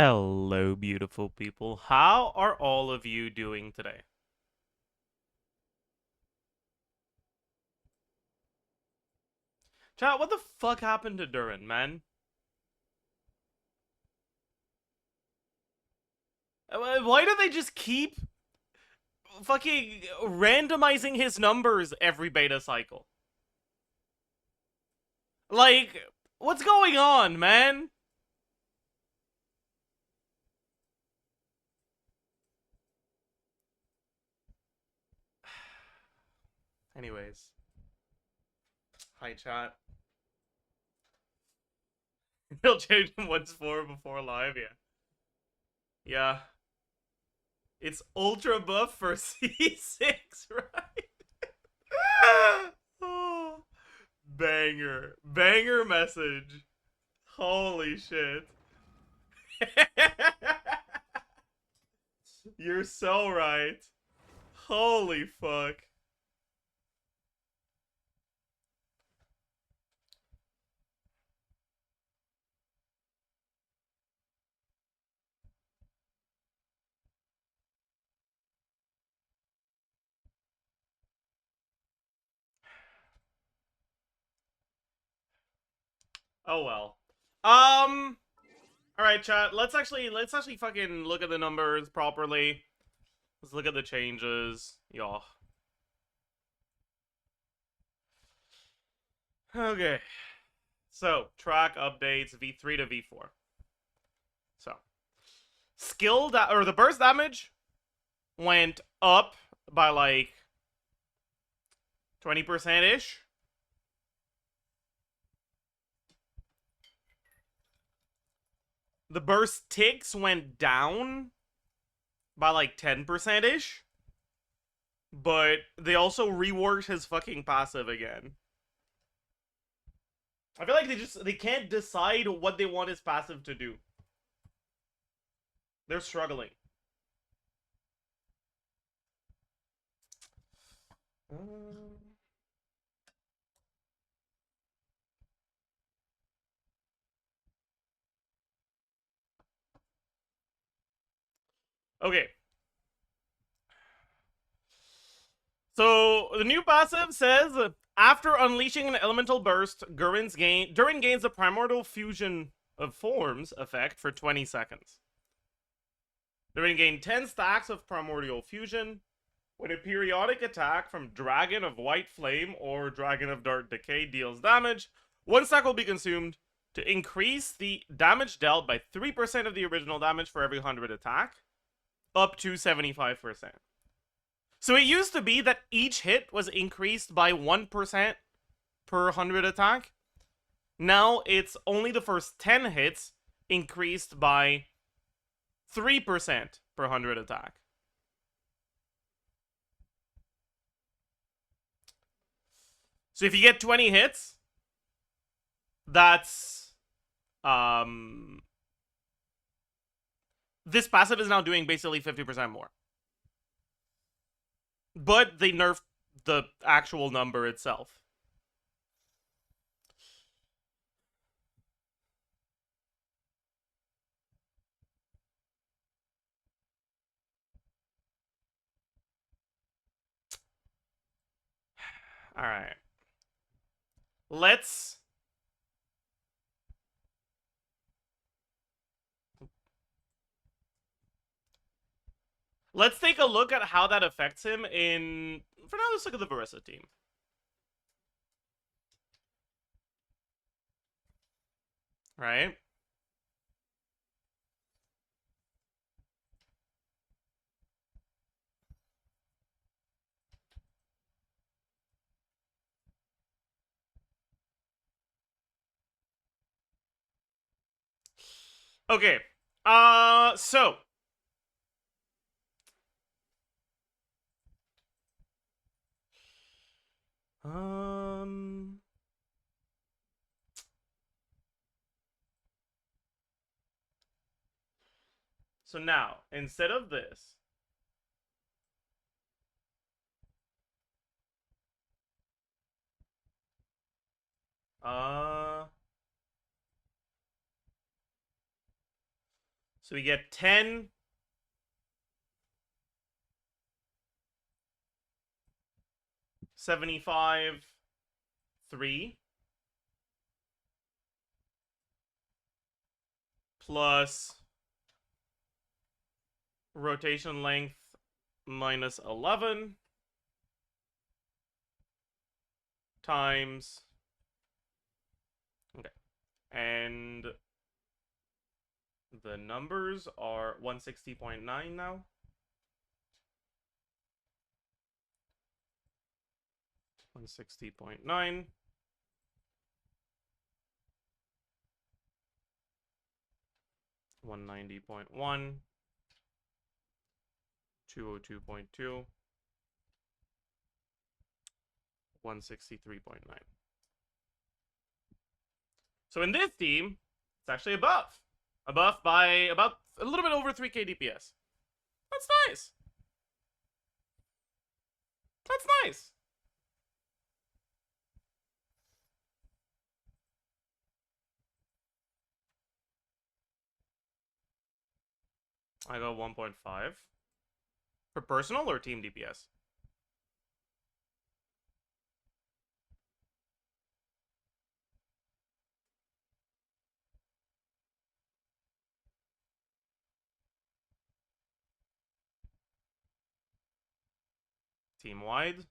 Hello, beautiful people. How are all of you doing today? Chat, what the fuck happened to Durin, man? Why do they just keep fucking randomizing his numbers every beta cycle? Like, what's going on, man? Anyways, hi, chat. He'll change him once more before live, yeah. Yeah. It's ultra buff for C6, right? Oh, banger. Banger message. Holy shit. You're so right. Holy fuck. Oh well. All right, chat. Let's actually fucking look at the numbers properly. Let's look at the changes. Y'all. Okay. So, track updates V3 to V4. So, or the burst damage went up by like 20% ish. The burst ticks went down by like 10% ish. But they also reworked his fucking passive again. I feel like they can't decide what they want his passive to do. They're struggling. Okay. So the new passive says after unleashing an elemental burst, Durin gains the primordial fusion of forms effect for 20 seconds. Durin gain 10 stacks of primordial fusion. When a periodic attack from Dragon of White Flame or Dragon of Dark Decay deals damage, one stack will be consumed to increase the damage dealt by 3% of the original damage for every 100 attack, up to 75%. So it used to be that each hit was increased by 1% per 100 attack. Now it's only the first 10 hits increased by 3% per 100 attack. So if you get 20 hits, that's this passive is now doing basically 50% more. But they nerfed the actual number itself. All right. Let's take a look at how that affects him in. For now, let's look at the Barissa team. Right? Okay. So. Um. So now, instead of this. Uh. So we get 10. $75, 3 plus rotation length minus 11 times, okay, and the numbers are 160.9 now. 160.9. 190.1. 202.2. 163.9. So in this team, it's actually a buff. A buff by about a little bit over 3k DPS. That's nice. That's nice. I go 1.5. For personal or team DPS? Team wide.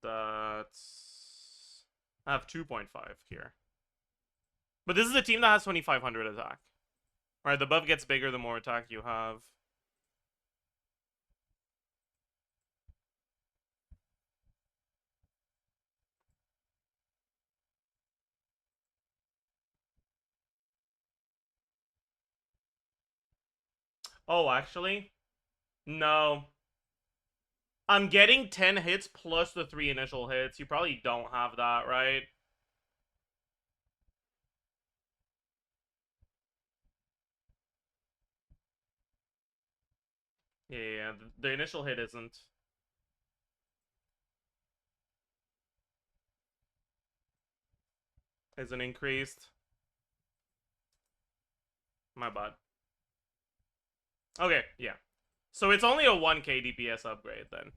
That's... I have 2.5 here. But this is a team that has 2500 attack. Right, the buff gets bigger the more attack you have. Oh, actually? No. I'm getting 10 hits plus the 3 initial hits. You probably don't have that, right? Yeah, the initial hit isn't. Isn't increased. My bad. Okay, yeah. So it's only a 1k DPS upgrade then.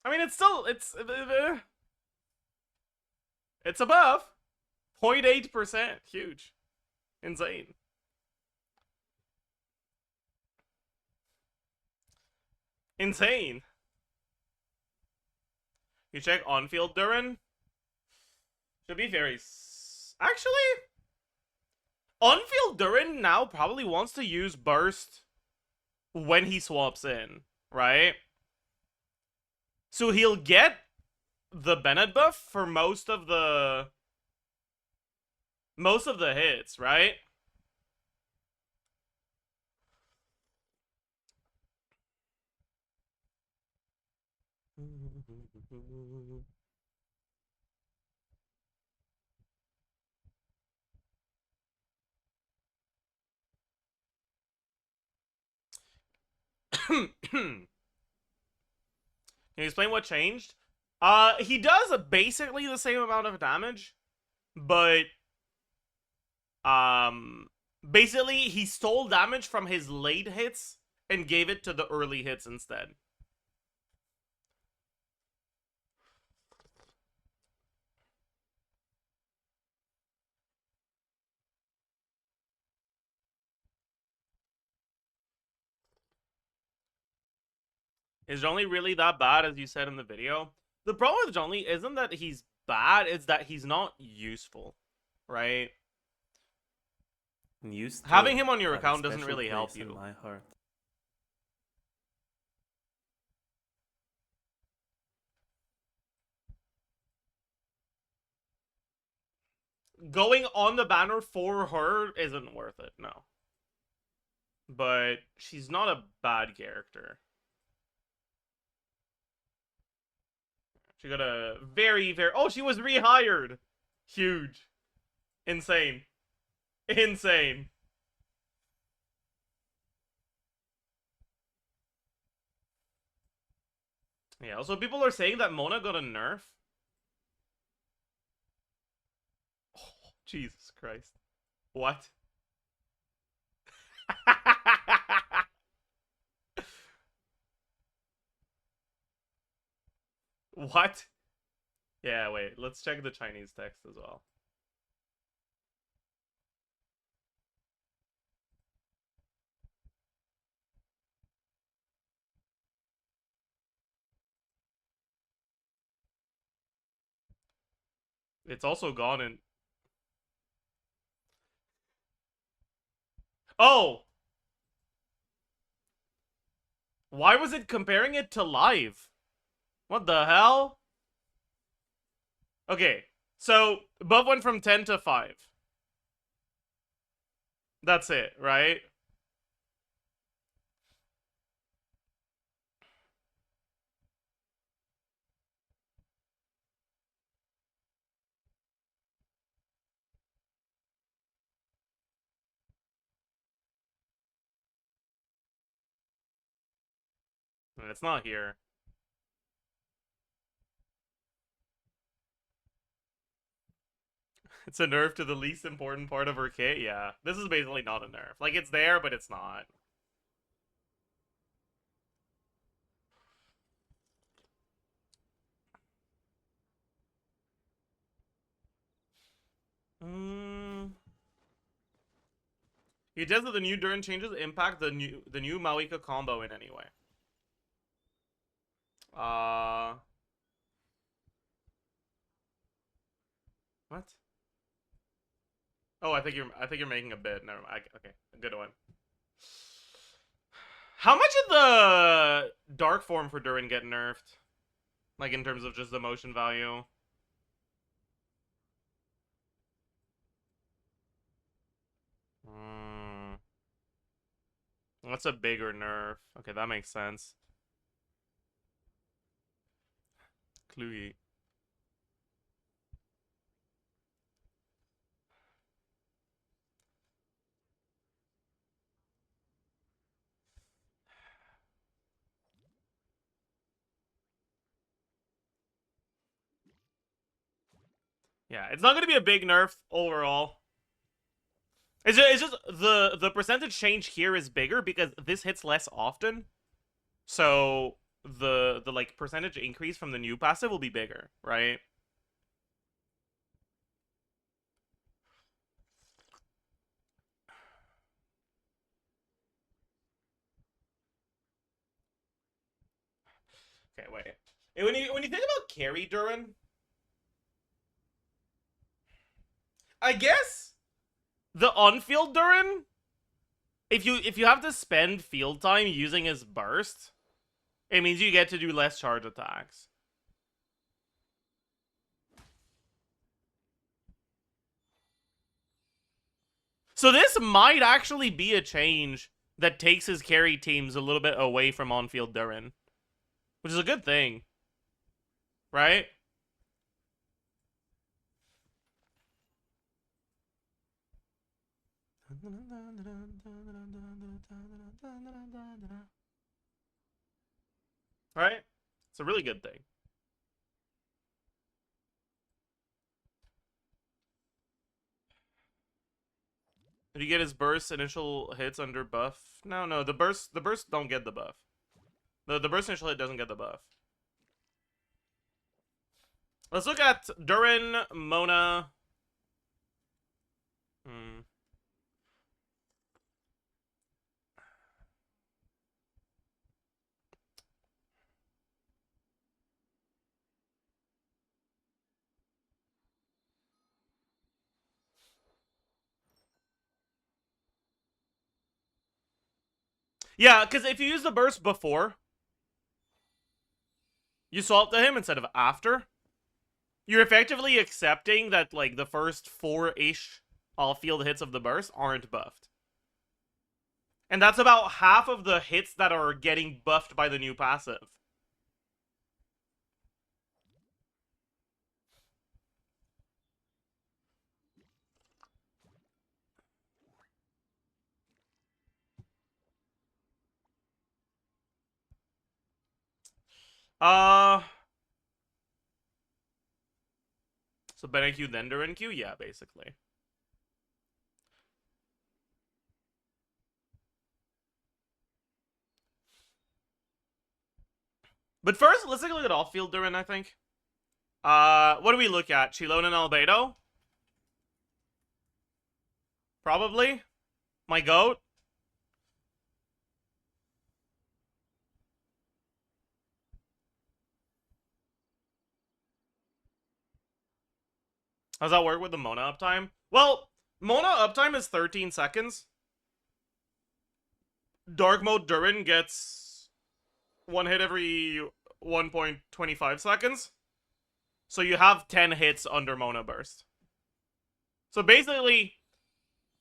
I mean, it's still, it's above 0.8%. Huge. Insane. Insane. You check on-field durin. Should be very... Actually, on-field durin now probably wants to use burst when he swaps in, right? So he'll get the Bennett buff for most of the hits, right? Can you explain what changed? He does basically the same amount of damage, but basically he stole damage from his late hits and gave it to the early hits instead. Is Zhongli really that bad as you said in the video? The problem with Zhongli isn't that he's bad, it's that he's not useful, right? Having him on your account doesn't really help you. My heart. Going on the banner for her isn't worth it, no. But she's not a bad character. She got a very, very... Oh, she was rehired! Huge. Insane. Insane. Yeah, also people are saying that Mona got a nerf. Jesus Christ. What? What? Yeah, wait. Let's check the Chinese text as well. It's also gone in... Oh! Why was it comparing it to live? What the hell? Okay, so above went from 10 to 5. That's it, right? It's not here. It's a nerf to the least important part of her kit? Yeah. This is basically not a nerf. Like, it's there, but it's not. He says that the new Durin changes impact the new Malika combo in any way. What? Oh, I think you're making a bid. Never mind. Okay, a good one. How much did the dark form for Durin get nerfed? Like in terms of just the motion value? That's a bigger nerf. Okay, that makes sense. Klugi. Yeah, it's not going to be a big nerf overall. It's just the percentage change here is bigger because this hits less often. So the like percentage increase from the new passive will be bigger, right? Okay, wait. When you think about carry Durin, I guess the on-field Durin, if you have to spend field time using his burst, it means you get to do less charge attacks. So this might actually be a change that takes his carry teams a little bit away from on-field Durin, which is a good thing, right? Right? It's a really good thing. Did he get his burst initial hits under buff? No, the burst don't get the buff. The burst initial hit doesn't get the buff. Let's look at Durin, Mona. Yeah, because if you use the burst before you swap to him instead of after, you're effectively accepting that like the first 4-ish all-field hits of the burst aren't buffed. And that's about half of the hits that are getting buffed by the new passive. So Bennett Q then Durin Q? Yeah, basically. But first, let's take a look at off-field Durin, I think. What do we look at? Chilone and Albedo? Probably. My goat. How does that work with the Mona uptime? Well, Mona uptime is 13 seconds. Dark mode Durin gets one hit every 1.25 seconds. So you have 10 hits under Mona Burst. So basically,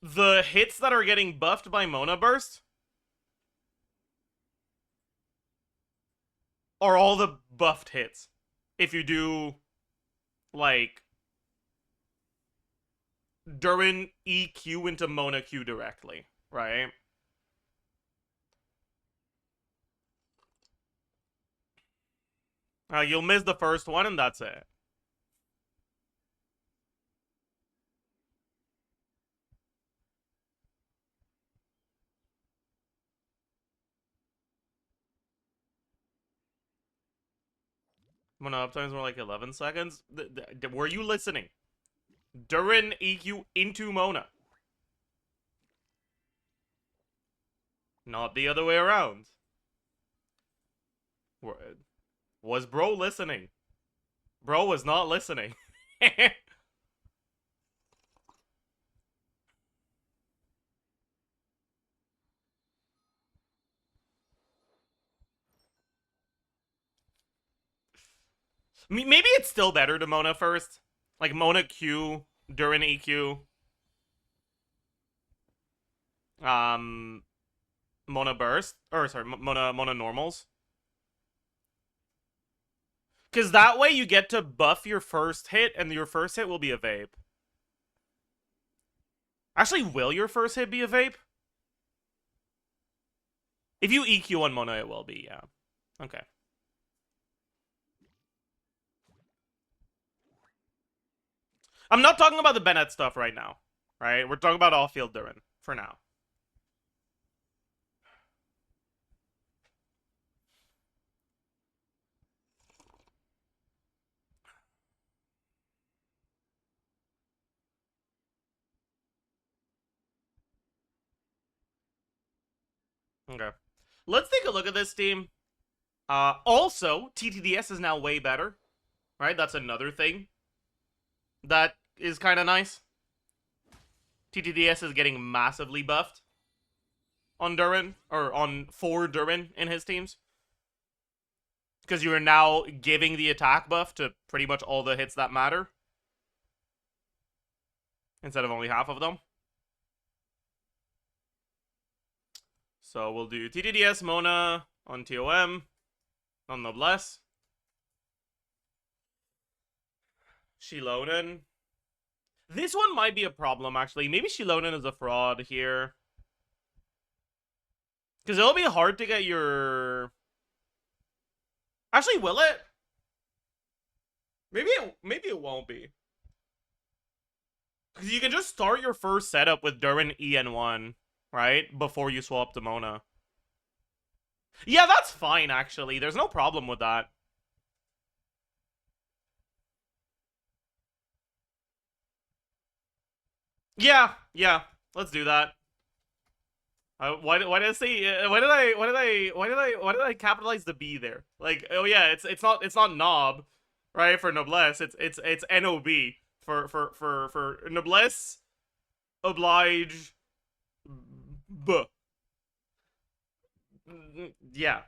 the hits that are getting buffed by Mona Burst are all the buffed hits. If you do, like, Durin EQ into Mona Q directly, right? You'll miss the first one, and that's it. Mona uptime is more like 11 seconds. Were you listening? Durin EQ into Mona. Not the other way around. Was bro listening? Bro was not listening. Maybe it's still better to Mona first. Like Mona Q, Durin EQ. Mona Burst. Or sorry, Mona Normals. Because that way you get to buff your first hit, and your first hit will be a vape. Actually, will your first hit be a vape? If you EQ on Mona, it will be, yeah. Okay. I'm not talking about the Bennett stuff right now, right? We're talking about off-field Durin for now. Okay. Let's take a look at this team. Also, TTDS is now way better, right? That's another thing that is kind of nice. TTDS is getting massively buffed on Durin, or for Durin in his teams. Because you are now giving the attack buff to pretty much all the hits that matter. Instead of only half of them. So we'll do TTDS Mona on TOM. On Noblesse. Shilonen. This one might be a problem, actually. Maybe Shilonen is a fraud here. Because it'll be hard to get your... Actually, will it? Maybe it won't be. Because you can just start your first setup with Durin EN1, right? Before you swap to Mona. Yeah, that's fine, actually. There's no problem with that. Yeah, let's do that. Why did I say why did I capitalize the B there? Like, oh yeah, it's not knob, right? For noblesse, it's NOB for noblesse oblige b. Yeah.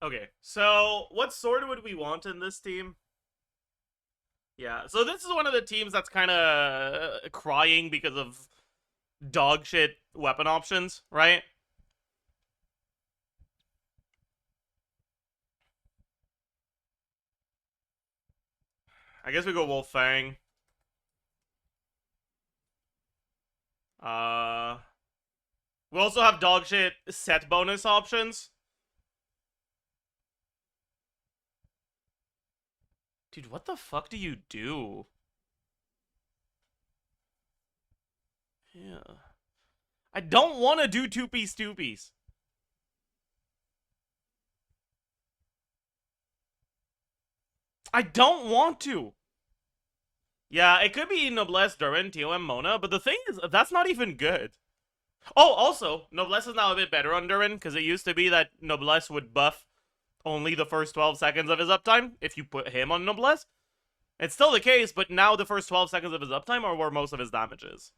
Okay, so what sword would we want in this team? Yeah, so this is one of the teams that's kind of crying because of dog shit weapon options, right? I guess we go Wolf Fang. Uh, We also have dog shit set bonus options. Dude, what the fuck do you do? Yeah. I don't want to do two-piece, two-piece. I don't want to. Yeah, it could be Noblesse, Durin, TOM, Mona, but the thing is, that's not even good. Oh, also, Noblesse is now a bit better on Durin, because it used to be that Noblesse would buff only the first 12 seconds of his uptime if you put him on Noblesse. It's still the case, but now the first 12 seconds of his uptime are where most of his damage is.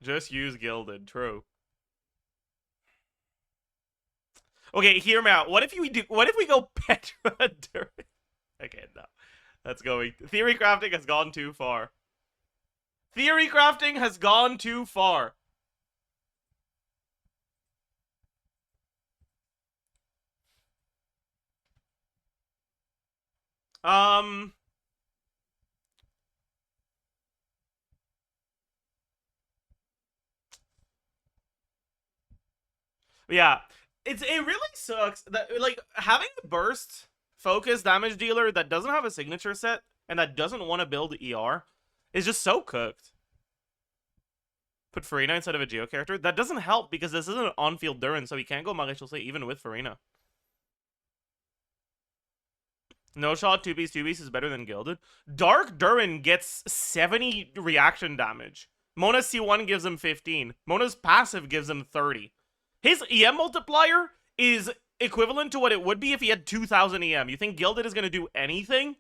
Just use Gilded, true. Okay, hear me out. What if we go Petra Durin? Okay, no. That's going. Theory crafting has gone too far. Theory crafting has gone too far. Yeah. It really sucks that, like, having a burst focus damage dealer that doesn't have a signature set and that doesn't want to build ER is just so cooked. Put Farina instead of a Geo character. That doesn't help because this isn't an on-field Durin, so he can't go Maréchal even with Farina. No shot, 2-piece is better than Gilded. Dark Durin gets 70 reaction damage. Mona's C1 gives him 15. Mona's passive gives him 30. His EM multiplier is equivalent to what it would be if he had 2,000 EM. You think Gilded is going to do anything?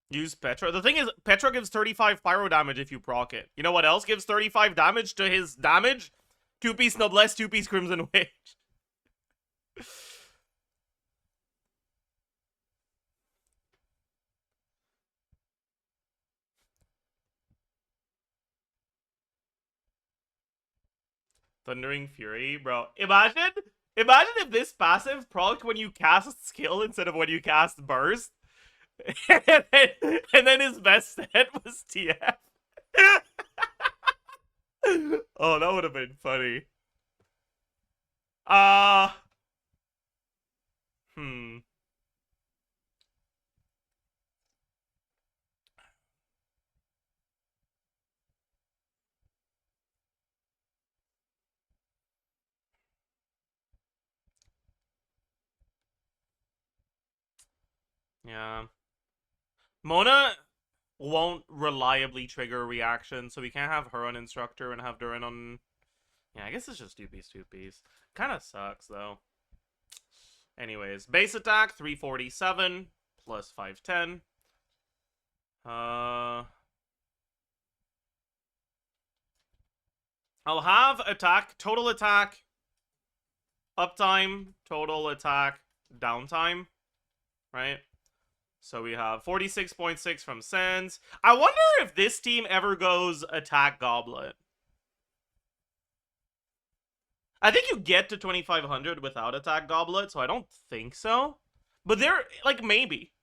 Use Petra. The thing is, Petra gives 35 pyro damage if you proc it. You know what else gives 35 damage to his damage? 2-piece Noblesse, 2-piece Crimson Witch. Thundering Fury, bro. Imagine if this passive procced when you cast skill instead of when you cast burst. and then his best stat was TF. Oh, that would have been funny. Hmm. Yeah. Mona won't reliably trigger a reaction, so we can't have her on Instructor and have Durin on... Yeah, I guess it's just 2-piece, 2-piece. Kind of sucks, though. Anyways, base attack, 347, plus 510. I'll have attack, total attack, uptime, total attack, downtime, right? So we have 46.6 from Sands. I wonder if this team ever goes attack Goblet. I think you get to 2,500 without attack Goblet, so I don't think so. But they're, like, maybe.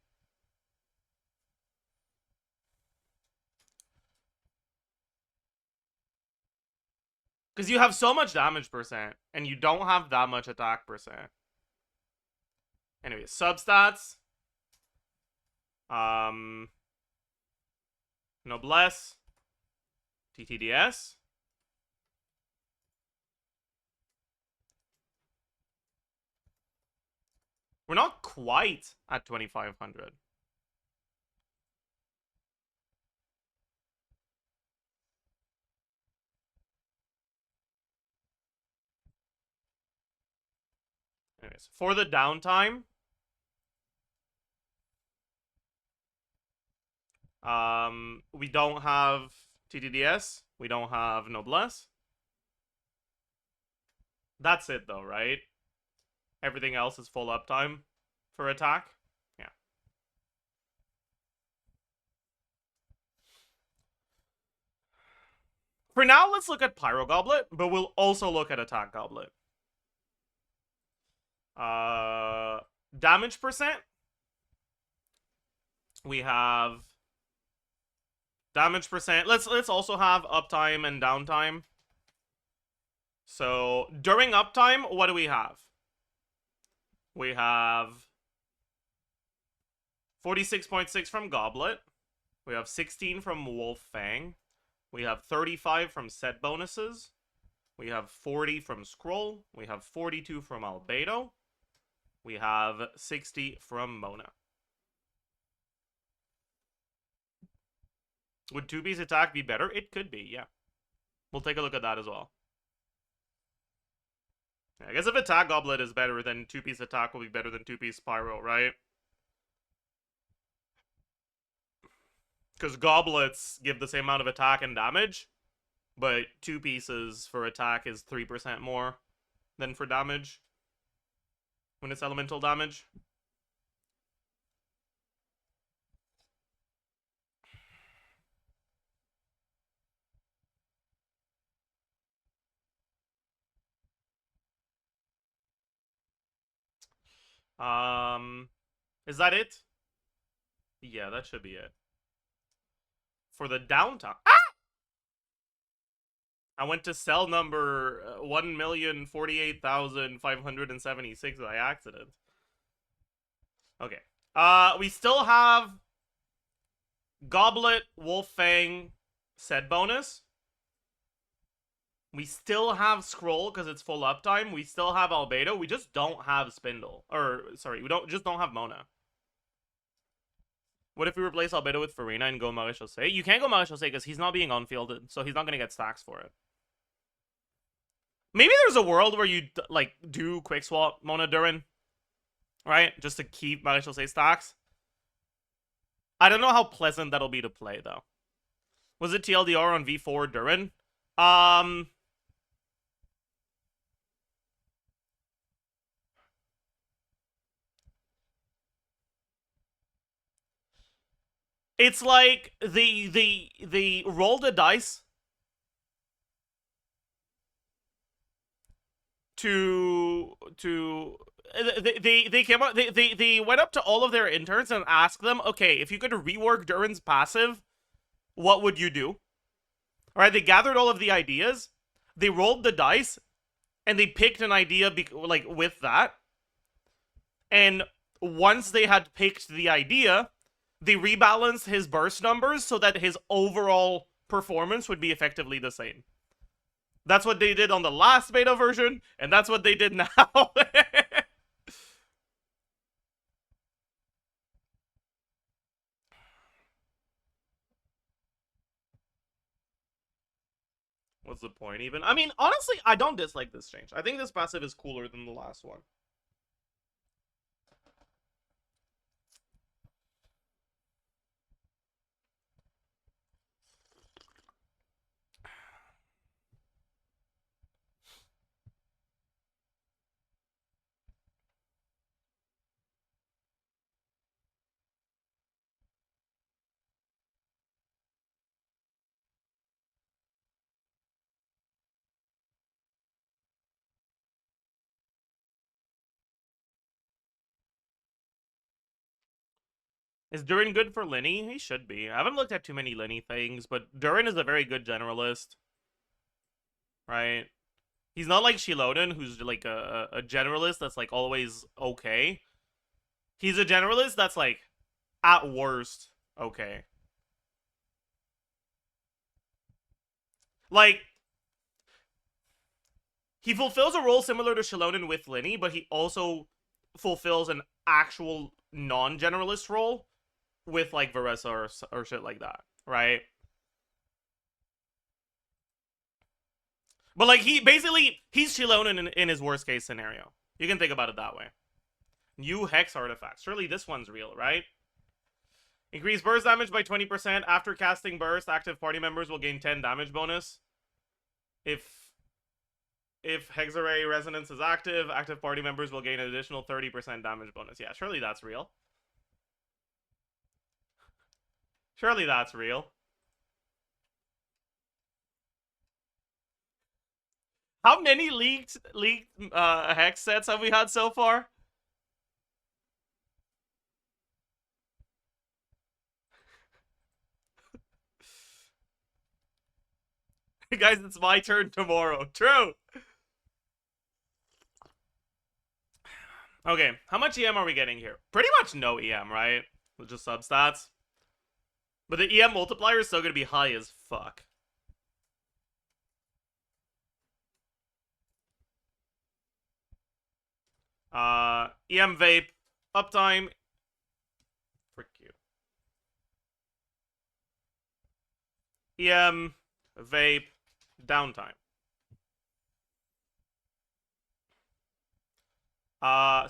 Because you have so much damage percent, and you don't have that much attack percent. Anyway, substats. Noblesse. TTDS. We're not quite at 2,500. Anyways, for the downtime, we don't have TTDS. We don't have Noblesse. That's it, though, right? Everything else is full uptime for attack. Yeah. For now, let's look at Pyro Goblet, but we'll also look at Attack Goblet. Damage percent. We have damage percent. Let's also have uptime and downtime. So during uptime, what do we have? We have 46.6 from Goblet. We have 16 from Wolf Fang. We have 35 from set bonuses. We have 40 from Scroll. We have 42 from Albedo. We have 60 from Mona. Would 2-piece attack be better? It could be, yeah. We'll take a look at that as well. I guess if Attack Goblet is better, then 2-piece attack will be better than 2-piece Pyro, right? Because goblets give the same amount of attack and damage, but 2 pieces for attack is 3% more than for damage when it's elemental damage. Is that it? Yeah, that should be it. For the downtime. Ah! I went to cell number 1,048,576 by accident. Okay. We still have Goblet, Wolf Fang, set bonus. We still have Scroll because it's full uptime. We still have Albedo. We just don't have Spindle. Or, sorry, we just don't have Mona. What if we replace Albedo with Farina and go Maréchaussée? You can't go Maréchaussée because he's not being on-fielded, so he's not going to get stacks for it. Maybe there's a world where you, like, do quick swap Mona Durin, right? Just to keep Maréchaussée stacks. I don't know how pleasant that'll be to play, though. Was it TLDR on V4 Durin? It's like they rolled the dice they came up they went up to all of their interns and asked them, okay, if you could rework Durin's passive, what would you do? All right, they gathered all of the ideas, they rolled the dice, and they picked an idea like with that. And once they had picked the idea, they rebalanced his burst numbers so that his overall performance would be effectively the same. That's what they did on the last beta version, and that's what they did now. What's the point even? I mean, honestly, I don't dislike this change. I think this passive is cooler than the last one. Is Durin good for Linny? He should be. I haven't looked at too many Linny things, but Durin is a very good generalist. Right? He's not like Shiloden, who's like a generalist that's like always okay. He's a generalist that's like, at worst, okay. Like, he fulfills a role similar to Shiloden with Linny, but he also fulfills an actual non-generalist role with like Varesa or shit like that, right? But like he's Shilonen in his worst case scenario. You can think about it that way. New Hex artifacts. Surely this one's real, right? Increase burst damage by 20%. After casting burst, active party members will gain 10 damage bonus. If Hexarray Resonance is active, active party members will gain an additional 30% damage bonus. Yeah, surely that's real. Surely that's real. How many leaked hex sets have we had so far? Guys, it's my turn tomorrow. True. Okay, how much EM are we getting here? Pretty much no EM, right? Just substats. But the EM multiplier is still gonna be high as fuck. EM vape, uptime. Frick you. EM, vape, downtime.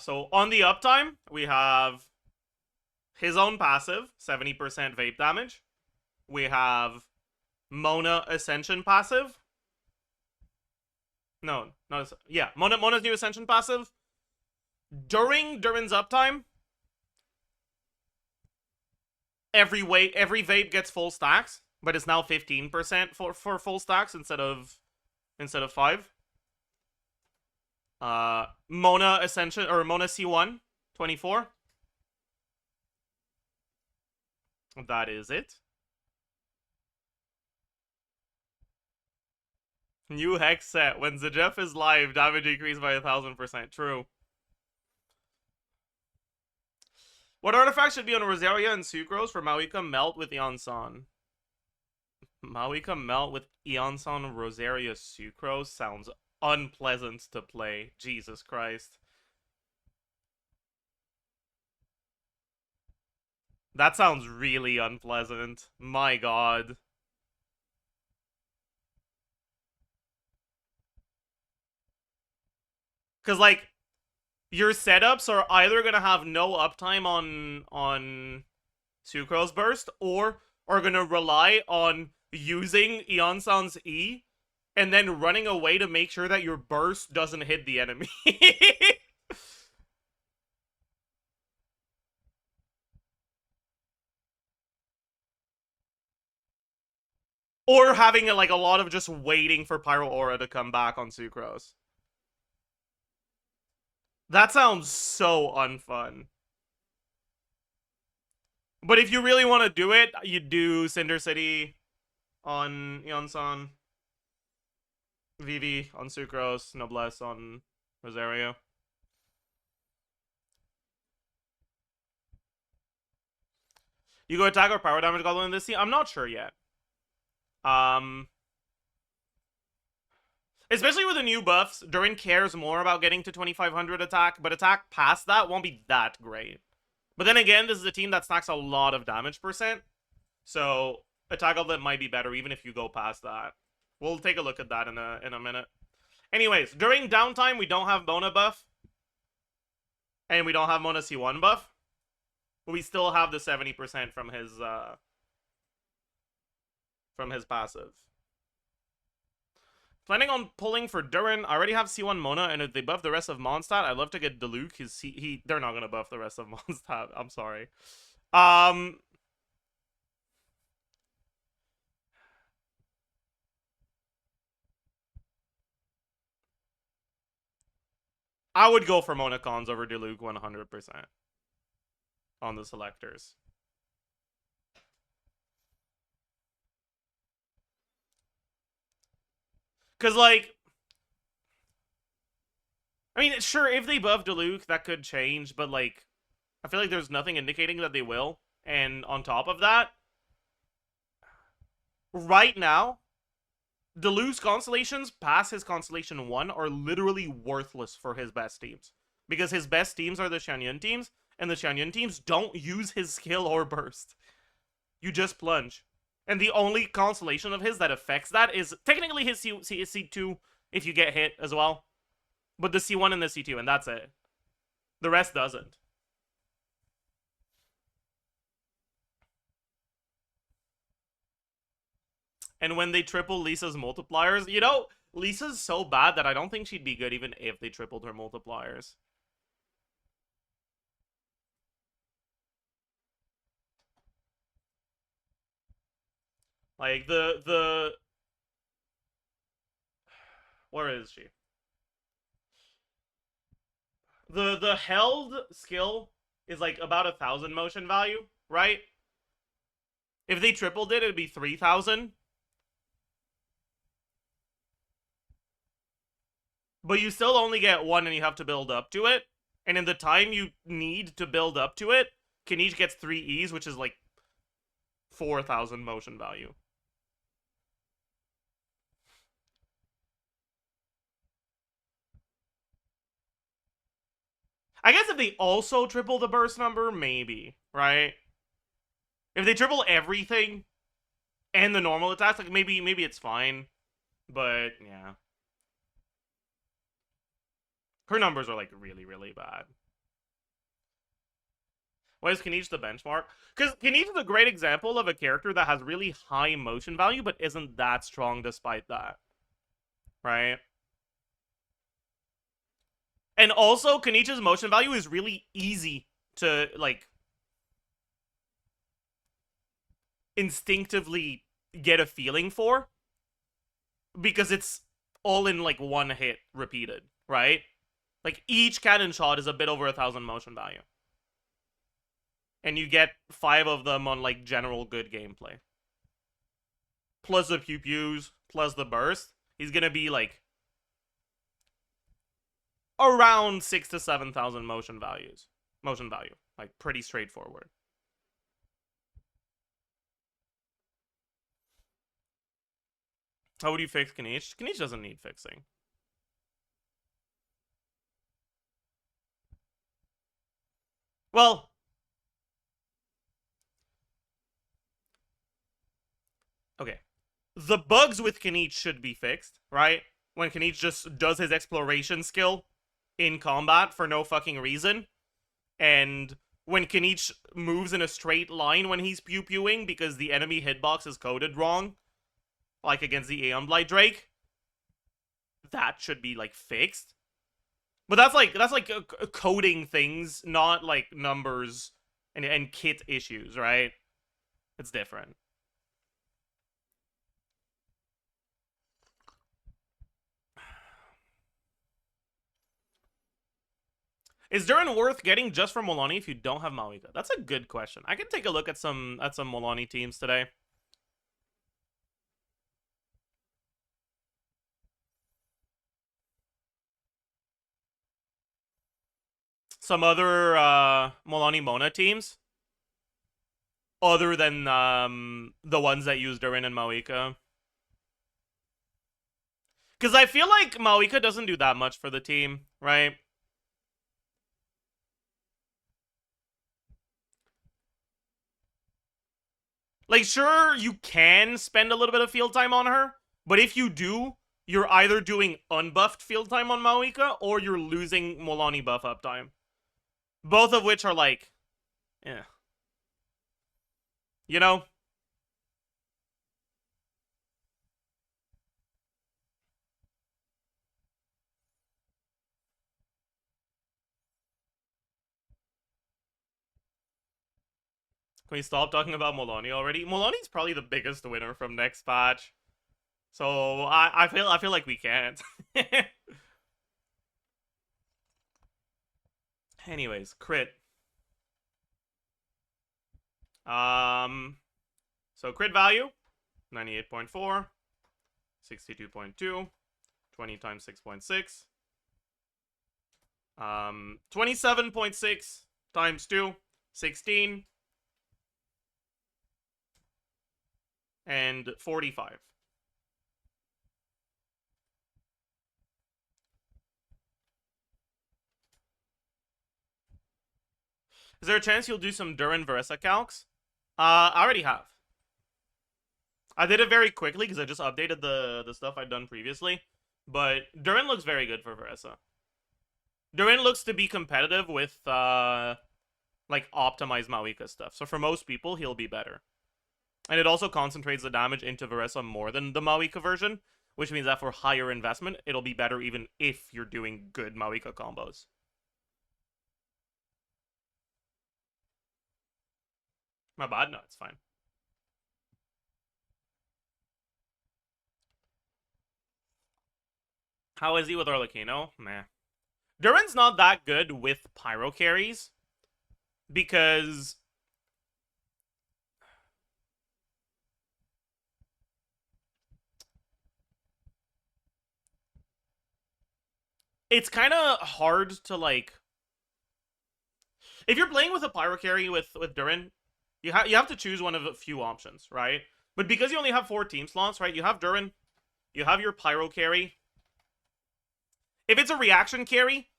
So on the uptime, we have his own passive, 70% vape damage. We have Mona Ascension passive. No, not yeah, Mona's new Ascension passive. During Durin's uptime, every vape gets full stacks, but it's now 15% for full stacks instead of 5. Mona Ascension or Mona C1 24. That is it. New hex set. When Zajef is live, damage increased by 1000%. True. What artifact should be on Rosaria and Sucrose for Mawika Melt with Eonsan? Mawika Melt with Eonsan Rosaria Sucrose sounds unpleasant to play. Jesus Christ. That sounds really unpleasant. My god. Because, like, your setups are either going to have no uptime on Sucrose Burst, or are going to rely on using Eonsan's E, and then running away to make sure that your burst doesn't hit the enemy. Or having like a lot of just waiting for Pyro Aura to come back on Sucrose. That sounds so unfun. But if you really want to do it, you do Cinder City on Eonsan, Vivi on Sucrose, Noblesse on Rosario. You go attack or power damage goblin in this scene? I'm not sure yet. Especially with the new buffs, Durin cares more about getting to 2500 attack, but attack past that won't be that great. But then again, this is a team that stacks a lot of damage percent, so attack goblin might be better even if you go past that. We'll take a look at that in a minute. Anyways, during downtime, we don't have Mona buff, and we don't have Mona C1 buff. But we still have the 70% from his passive. Planning on pulling for Durin. I already have C1 Mona, and if they buff the rest of Mondstadt, I'd love to get Diluc, because they're not gonna buff the rest of Mondstadt. I'm sorry. I would go for Mona Cons over Diluc 100% on the selectors. Because, like, I mean, sure, if they buff Diluc, that could change, but, like, I feel like there's nothing indicating that they will. And on top of that, right now, Diluc's constellations past his Constellation 1 are literally worthless for his best teams. Because his best teams are the Xianyun teams, and the Xianyun teams don't use his skill or burst. You just plunge. And the only constellation of his that affects that is technically his C2 if you get hit as well. But the C1 and the C2, and that's it. The rest doesn't. And when they triple Lisa's multipliers, you know, Lisa's so bad that I don't think she'd be good even if they tripled her multipliers. Like, Where is she? The held skill is like about 1,000 motion value, right? If they tripled it, it'd be 3,000. But you still only get one and you have to build up to it. And in the time you need to build up to it, Kanish gets 3 E's, which is like 4,000 motion value. I guess if they also triple the burst number, maybe, right? If they triple everything and the normal attacks, like maybe it's fine. But yeah. Her numbers are like really, really bad. Why is Kanish the benchmark? Because Kanish is a great example of a character that has really high motion value but isn't that strong despite that. Right? And also, Kanish's motion value is really easy to, like, instinctively get a feeling for. Because it's all in, like, one hit repeated, right? Like, each cannon shot is a bit over 1,000 motion value. And you get 5 of them on, like, general good gameplay. Plus the pew-pews, plus the burst. He's gonna be, like, around 6,000 to 7,000 motion value. Like, pretty straightforward. How would you fix Kanish? Kanish doesn't need fixing. Well, okay. The bugs with Kanish should be fixed, right? When Kanish just does his exploration skill in combat for no fucking reason. And when Kanish moves in a straight line when he's pew-pewing because the enemy hitbox is coded wrong, like against the Aeon Blight Drake, that should be, like, fixed. But that's like coding things, not like numbers and kit issues, right? It's different. Is Durin worth getting just for Molani if you don't have Malika? That's a good question. I can take a look at some Molani teams today. Some other Molani Mona teams, other than the ones that use Durin and Mawika. Because I feel like Mawika doesn't do that much for the team, right? Like, sure, you can spend a little bit of field time on her, but if you do, you're either doing unbuffed field time on Mawika or you're losing Molani buff uptime. Both of which are like, yeah. You know? Can we stop talking about Molani already? Molani's probably the biggest winner from next patch. So I feel like we can't. Anyways, crit. So crit value 98.4, 62.2, 20 times 6.6. 27.6 times 2, 16. And 45. Is there a chance you'll do some Durin Veresa calcs? I already have. I did it very quickly because I just updated the stuff I'd done previously. But Durin looks very good for Veresa. Durin looks to be competitive with, like, optimized Mawika stuff. So for most people, he'll be better. And it also concentrates the damage into Veresa more than the Mawika version, which means that for higher investment, it'll be better even if you're doing good Mawika combos. My bad? No, it's fine. How is he with Arlecchino? Meh. Durin's not that good with pyro carries because it's kind of hard to like. If you're playing with a pyro carry with Durin, you have to choose one of a few options, right? But because you only have 4 team slots, right? You have Durin, you have your pyro carry. If it's a reaction carry,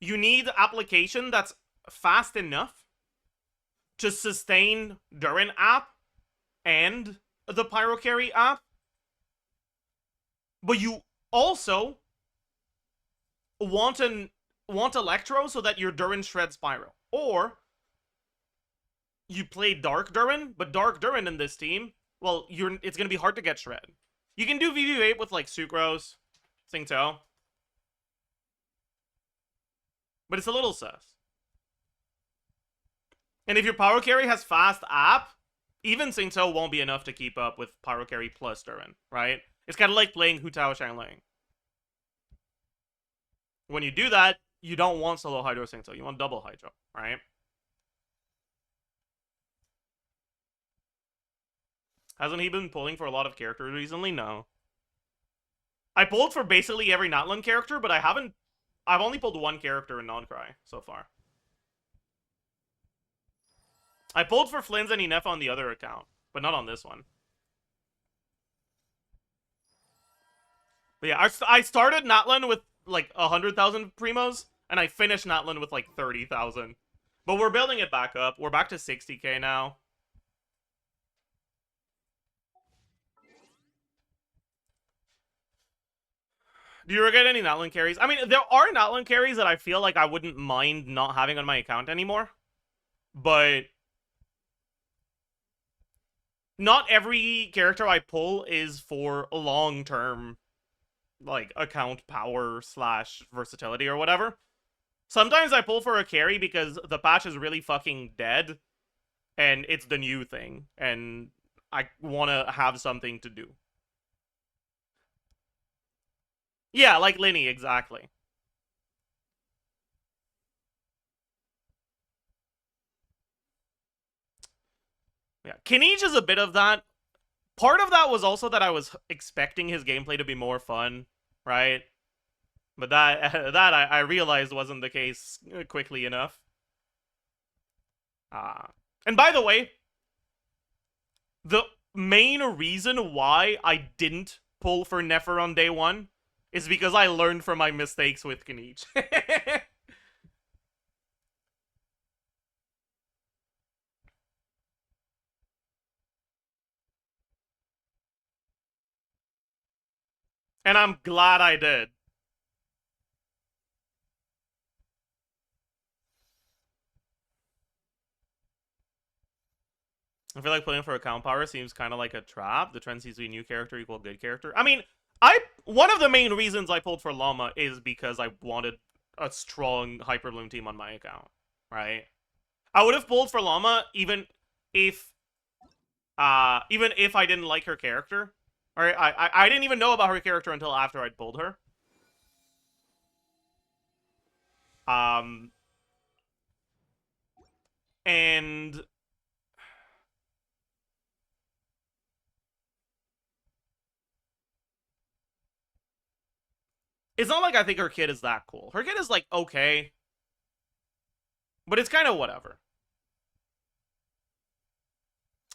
you need application that's fast enough to sustain Durin app and the pyro carry app. But you also want Electro so that your Durin shreds Pyro. Or you play Dark Durin, but Dark Durin in this team, well, it's gonna be hard to get shred. You can do VV8 with like Sucrose, Singto, but it's a little sus. And if your Pyro Carry has fast app, even Singto won't be enough to keep up with Pyro Carry plus Durin, right? It's kind of like playing Hu Tao Xiangling. When you do that, you don't want solo Hydro Singto, you want double Hydro, right? Hasn't he been pulling for a lot of characters recently? No. I pulled for basically every Natlan character, but I've only pulled one character in Non-Cry so far. I pulled for Flynn's and Inef on the other account, but not on this one. But yeah, I started Natlan with like 100,000 primos, and I finished Natlan with like 30,000. But we're building it back up. We're back to 60k now. Do you regret any Natlan carries? I mean, there are Natlan carries that I feel like I wouldn't mind not having on my account anymore. But not every character I pull is for long-term, like, account power / versatility or whatever. Sometimes I pull for a carry because the patch is really fucking dead, and it's the new thing, and I want to have something to do. Yeah, like Linny, exactly. Yeah, Kinij is a bit of that. Part of that was also that I was expecting his gameplay to be more fun, right? But that I realized wasn't the case quickly enough. And by the way, the main reason why I didn't pull for Nefer on day 1 is because I learned from my mistakes with Kinij. And I'm glad I did. I feel like playing for account power seems kind of like a trap. The trend seems to be new character equal good character. I mean, one of the main reasons I pulled for Llama is because I wanted a strong Hyperbloom team on my account, right? I would have pulled for Llama even if I didn't like her character. Or I didn't even know about her character until after I'd pulled her. And it's not like I think her kid is that cool. Her kid is like okay, but it's kind of whatever.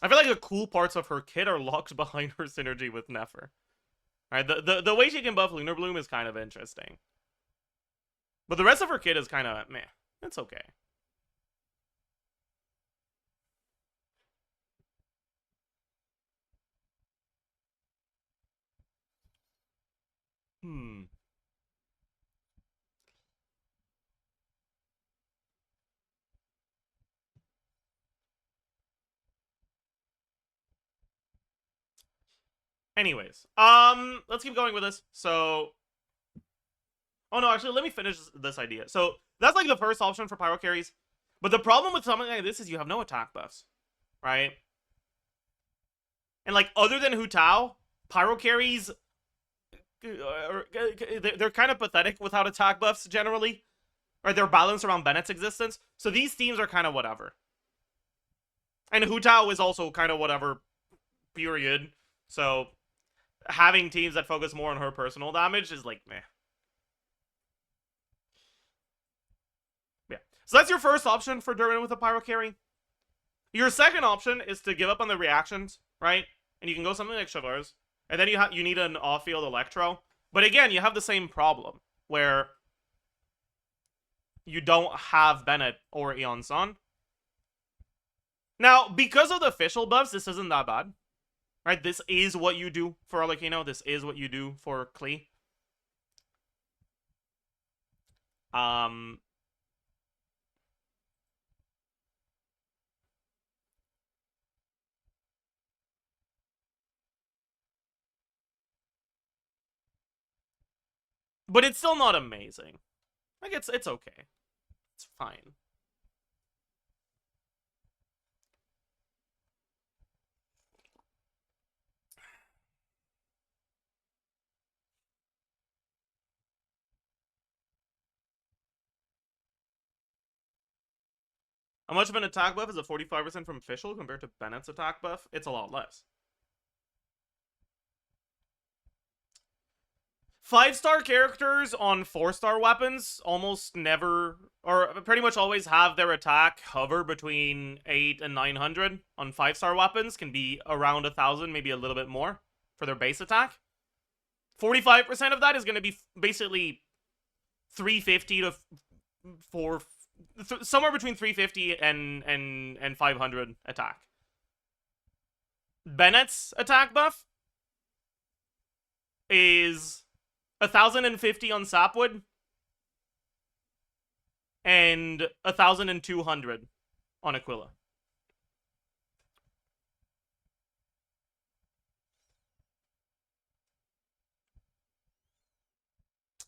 I feel like the cool parts of her kit are locked behind her synergy with Nefer. Right, the way she can buff Lunar Bloom is kind of interesting. But the rest of her kit is kind of meh. It's okay. Anyways, let's keep going with this. So, oh no, actually, let me finish this idea. So that's like the first option for pyro carries. But the problem with something like this is you have no attack buffs, right? And like other than Hu Tao, pyro carries they're kind of pathetic without attack buffs generally, or they're balanced around Bennett's existence. So these teams are kind of whatever. And Hu Tao is also kind of whatever, period. So having teams that focus more on her personal damage is like, meh. Yeah. So that's your first option for durin with a pyro carry. Your second option is to give up on the reactions, right? And you can go something like Shavars. And then you need an off-field Electro. But again, you have the same problem, where you don't have Bennett or Eon San. Now, because of the official buffs, this isn't that bad. Right? This is what you do for Arlecchino. This is what you do for Klee. But it's still not amazing. Like, it's okay. It's fine. How much of an attack buff is a 45% from official compared to Bennett's attack buff? It's a lot less. 5-star characters on 4-star weapons almost never, or pretty much always have their attack hover between 8 and 900. On 5-star weapons can be around 1,000, maybe a little bit more for their base attack. 45% of that is going to be basically 350 to 4, somewhere between 350 and 500 attack. Bennett's attack buff is 1,050 on Sapwood and 1,200 on Aquila.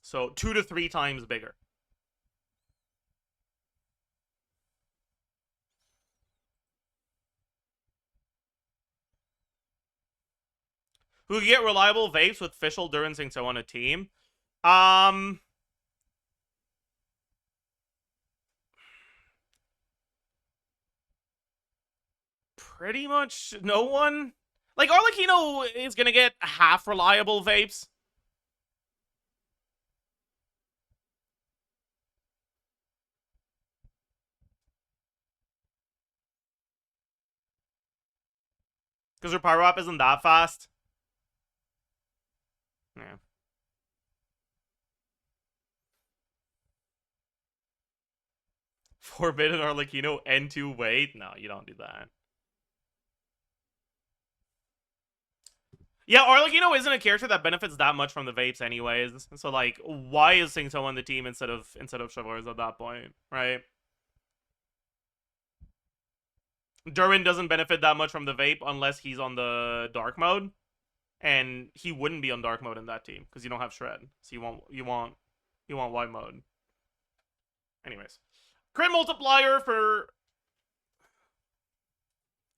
So 2 to 3 times bigger. Who can get reliable vapes with official durin so on a team? Pretty much no one. Like, Arlecchino is gonna get half reliable vapes. Because her pyro up isn't that fast. Yeah. Forbidden Arlecchino N2 weight? No, you don't do that. Yeah, Arlecchino isn't a character that benefits that much from the vapes anyways. So like, why is Singto on the team instead of Shavars at that point, right? Durin doesn't benefit that much from the vape unless he's on the dark mode. And he wouldn't be on dark mode in that team because you don't have shred. So you want white mode. Anyways. Crit multiplier for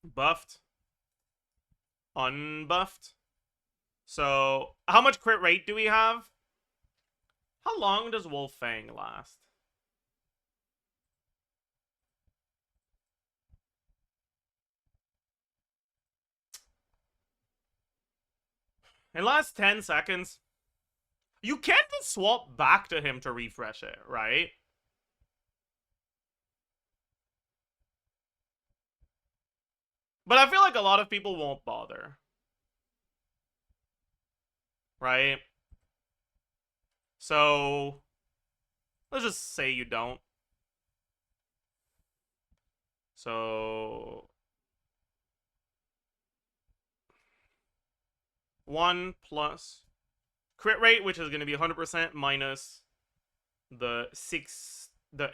buffed. Unbuffed. So, how much crit rate do we have? How long does Wolf Fang last? It lasts 10 seconds. You can't just swap back to him to refresh it, right? But I feel like a lot of people won't bother. Right? So, let's just say you don't. So, 1 plus crit rate, which is going to be 100% minus the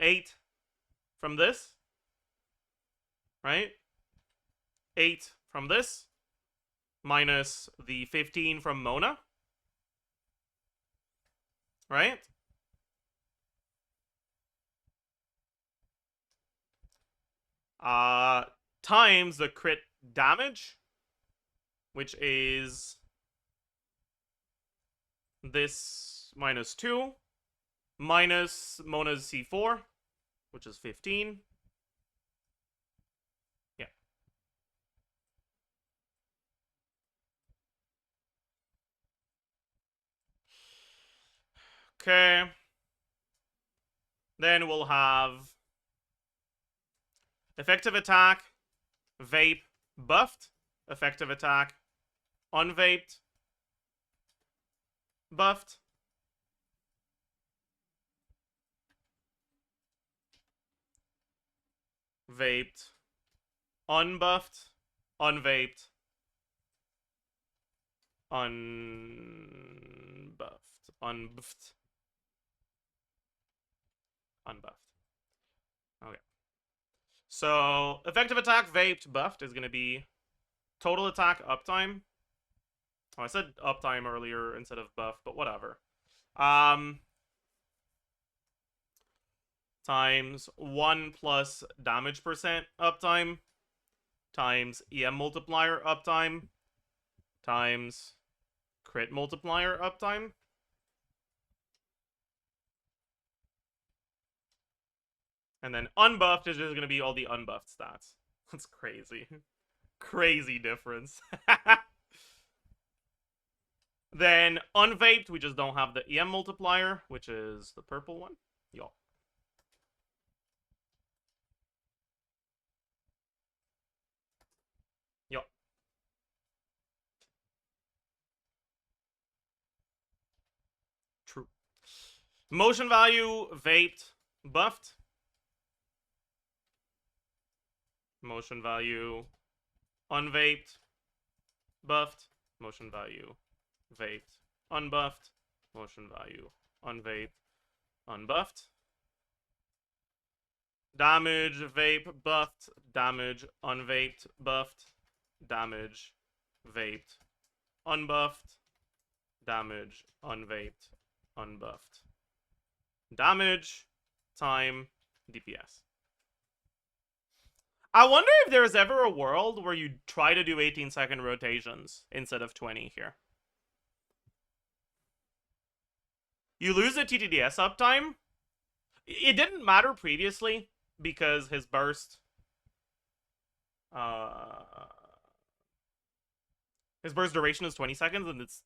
8 from this. Right? 8 from this. Minus the 15 from Mona. Right? Times the crit damage, which is this -2 minus Mona's C4, which is 15. Yeah. Okay. Then we'll have effective attack, vape, buffed, effective attack, unvaped, buffed, vaped, unbuffed, unvaped, unbuffed, unbuffed, unbuffed. Okay. So, effective attack, vaped, buffed is going to be total attack uptime. Oh, I said uptime earlier instead of buff, but whatever. Times 1 plus damage percent uptime times EM multiplier uptime times crit multiplier uptime. And then unbuffed is just going to be all the unbuffed stats. That's crazy. Crazy difference. Then unvaped, we just don't have the EM multiplier, which is the purple one. Yo. Yo. True. Motion value, vaped, buffed. Motion value, unvaped, buffed. Motion value, vaped, unbuffed. Motion value, unvaped, unbuffed. Damage, vape, buffed. Damage, unvaped, buffed. Damage, vaped, unbuffed. Damage, unvaped, unbuffed. Damage, time, DPS. I wonder if there's ever a world where you try to do 18-second rotations instead of 20 here. You lose the TTDS uptime. It didn't matter previously because his burst... his burst duration is 20 seconds, and it's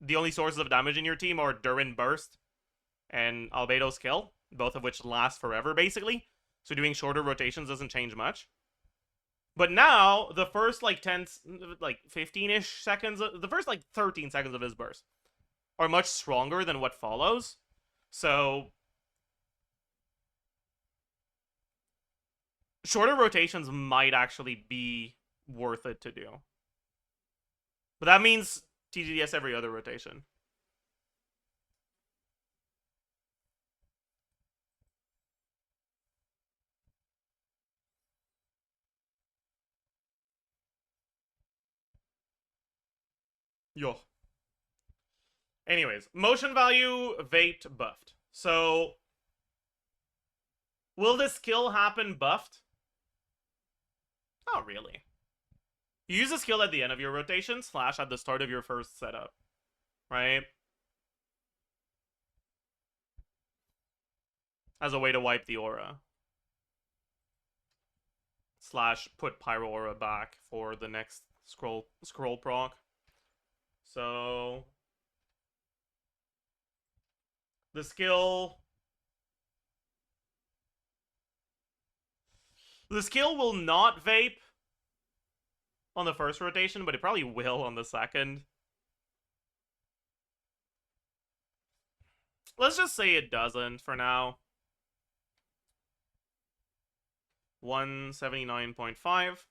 the only sources of damage in your team are Durin burst and Albedo's kill, both of which last forever, basically. So doing shorter rotations doesn't change much. But now, the first, 15-ish seconds, the first, 13 seconds of his burst are much stronger than what follows. So, shorter rotations might actually be worth it to do. But that means TTDS every other rotation. Yo. Anyways, motion value, vaped, buffed. So, will this skill happen buffed? Not really. You use a skill at the end of your rotation, / at the start of your first setup. Right? As a way to wipe the aura. / put Pyro Aura back for the next scroll proc. So... the skill... the skill will not vape on the first rotation, but it probably will on the second. Let's just say it doesn't for now. 179.5.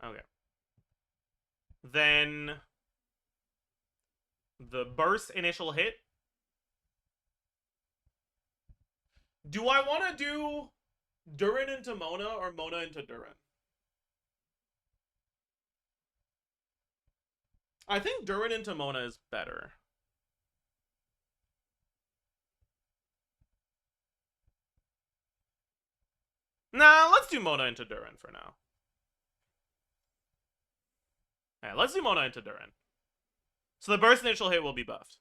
Okay. Then the burst initial hit. Do I want to do Durin into Mona or Mona into Durin? I think Durin into Mona is better. Nah, let's do Mona into Durin for now. Yeah, let's do mono into durin. So the burst initial hit will be buffed.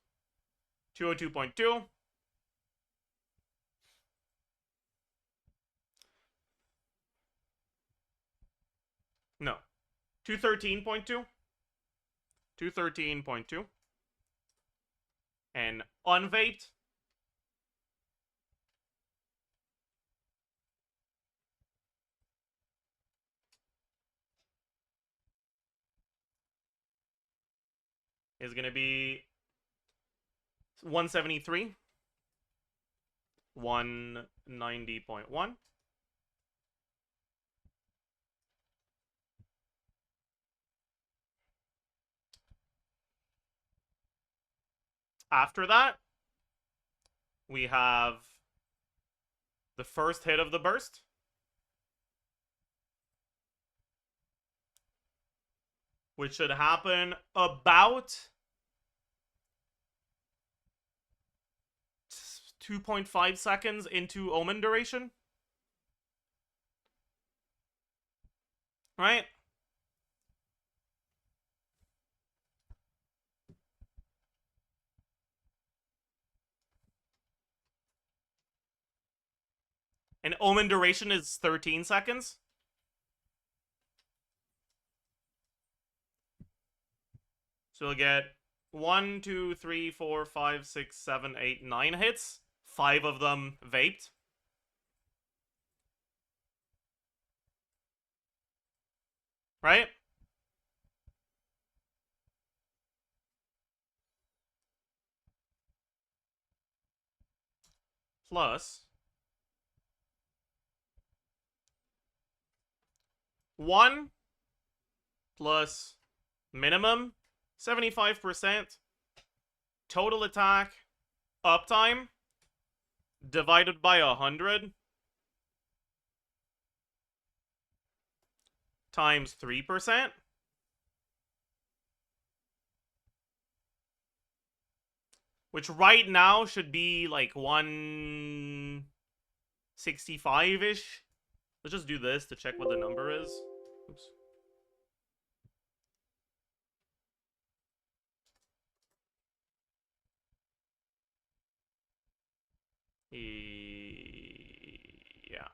202.2. No. 213.2. 213.2. And unvaped. Is going to be 173. 190.1. After that, we have the first hit of the burst. Which should happen about 2.5 seconds into Omen duration. Right? And Omen duration is 13 seconds. So we'll get 1, 2, 3, 4, 5, 6, 7, 8, 9 hits. 5 of them vaped. Right? Plus 1 plus minimum 75% total attack uptime divided by 100 times 3%. Which right now should be like 165-ish. Let's just do this to check what the number is. Oops. Yeah.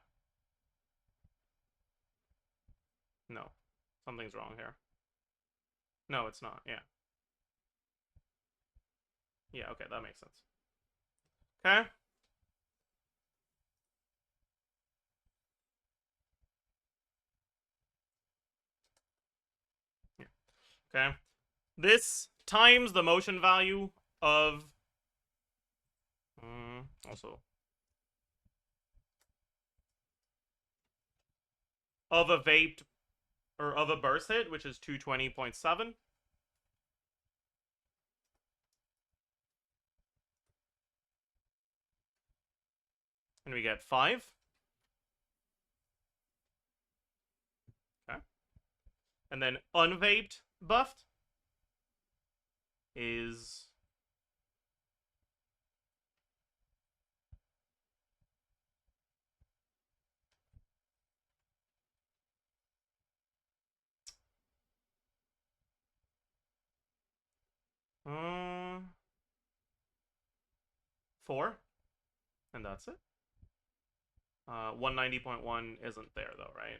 No. Something's wrong here. No, it's not. Yeah. Yeah, okay, that makes sense. Okay. Yeah. Okay. This times the motion value of also of a vaped or of a burst hit, which is 220.7. And we get 5. Okay. And then unvaped buffed is 4. And that's it. 190.1 isn't there though, right?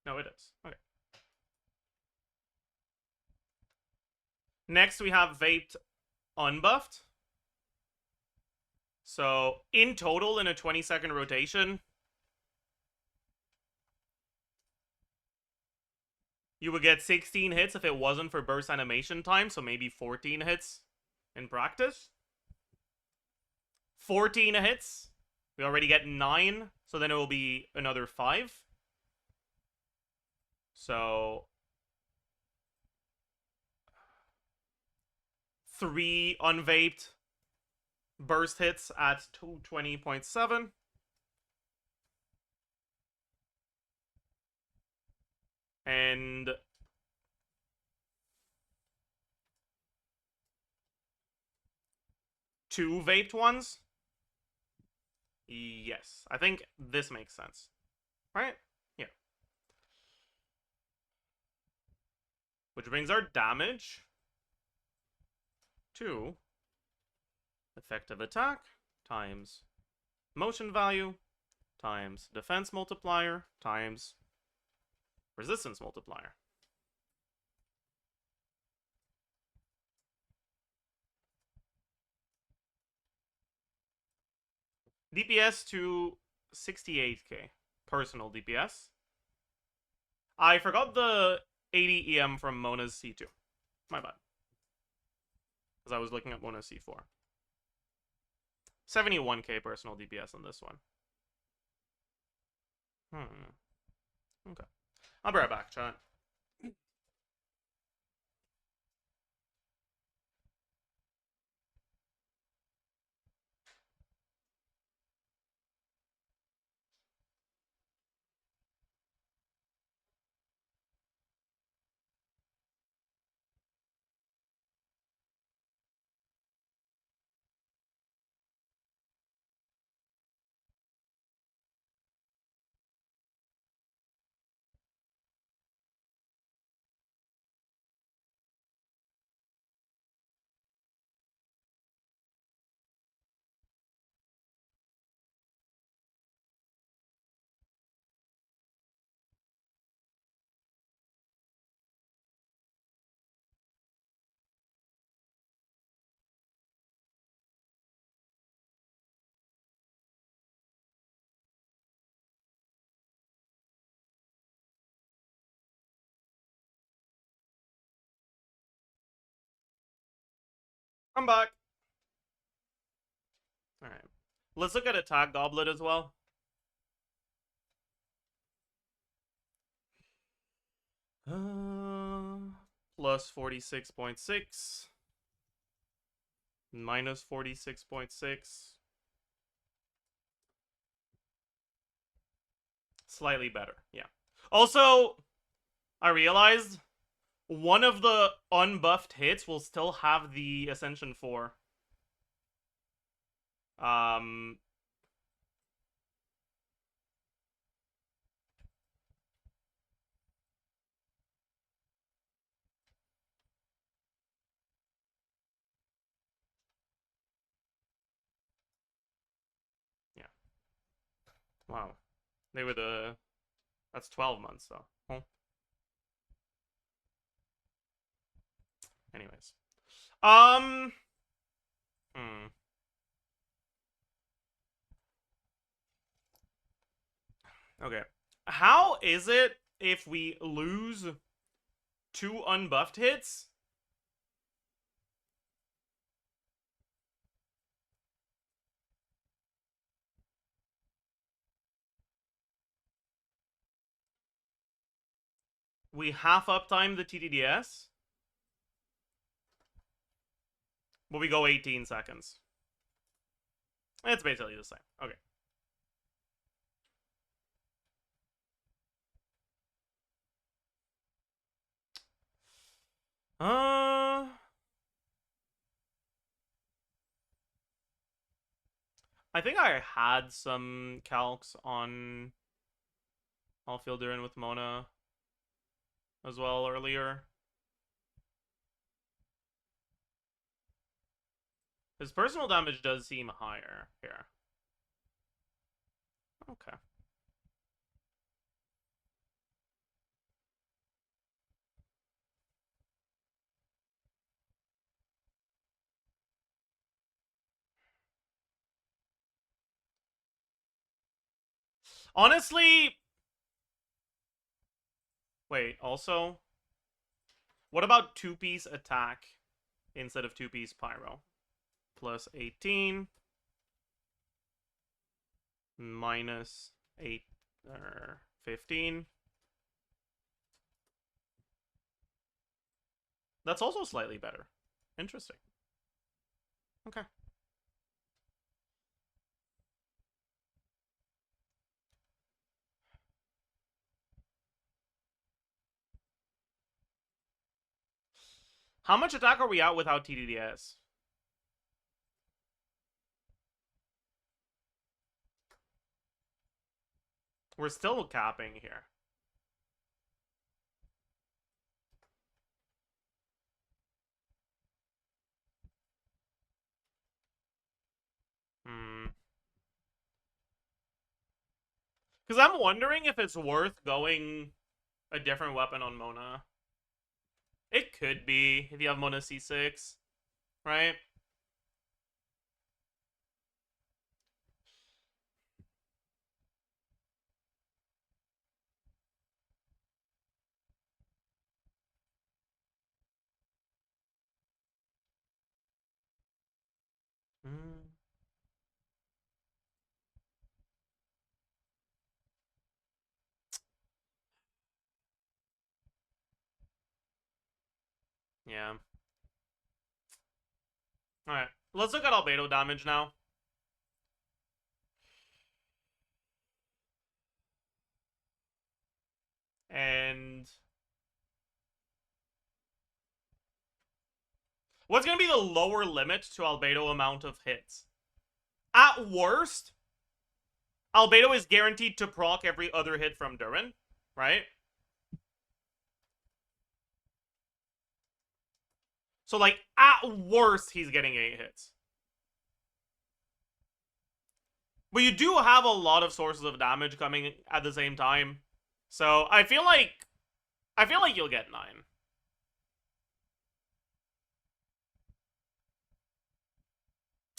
No, it is. Okay. Next we have vaped unbuffed. So in total in a 20-second rotation, you would get 16 hits if it wasn't for burst animation time, so maybe 14 hits in practice. 14 hits. We already get 9, so then it will be another 5. So 3 unvaped burst hits at 220.7. And 2 vaped ones. Yes, I think this makes sense. Right? Yeah. brings our damage to effective attack times motion value times defense multiplier times resistance multiplier. DPS to 68k. Personal DPS. I forgot the 80 EM from Mona's C2. My bad. Because I was looking at Mona's C4. 71k personal DPS on this one. Okay. I'll be right back, chat. I'm back. Alright. Let's look at attack goblet as well. Plus 46.6. Minus 46.6. Slightly better, yeah. Also, I realized one of the unbuffed hits will still have the Ascension 4. Yeah. Wow. They were the... That's 12 months, though. Huh? Anyways. Okay. How is it if we lose 2 unbuffed hits? We half uptime the TDDS, but we go 18 seconds. It's basically the same. Okay. I think I had some calcs on All-Field Durin with Mona as well earlier. His personal damage does seem higher here. Okay. Honestly... Wait, also... What about 2-piece attack instead of 2-piece pyro? Plus 18... minus 8... 15... That's also slightly better. Interesting. Okay. How much attack are we out without TDDS? We're still capping here. Because I'm wondering if it's worth going a different weapon on Mona. It could be, if you have Mona C6, right? Mm. Yeah. Alright, let's look at albedo damage now. And what's going to be the lower limit to albedo amount of hits? At worst, albedo is guaranteed to proc every other hit from Durin, right? So, like, at worst, he's getting 8 hits. But you do have a lot of sources of damage coming at the same time. So, I feel like you'll get 9.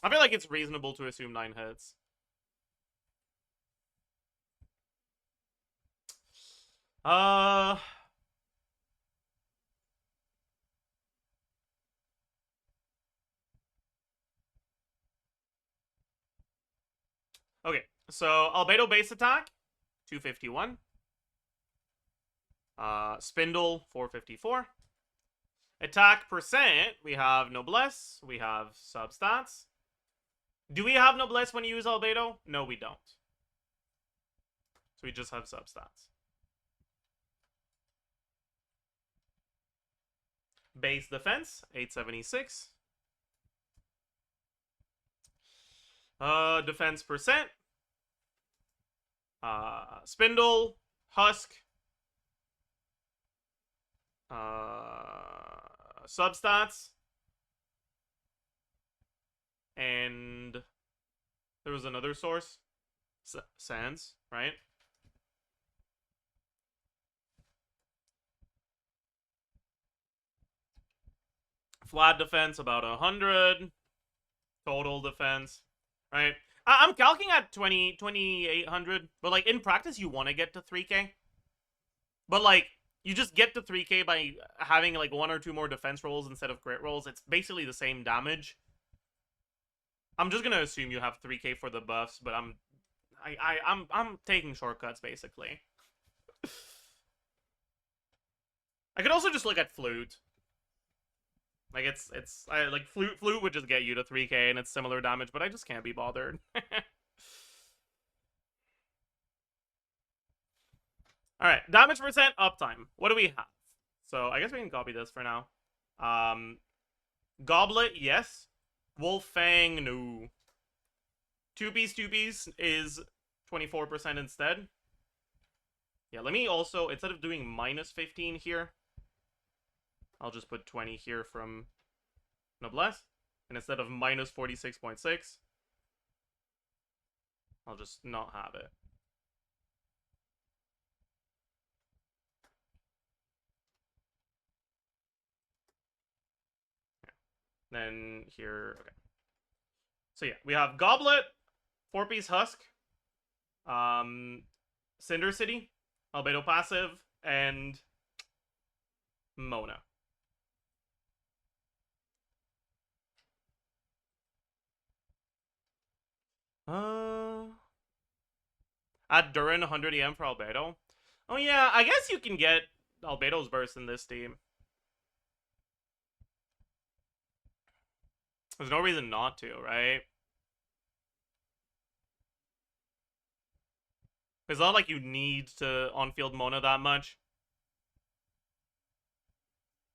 I feel like it's reasonable to assume 9 hits. Okay, so albedo base attack, 251. Spindle, 454. Attack percent, we have noblesse, we have substats. Do we have noblesse when you use albedo? No, we don't. So we just have substats. Base defense, 876. Defense percent. Spindle, husk. Substats. And there was another source. Sands, right? Flat defense, about 100. Total defense, right? I'm calculating at 2,800, but like in practice, you want to get to 3K. But like, you just get to 3K by having like 1 or 2 more defense rolls instead of crit rolls. It's basically the same damage. I'm just gonna assume you have 3K for the buffs, but I'm taking shortcuts basically. I could also just look at flute. Like like flute would just get you to 3K and it's similar damage, but I just can't be bothered. All right, damage percent, uptime. What do we have? So I guess we can copy this for now. Goblet, yes. Wolf Fang, no. Two piece is 24% instead. Yeah, let me also, instead of doing minus 15 here, I'll just put 20 here from noblesse. And instead of minus 46.6, I'll just not have it. Then here, okay. So yeah, we have Goblet, 4-piece Husk, Cinder City, Albedo Passive, and Mona. Add Durin 100 EM for Albedo. Oh yeah, I guess you can get Albedo's burst in this team. There's no reason not to, right? It's not like you need to on-field Mona that much.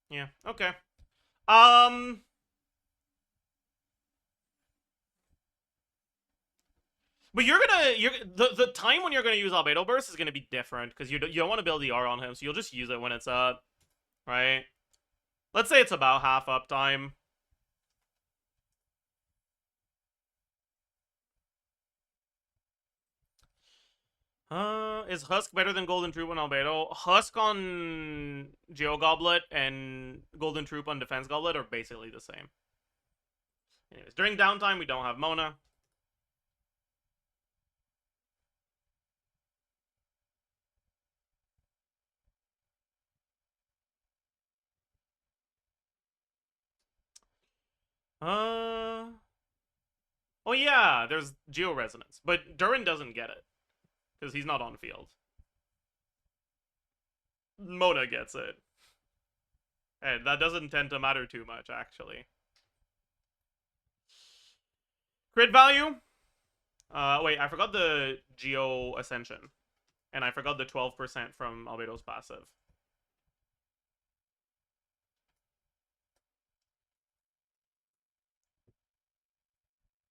Yeah, okay. But the time when you're gonna use Albedo Burst is gonna be different because you don't want to build the R on him, so you'll just use it when it's up, right? Let's say it's about half uptime. Is Husk better than Golden Troop on Albedo? Husk on Geo Goblet and Golden Troop on Defense Goblet are basically the same. Anyways, during downtime, we don't have Mona. Oh yeah, there's Geo Resonance, but Durin doesn't get it because he's not on field. Mona gets it, and that doesn't tend to matter too much, actually. Crit value. Wait, I forgot the Geo Ascension, and I forgot the 12% from Albedo's passive.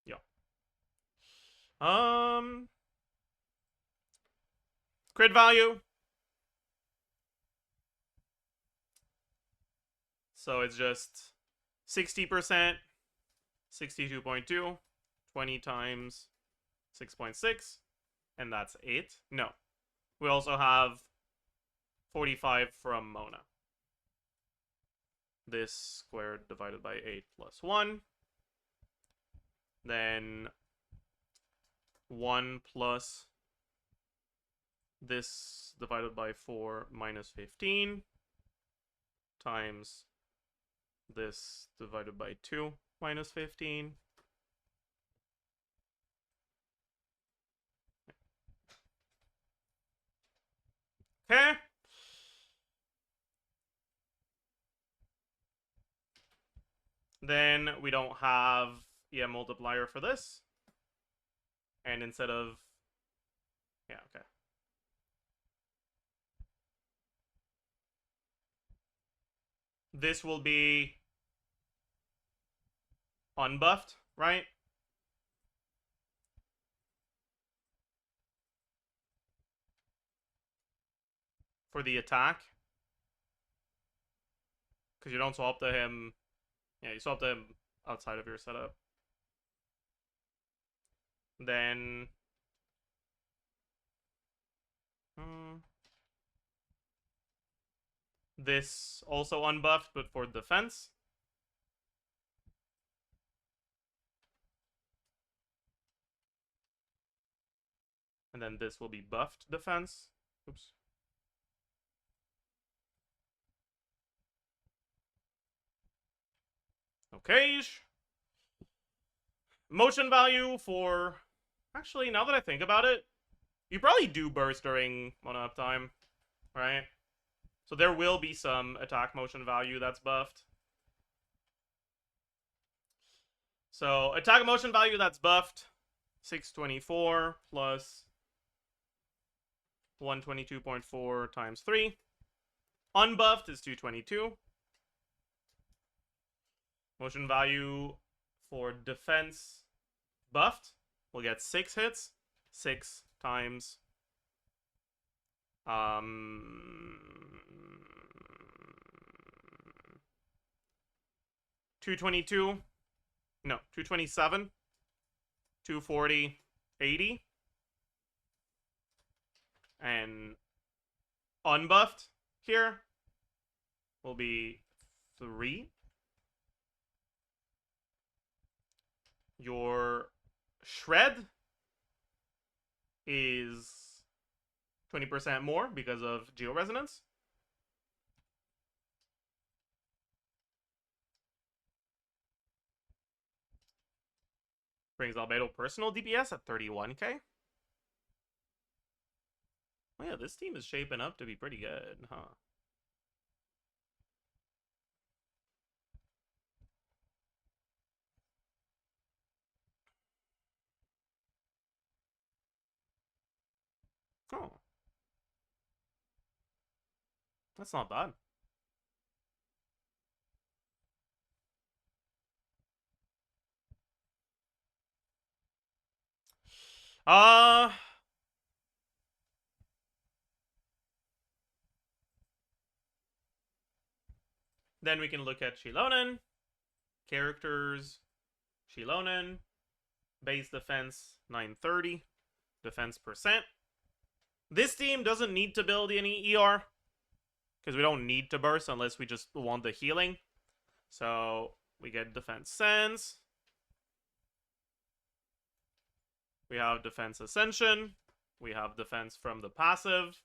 Yeah. Crit value. So it's just 60%, 62.2, 20 times 6.6, and that's 8. No. We also have 45 from Mona. This squared divided by 8 plus 1. Then 1 plus this divided by 4 minus 15 times this divided by 2 minus 15. Okay. Then we don't have EM multiplier for this. And instead of... Yeah, okay. This will be unbuffed, right? For the attack. Because you don't swap to him... Yeah, you swap to him outside of your setup. Then... This also unbuffed, but for defense. And then this will be buffed defense. Oops. Okay. Motion value for... Actually, now that I think about it, you probably do burst during Mona uptime, right? So there will be some attack motion value that's buffed. So attack motion value that's buffed, 624 plus 122.4 times 3. Unbuffed is 222. Motion value for defense buffed, we'll get 6 hits. 6 times 222. No, 227. 240, 80. And unbuffed here will be 3. Your shred is 20% more because of Geo Resonance. Brings Albedo personal DPS at 31k. Oh yeah, this team is shaping up to be pretty good, huh? Oh. That's not bad. Then we can look at Shilonen. Characters. Shilonen. Base defense 930. Defense percent. This team doesn't need to build any ER, because we don't need to burst unless we just want the healing. So we get defense sense. We have defense ascension. We have defense from the passive.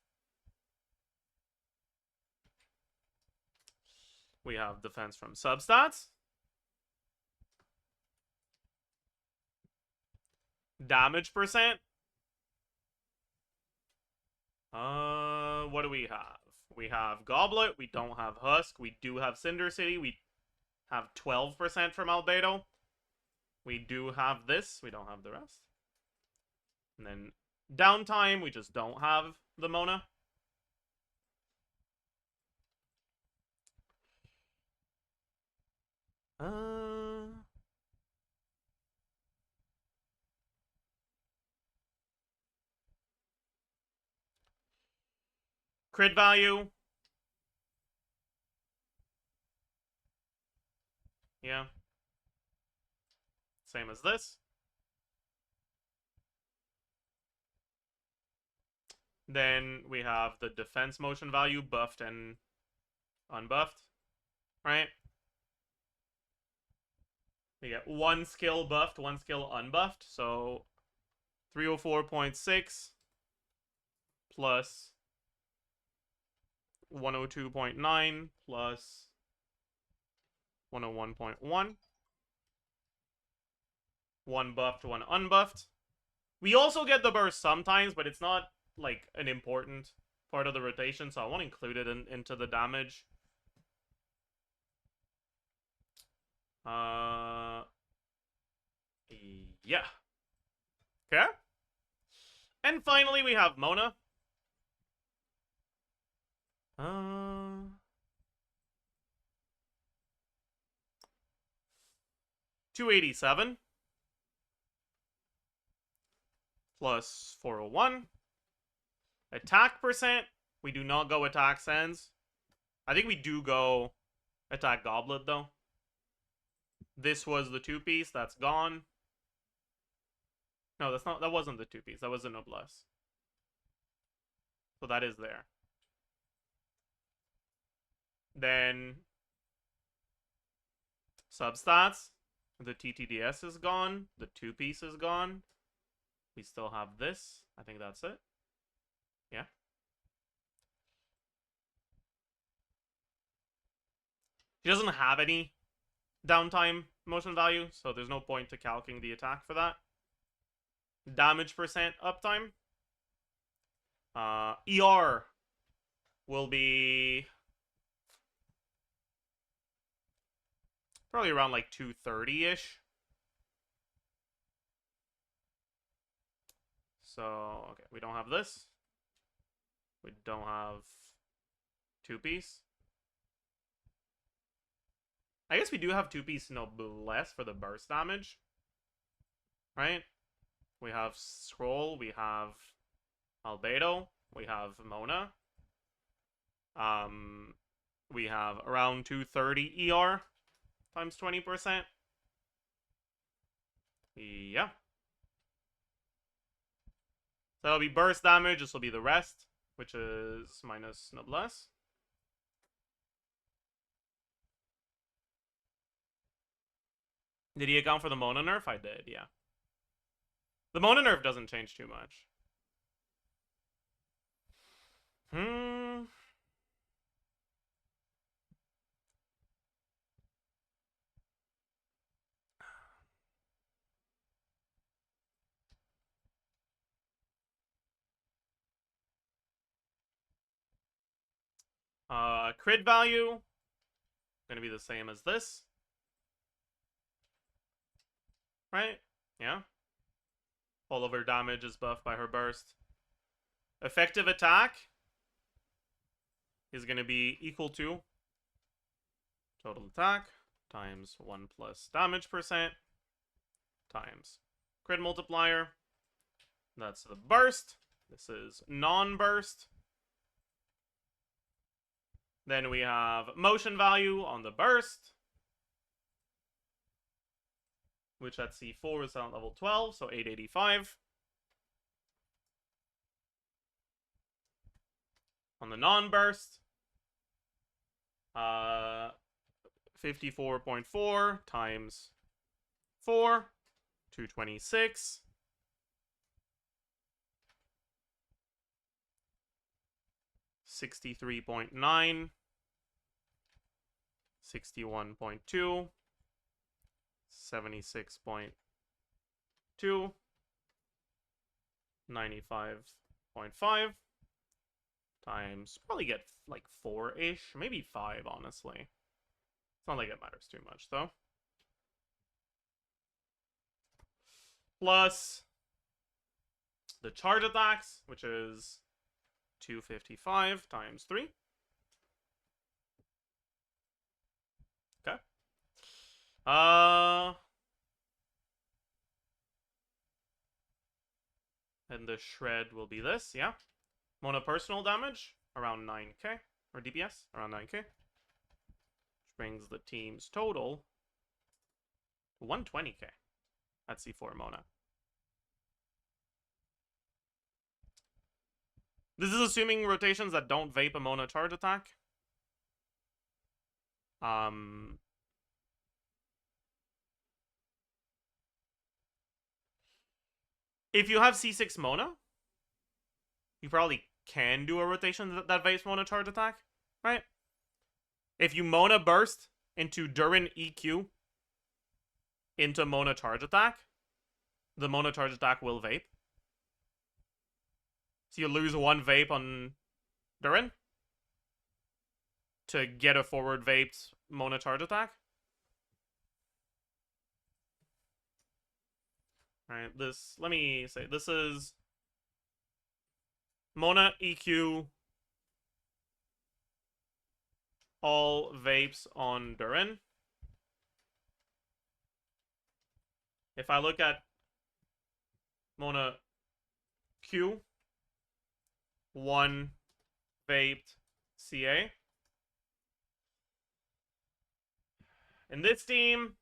We have defense from substats. Damage percent. What do we have? We have Goblet. We don't have Husk. We do have Cinder City. We have 12% from Albedo. We do have this. We don't have the rest. And then downtime, we just don't have the Mona. Crit value. Yeah. Same as this. Then we have the defense motion value, buffed and unbuffed, right? We get one skill buffed, one skill unbuffed, so 304.6 plus 102.9 plus 101.1. One buffed, one unbuffed. We also get the burst sometimes, but it's not like an important part of the rotation, so I won't include it into the damage. Yeah. Okay. And finally, we have Mona. 287 plus 401. Attack percent. We do not go attack sense. I think we do go attack goblet though. This was the 2-piece. That's gone. No, that's not. That wasn't the 2-piece. That was the noblesse. So that is there. Then substats. The TTDS is gone. The 2-piece is gone. We still have this. I think that's it. Yeah. He doesn't have any downtime motion value, so there's no point to calculating the attack for that. Damage percent uptime. ER will be probably around like 230-ish. So, okay, we don't have this. We don't have 2-piece. I guess we do have 2-piece noblesse for the burst damage. Right? We have Scroll, we have Albedo, we have Mona. We have around 230 ER times 20%. Yeah. So that'll be burst damage, this will be the rest, which is minus noblesse. Did he account for the Mona nerf? I did, yeah. The Mona nerf doesn't change too much. Crit value gonna be the same as this. Right? Yeah. All of her damage is buffed by her burst. Effective attack is gonna be equal to total attack times 1 plus damage percent times crit multiplier. That's the burst. This is non-burst. Then we have motion value on the burst, which at C4 is on level 12, so 885. On the non-burst, 54.4 times 4, 226. 63.9, 61.2, 76.2, 95.5 times, probably get like 4-ish, maybe 5, honestly. It's not like it matters too much, though. Plus the charge attacks, which is 255 times 3. Okay. And the shred will be this, yeah. Monopersonal damage, around 9k. Or DPS, around 9k. Which brings the team's total to 120k at C4 Mona. This is assuming rotations that don't vape a Mona charge attack. If you have C6 Mona, you probably can do a rotation that vapes Mona charge attack, right? If you Mona burst into durin EQ into Mona charge attack, the Mona charge attack will vape. So you lose 1 vape on durin to get a forward vaped Mona charge attack. Alright, this, let me say, this is Mona EQ all vapes on durin. If I look at Mona Q, 1 vaped CA. In this team,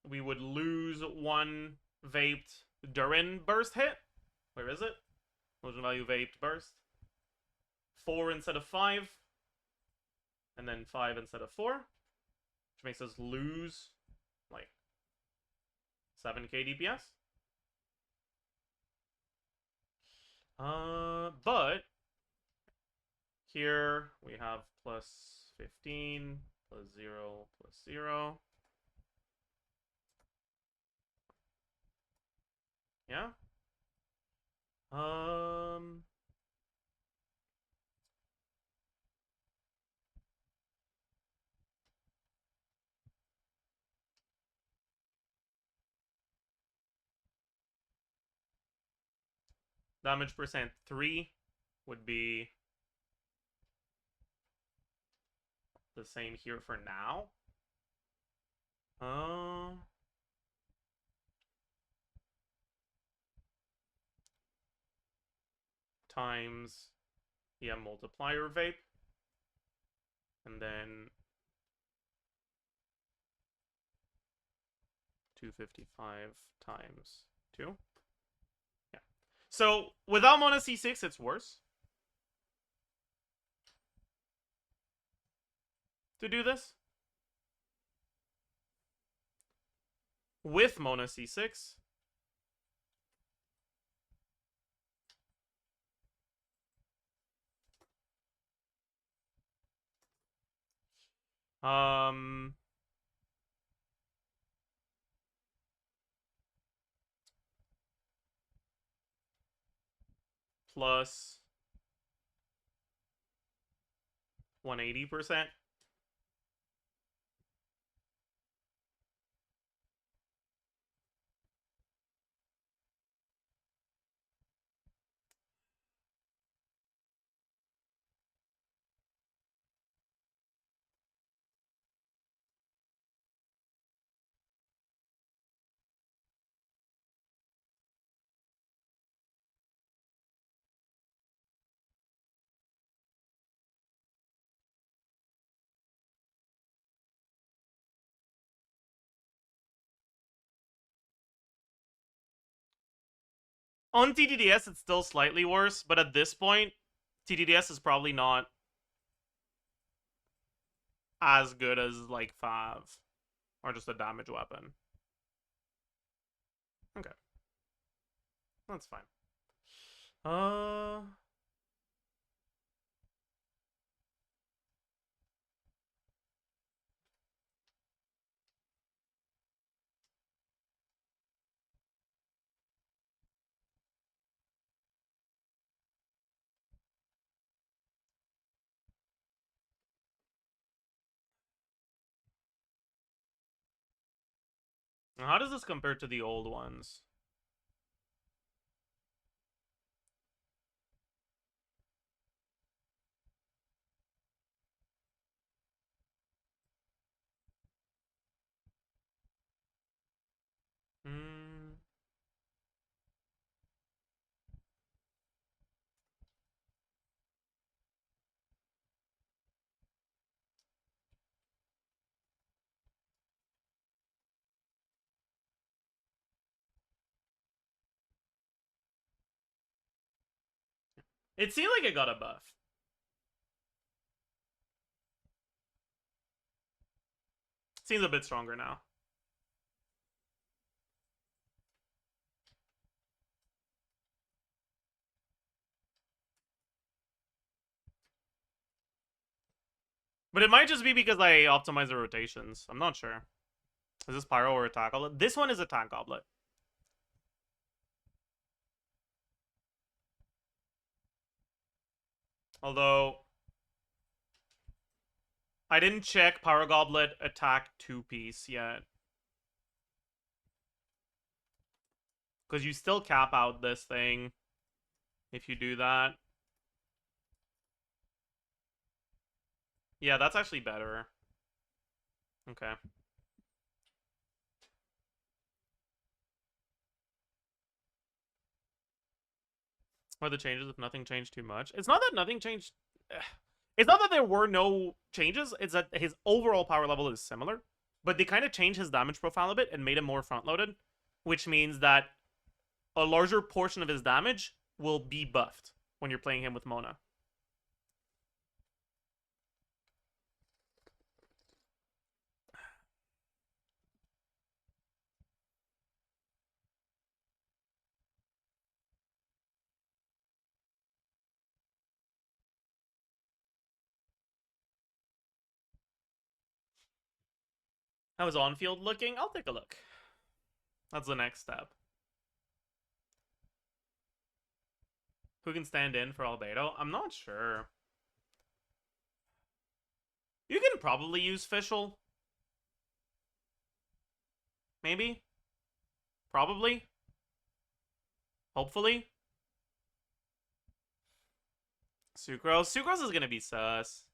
we would lose 1 vaped durin burst hit. Where is it? Motion value vaped burst. 4 instead of 5. And then 5 instead of 4. Which makes us lose, like, 7k DPS. But here we have plus 15, plus 0, plus 0. Yeah. Damage percent 3 would be the same here for now. Times multiplier vape. And then 255 times 2. Yeah. So without Mona C6, it's worse to do this. With Mona C6, plus 180%. On TDDS, it's still slightly worse, but at this point, TDDS is probably not as good as, like, 5. Or just a damage weapon. Okay. That's fine. How does this compare to the old ones? Hmm. It seemed like it got a buff. Seems a bit stronger now. But it might just be because I optimize the rotations. I'm not sure. Is this Pyro or Attack Goblet? This one is Attack Goblet. Although, I didn't check Pyro Goblet Attack 2-piece yet. Because you still cap out this thing if you do that. Yeah, that's actually better. Okay. What are the changes if nothing changed too much? It's not that nothing changed. It's not that there were no changes. It's that his overall power level is similar. But they kind of changed his damage profile a bit and made him more front-loaded. Which means that a larger portion of his damage will be buffed when you're playing him with Mona. How is on-field looking? I'll take a look. That's the next step. Who can stand in for Albedo? I'm not sure. You can probably use Fischl. Maybe? Probably? Hopefully? Sucrose. Sucrose is gonna be sus.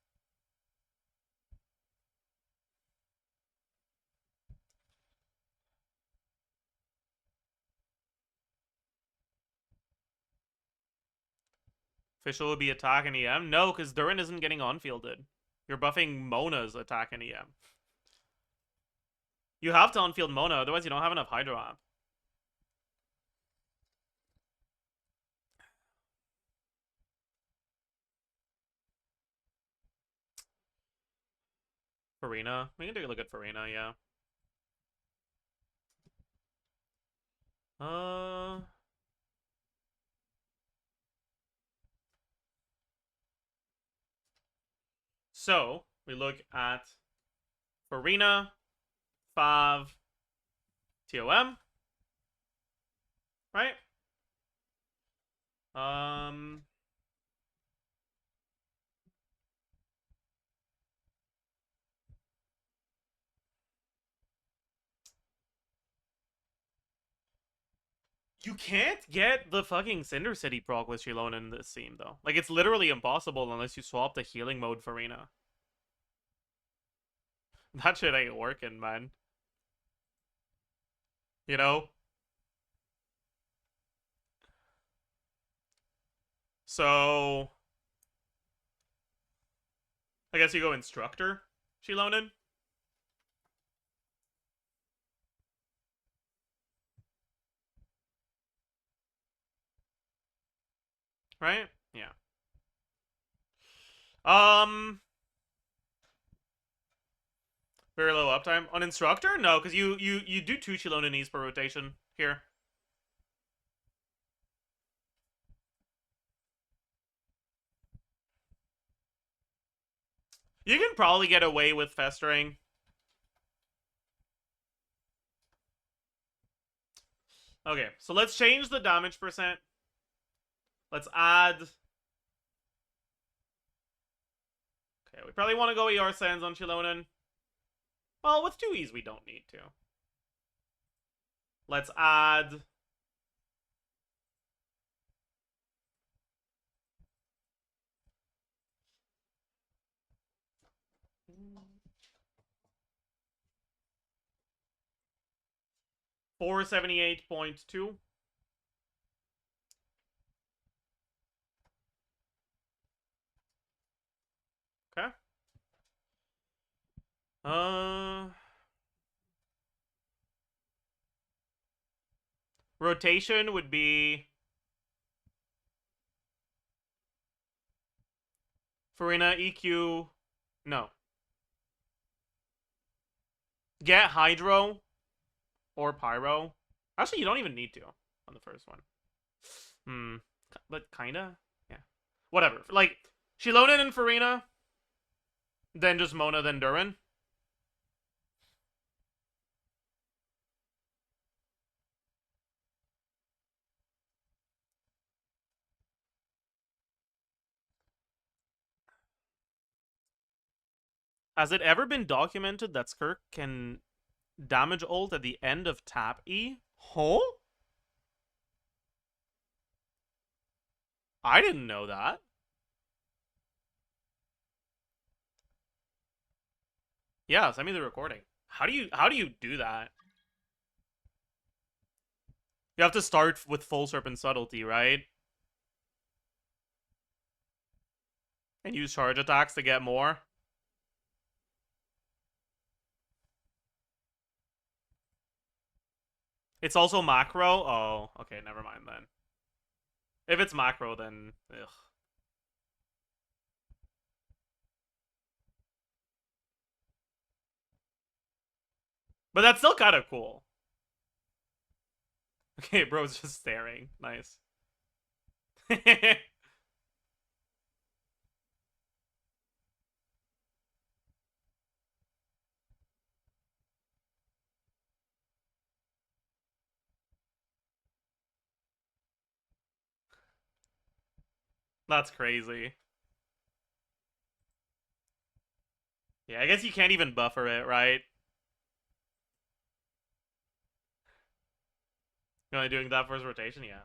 Fischl would be attack and EM? No, because Durin isn't getting on-fielded. You're buffing Mona's attack and EM. You have to on-field Mona, otherwise you don't have enough Hydro Amp. Farina. We can take a look at Farina, yeah. So, we look at Farina, Fav, TOM. Right? You can't get the fucking Cinder City proc with Shilona in this scene, though. Like, it's literally impossible unless you swap the healing mode Farina. That shit ain't working, man. You know? So... I guess you go Instructor, Shilonen. right? Yeah. Um, very low uptime on instructor. No, because you do 2 Shilona knees per rotation here. You can probably get away with festering. Okay, so let's change the damage percent. Let's add. Okay, we probably want to go ER Sands on Chilonen. Well, with 2Es, we don't need to. Let's add. $478.2. Okay. Rotation would be Farina, EQ. No. Get Hydro or Pyro. Actually, you don't even need to on the first one. But kinda? Yeah. Whatever. Like, Shilonen and Farina, then just Mona, then Durin. Has it ever been documented that Skirk can damage ult at the end of tap E? Huh? I didn't know that. Yeah, send me the recording. How do you do that? You have to start with full serpent subtlety, right? And use charge attacks to get more. It's also macro. Oh, okay, never mind then. If it's macro, then ugh. But that's still kind of cool. Okay, bro's just staring. Nice. That's crazy. Yeah, I guess you can't even buffer it, right? You're only doing that for his rotation? Yeah.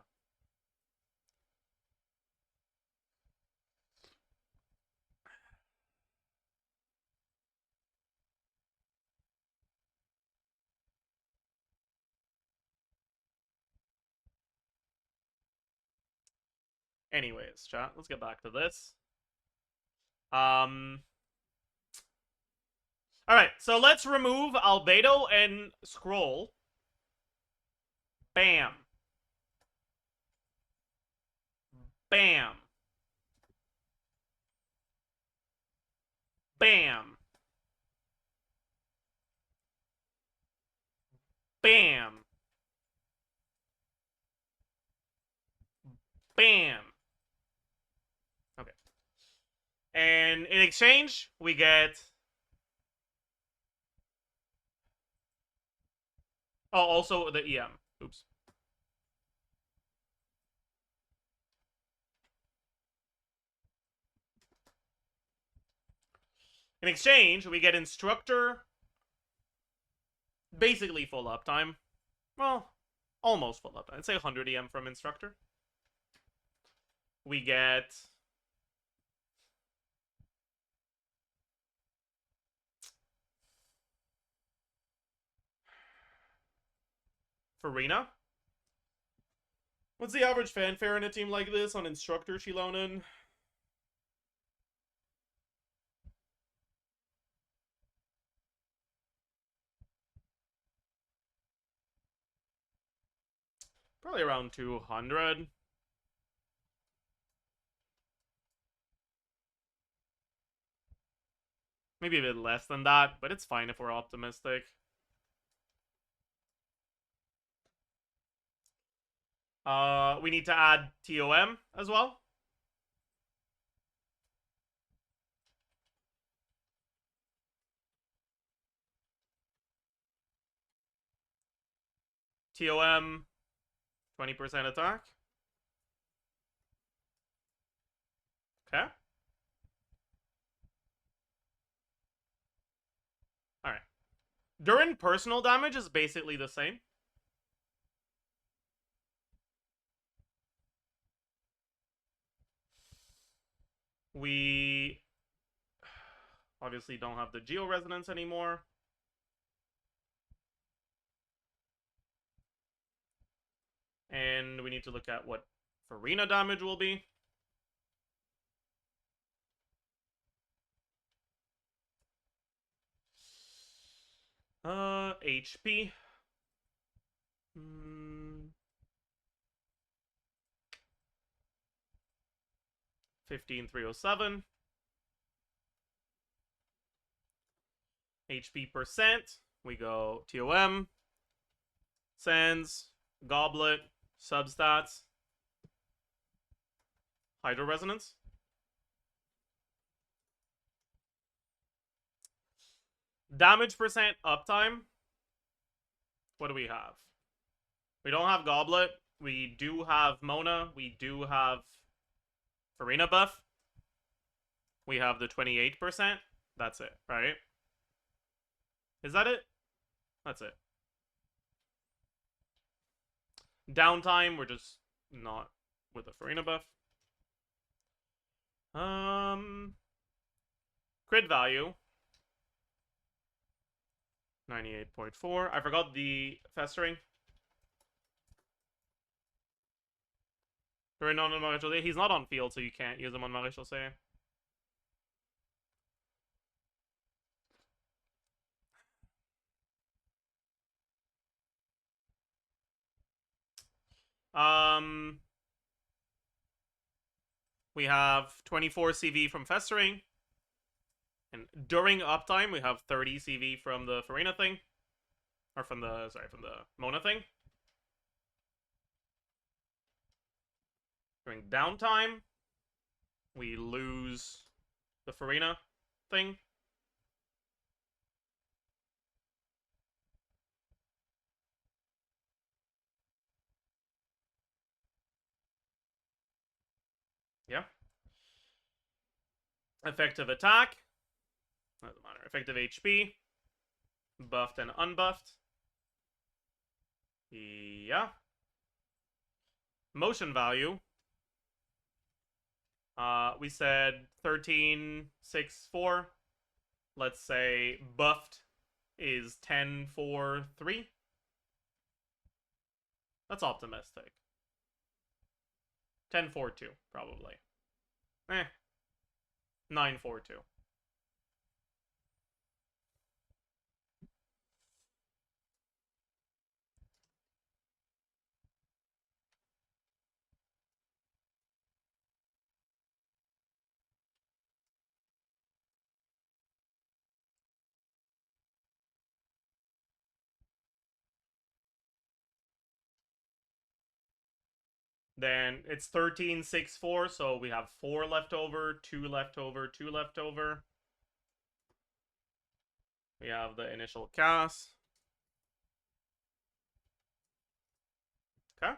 Anyways, chat, let's get back to this. Alright, so let's remove Albedo and Scroll. Bam. Bam. Bam. Bam. Bam. Okay. And in exchange, we get... Oh, also the EM. Oops. In exchange, we get Instructor, basically full uptime. Well, almost full uptime. I'd say 100 EM from Instructor. We get... Farina. What's the average fanfare in a team like this on Instructor Shilonen? Probably around 200. Maybe a bit less than that, but it's fine if we're optimistic. We need to add TOM as well. TOM, 20% attack. Okay. Alright. Durin personal damage is basically the same. We obviously don't have the Geo Resonance anymore. And we need to look at what Farina damage will be. HP. 15307. HP percent. We go TOM. Sands. Goblet. Substats. Hydro Resonance. Damage percent uptime. What do we have? We don't have Goblet. We do have Mona. We do have Farina buff. We have the 28%. That's it, right? Is that it? That's it. Downtime, we're just not with the Farina buff. Crit value. 98.4. I forgot the Festering. Durin on Maréchal. He's not on field, so you can't use him on Maréchal. We have 24 CV from Festering. And during uptime, we have 30 CV from the Farina thing. Or from the, from the Mona thing. During downtime, we lose the Farina thing. Yeah. Effective attack. Doesn't matter. Effective HP. Buffed and unbuffed. Yeah. Motion value. We said 13.64. Let's say buffed is 10.43. That's optimistic. 10.42, probably. 9.42. Then it's 13.64, so we have 4 left over, 2 left over, 2 left over. We have the initial cast. Okay.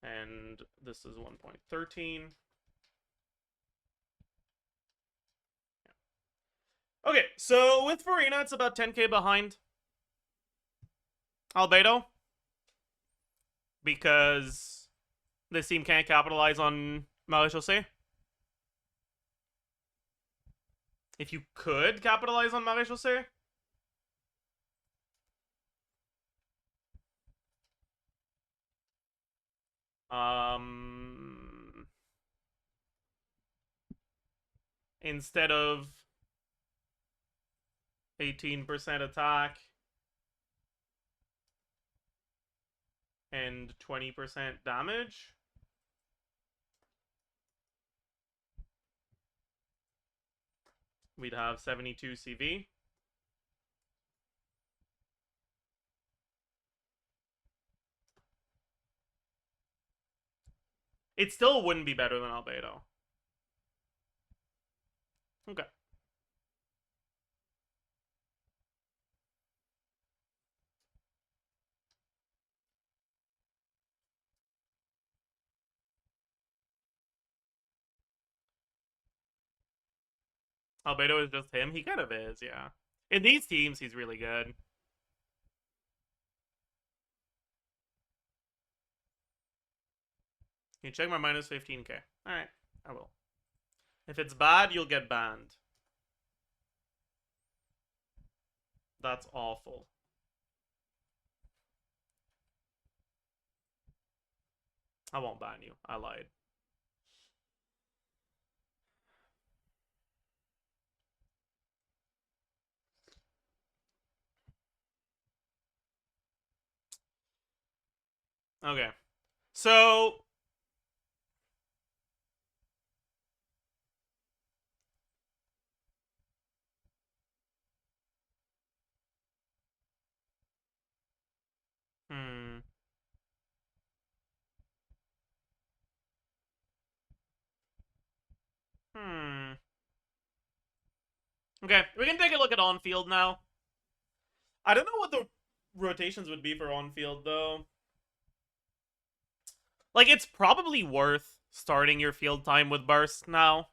And this is 1.13. Yeah. Okay, so with Farina, it's about 10k behind Albedo. Because this team can't capitalize on Maréchal. If you could capitalize on Maréchal, instead of 18% attack and 20% damage, we'd have 72 CV. It still wouldn't be better than Albedo. Okay. Albedo is just him? He kind of is, yeah. In these teams, he's really good. Can you check my minus 15k? Alright, I will. If it's bad, you'll get banned. That's awful. I won't ban you. I lied. Okay. So... Hmm. Hmm. Okay, we can take a look at on-field now. I don't know what the rotations would be for on-field, though. Like, it's probably worth starting your field time with burst now.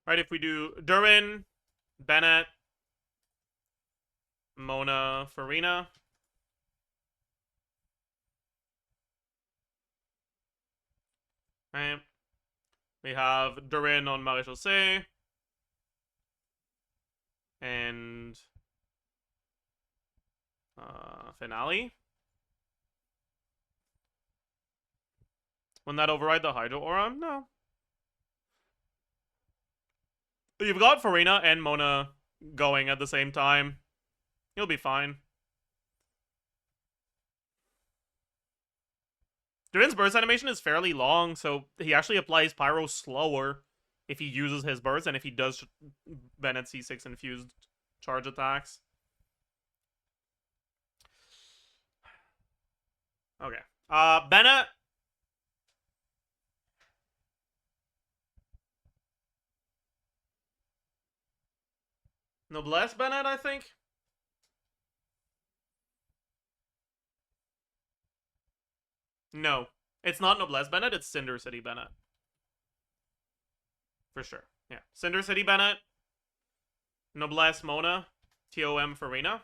Right, if we do Durin, Bennett, Mona, Farina. Right. We have Durin on Maréchaussée. And... Finale. Wouldn't that override the Hydro Aura? No. You've got Farina and Mona going at the same time. You'll be fine. Durin's burst animation is fairly long, so he actually applies Pyro slower if he uses his burst and if he does Bennett C6 infused charge attacks. Okay. Bennett. Noblesse Bennett, I think. No. It's not Noblesse Bennett, it's Cinder City Bennett. For sure. Yeah. Cinder City Bennett. Noblesse Mona. TOM Farina.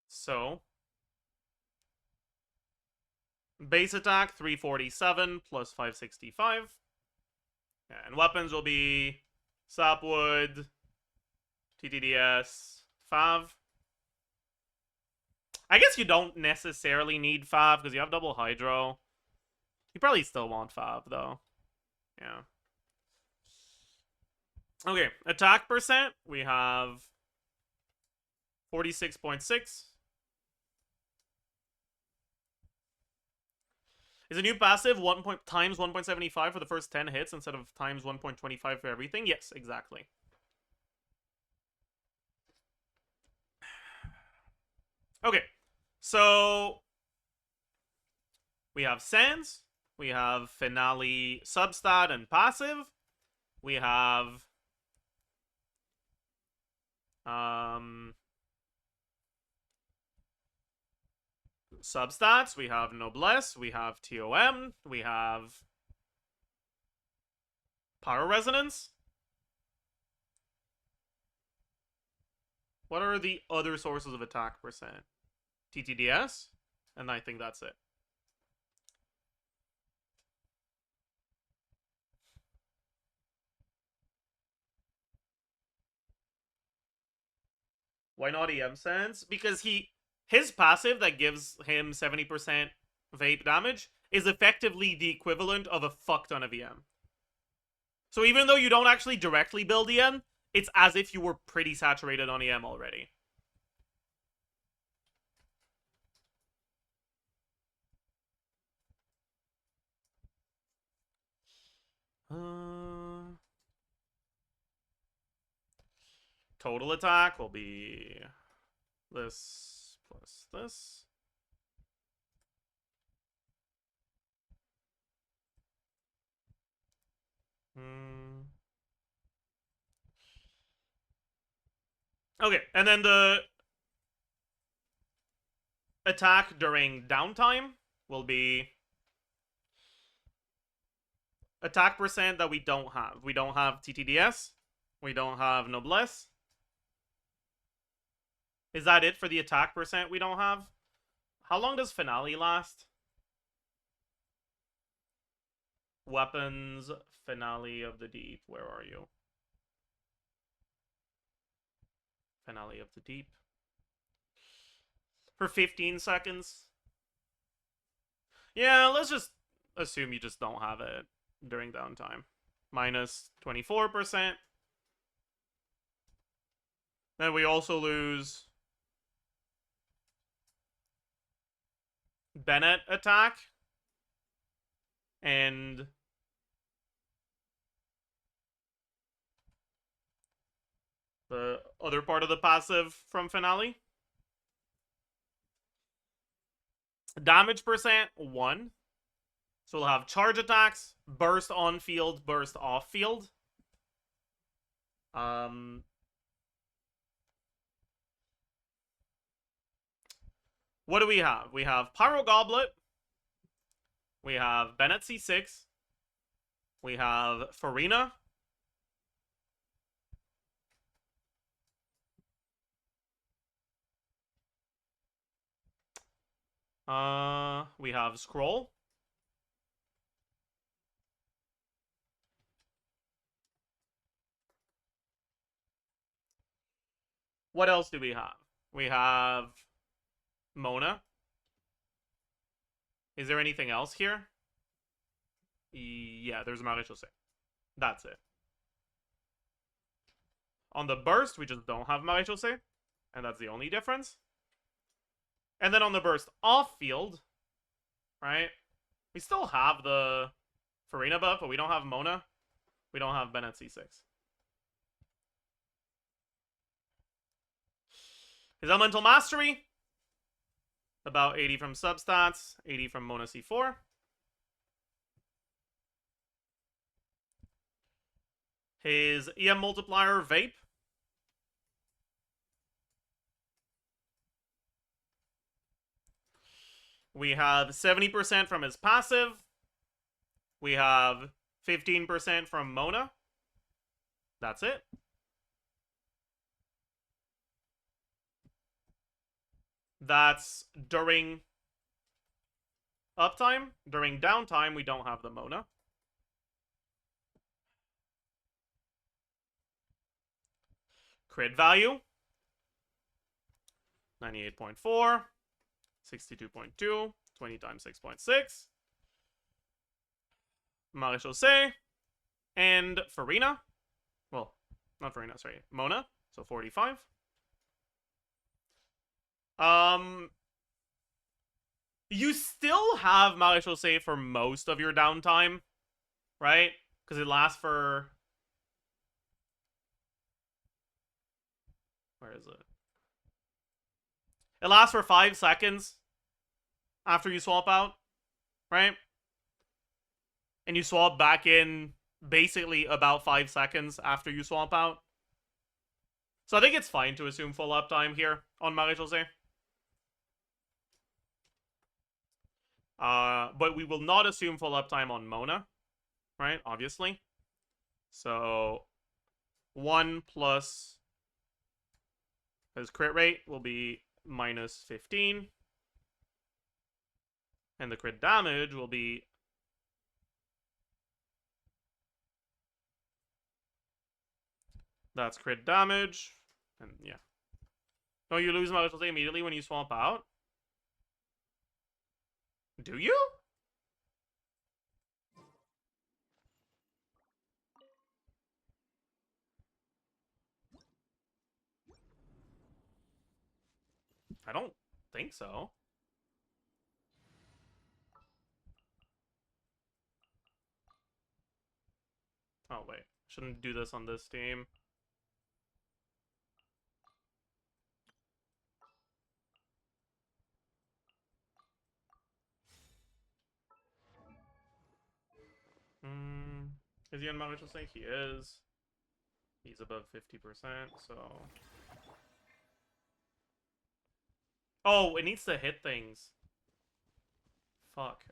So, base attack 347 plus 565. Yeah, and weapons will be Sapwood, TTDS, Fav. I guess you don't necessarily need Fav because you have double Hydro. You probably still want Fav though. Yeah. Okay, attack percent. We have 46.6. Is a new passive times 1.75 for the first 10 hits instead of times 1.25 for everything? Yes, exactly. Okay, so we have Sans, we have Finale substat and passive, we have substats, we have Noblesse, we have TOM, we have Power Resonance. What are the other sources of attack percent? TTDS? And I think that's it. Why not EM sense? Because his passive that gives him 70% vape damage is effectively the equivalent of a fuck ton of EM. So even though you don't actually directly build EM, it's as if you were pretty saturated on EM already. Total attack will be this plus this. Okay, and then the attack during downtime will be attack percent that we don't have. We don't have TTDS. We don't have Noblesse. Is that it for the attack percent we don't have? How long does Finale last? Weapons, Finale of the Deep. Where are you? Finale of the Deep. For 15 seconds. Yeah, let's just assume you just don't have it during downtime. Minus 24%. Then we also lose Bennett attack. And the other part of the passive from Finale. Damage percent, 1. So we'll have charge attacks, burst on field, burst off field. What do we have? We have Pyro Goblet. We have Bennett C6. We have Farina. We have Scroll. What else do we have? We have Mona. Is there anything else here? Yeah, there's Maréchaussée. That's it. On the burst, we just don't have Maréchaussée, and that's the only difference. And then on the burst off field, right? We still have the Farina buff, but we don't have Mona. We don't have Bennett C6. His Elemental Mastery, about 80 from substats, 80 from Mona C4. His EM multiplier, Vape. We have 70% from his passive. We have 15% from Mona. That's it. That's during uptime. During downtime, we don't have the Mona. Crit value. 98.4. 62.2. 20 times 6.6. Maréchaussée. And Farina. Well, not Farina, sorry. Mona. So 45. You still have Maréchaussée for most of your downtime, right? Because it lasts for... Where is it? It lasts for 5 seconds after you swap out, right? And you swap back in basically about 5 seconds after you swap out. So I think it's fine to assume full uptime here on Maréchaussée. But we will not assume full uptime on Mona, right? Obviously. So 1 plus his crit rate will be minus 15. And the crit damage will be that's crit damage. And yeah. Oh, you lose mobility immediately when you swap out? Do you? I don't think so. Oh, wait. Shouldn't do this on this team. Is he on my mutual sync? He is. He's above 50%, so... Oh, it needs to hit things. Fuck.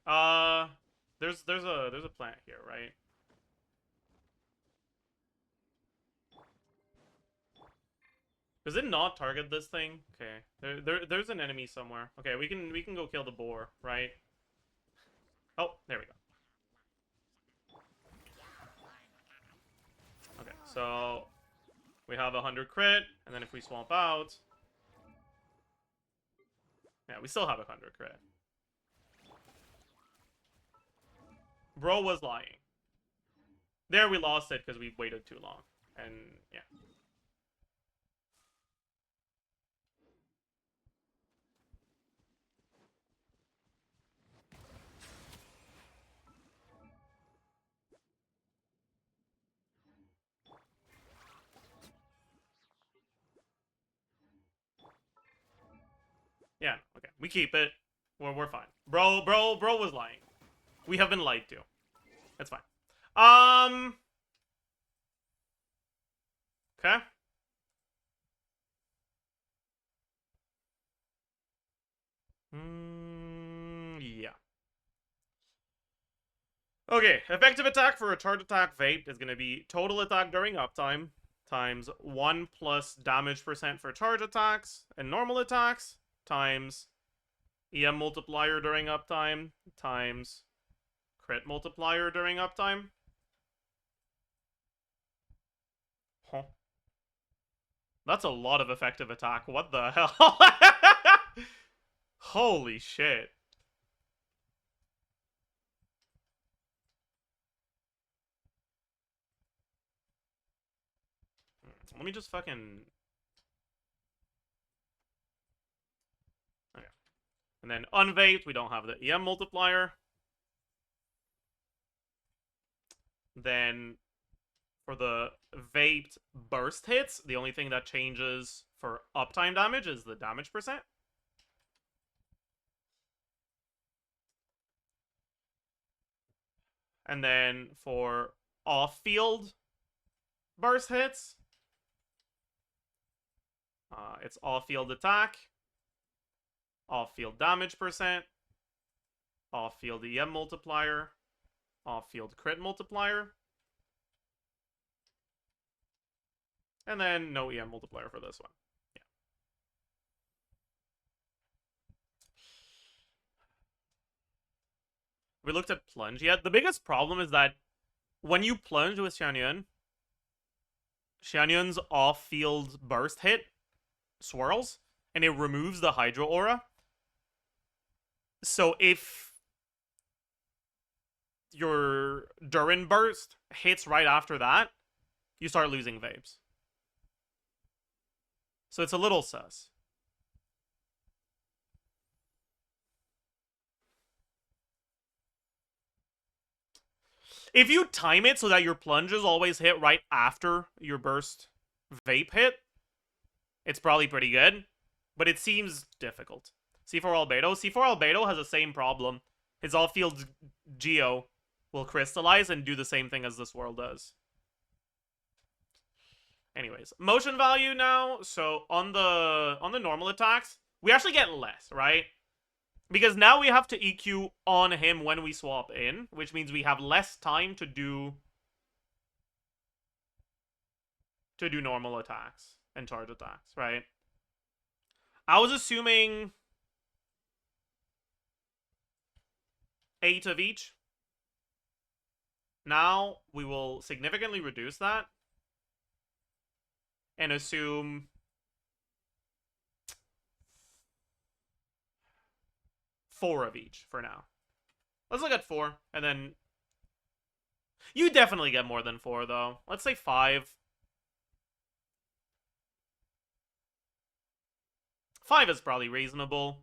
There's a plant here, right? Does it not target this thing? Okay. There's an enemy somewhere. Okay, we can go kill the boar, right? Oh, there we go. Okay, so we have 100 crit, and then if we swamp out, yeah, we still have 100 crit. Bro was lying. There we lost it because we waited too long, and yeah. Yeah, okay. We keep it. We're fine. Bro was lying. We have been lied to. That's fine. Okay. Yeah. Okay, effective attack for a charge attack vape is going to be total attack during uptime times 1 plus damage percent for charge attacks and normal attacks times EM multiplier during uptime times crit multiplier during uptime. Huh. That's a lot of effective attack. What the hell? Holy shit. Let me just fucking... Okay. And then unvaped, we don't have the EM multiplier. Then for the vaped burst hits, the only thing that changes for uptime damage is the damage percent. And then for off-field burst hits, it's off-field attack, off-field damage percent, off-field EM multiplier, off-field crit multiplier, and then no EM multiplier for this one. Yeah. We looked at plunge yet. The biggest problem is that when you plunge with Xianyun, Xianyun's off-field burst hit swirls, and it removes the Hydro Aura. So if your Durin burst hits right after that, you start losing vapes. So it's a little sus. If you time it so that your plunges always hit right after your burst vape hit, it's probably pretty good, but it seems difficult. C4 Albedo. C4 Albedo has the same problem. His off-field Geo will crystallize and do the same thing as this world does. Anyways, motion value now. So on the normal attacks, we actually get less, right? Because now we have to EQ on him when we swap in, which means we have less time to do normal attacks and charge attacks, right? I was assuming 8 of each. Now we will significantly reduce that and assume 4 of each for now. Let's look at 4, and then... You definitely get more than 4, though. Let's say 5. 5 is probably reasonable.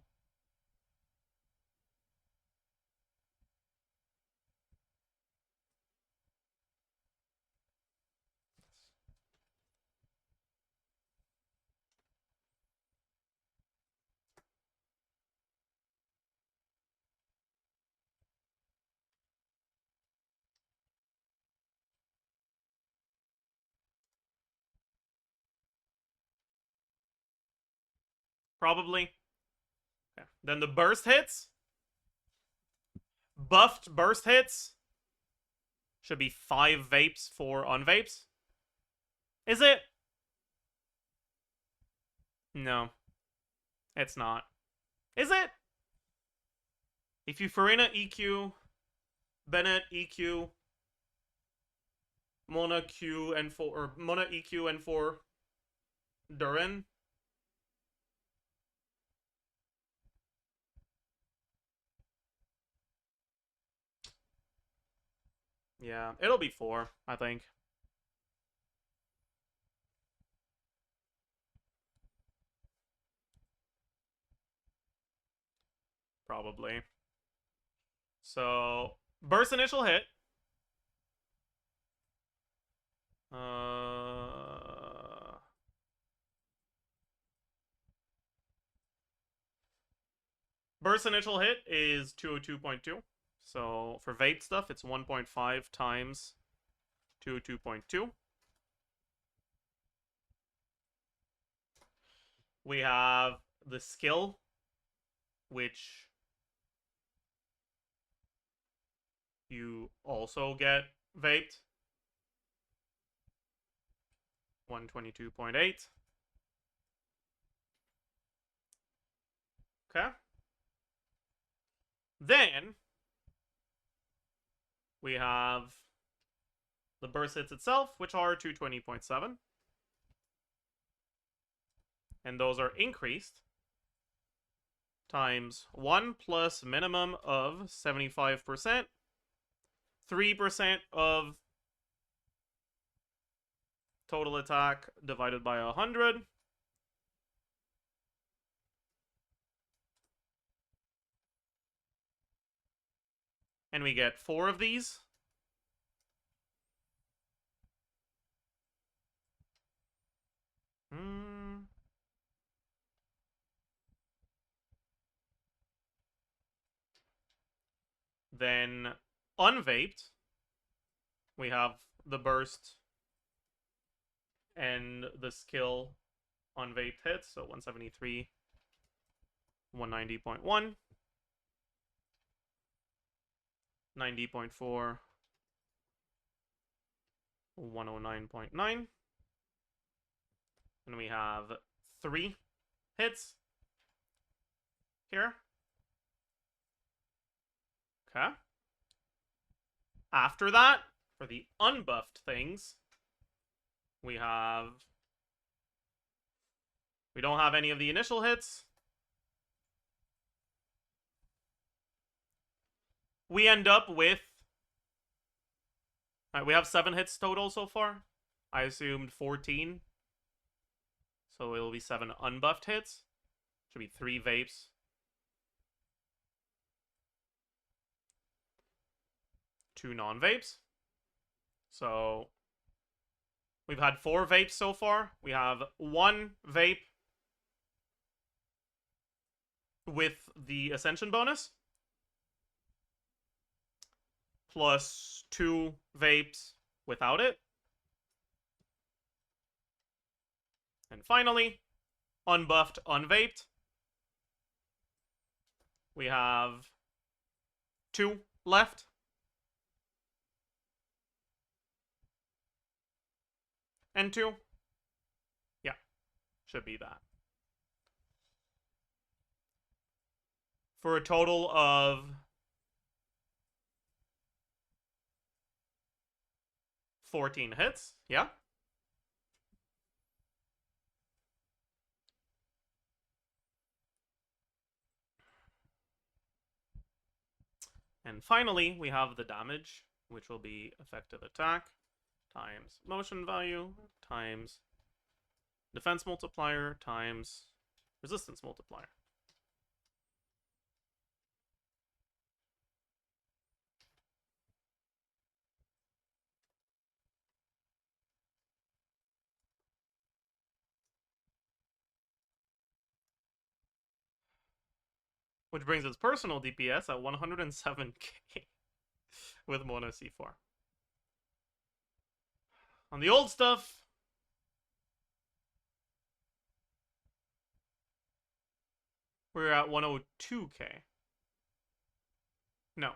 Probably. Okay. Then the burst hits. Buffed burst hits. Should be 5 vapes for unvapes. Is it? No. It's not. Is it? If you Farina EQ, Bennett EQ, Mona Q and 4, or Mona EQ and 4, Durin. Yeah, it'll be 4, I think. Probably. So, burst initial hit. Burst initial hit is 202.2. So, for vape stuff, it's 1.5 times 202.2. We have the skill, which you also get vaped. 122.8. Okay. Then we have the burst hits itself, which are 220.7. And those are increased times 1 plus minimum of 75%, 3% of total attack divided by 100. And we get 4 of these. Then unvaped, we have the burst and the skill unvaped hits. So 173, 190.1, 90.4, 109.9. And we have 3 hits here. Okay. After that, for the unbuffed things, we don't have any of the initial hits. We end up with... Alright, we have 7 hits total so far. I assumed 14. So it'll be 7 unbuffed hits. Should be 3 vapes. 2 non-vapes. So we've had 4 vapes so far. We have 1 vape with the Ascension bonus, plus 2 vapes without it. And finally, unbuffed, unvaped. We have 2 left. And 2. Yeah, should be that. For a total of 14 hits. Yeah. And finally, we have the damage, which will be effective attack times motion value times defense multiplier times resistance multiplier. Which brings its personal DPS at 107k with Mono C4. On the old stuff, we're at 102k. No.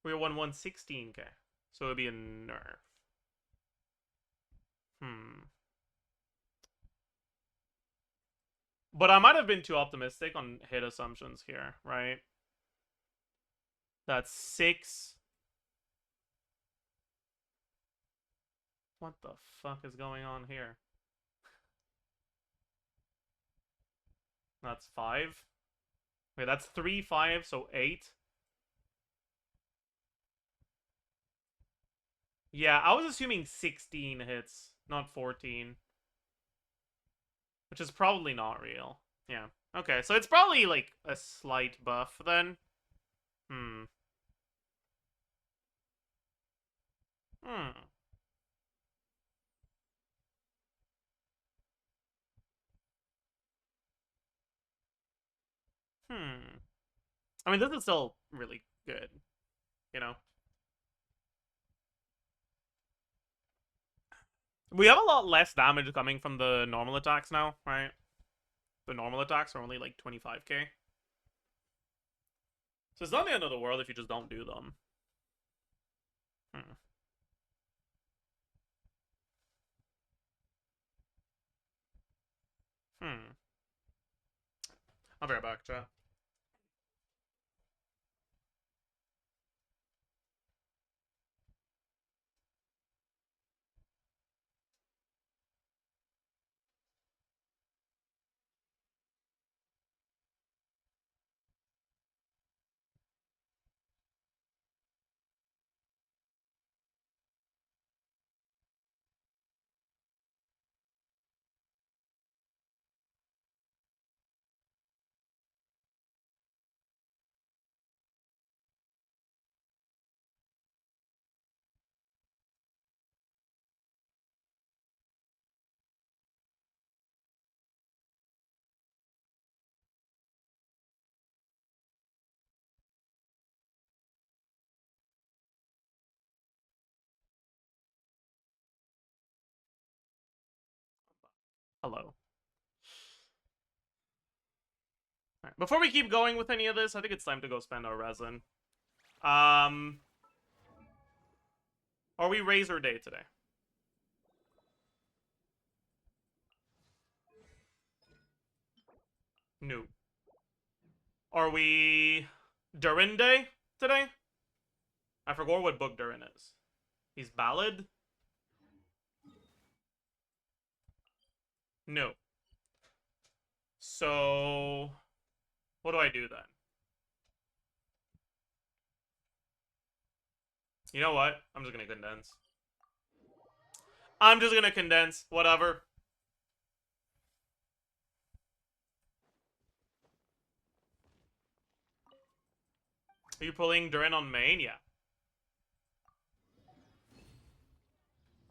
We're 116k. So it would be a nerf. But I might have been too optimistic on hit assumptions here, right? That's 6. What the fuck is going on here? That's 5. Wait, that's 3, 5, so 8. Yeah, I was assuming 16 hits, not 14. Which is probably not real. Yeah. Okay, so it's probably, like, a slight buff, then. Hmm. I mean, this is still really good, you know? We have a lot less damage coming from the normal attacks now, right? The normal attacks are only, like, 25k. So it's not the end of the world if you just don't do them. I'll be right back, chat. Hello. Right. Before we keep going with any of this, I think it's time to go spend our resin. Are we Razor Day today? No. Are we Durin Day today? I forgot what book Durin is. He's Ballad? No. So, what do I do then? You know what? I'm just gonna condense. I'm just gonna condense. Whatever. Are you pulling Durin on main? Yeah.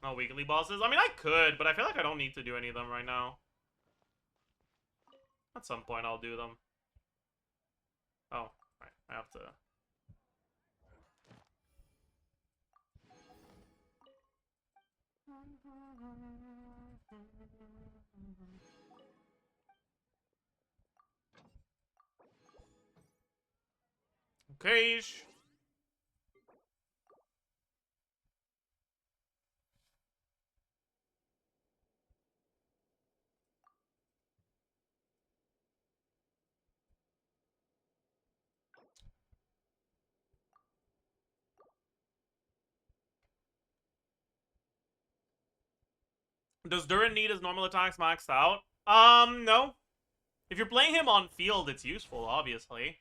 No weekly bosses? I mean, I could, but I feel like I don't need to do any of them right now. At some point, I'll do them. Oh, right. I have to... Okay. Does Durin need his normal attacks maxed out? No. If you're playing him on field, it's useful, obviously.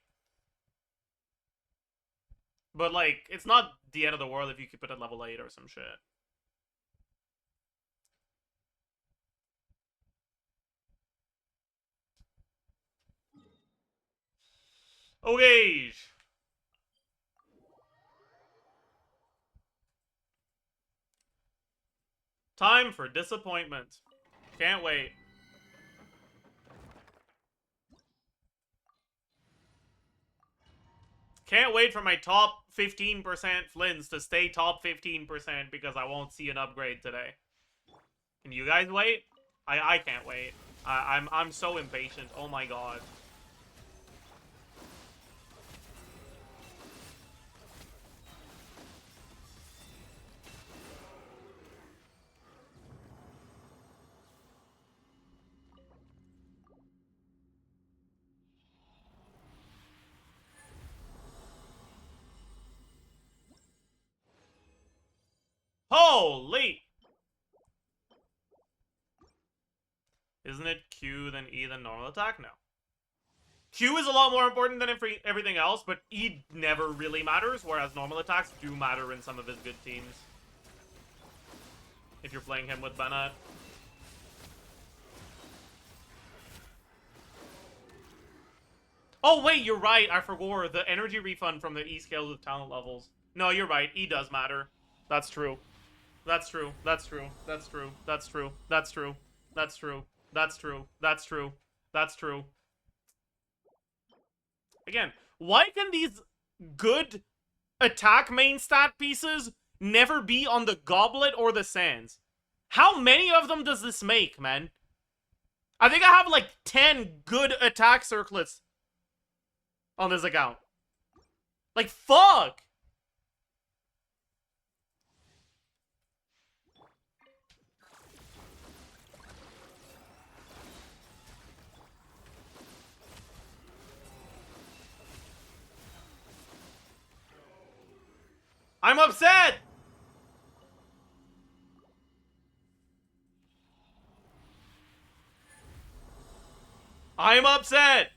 But, like, it's not the end of the world if you keep it at level 8 or some shit. Okay. Time for disappointment. Can't wait. Can't wait for my top 15% Flints to stay top 15% because I won't see an upgrade today. Can you guys wait? I can't wait. I'm so impatient. Oh my god. Holy! Isn't it Q then E then normal attack? No. Q is a lot more important than everything else, but E never really matters, whereas normal attacks do matter in some of his good teams. If you're playing him with Bennett. Oh, wait, you're right. I forgot. The energy refund from the E scales with talent levels. No, you're right. E does matter. That's true. That's true. That's true. That's true. That's true. That's true. That's true. That's true. That's true. That's true. Again, why can these good attack main stat pieces never be on the Goblet or the Sands? How many of them does this make, man? I think I have like 10 good attack circlets on this account. Like, fuck! I'm upset! I'm upset!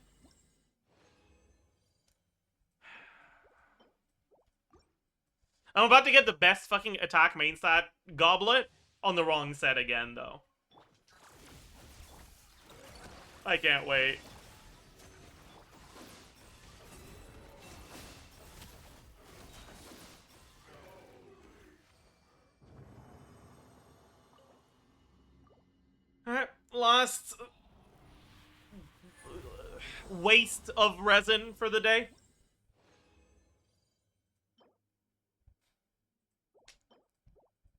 I'm about to get the best fucking attack main stat Goblet on the wrong set again, though. I can't wait. Alright, last waste of resin for the day.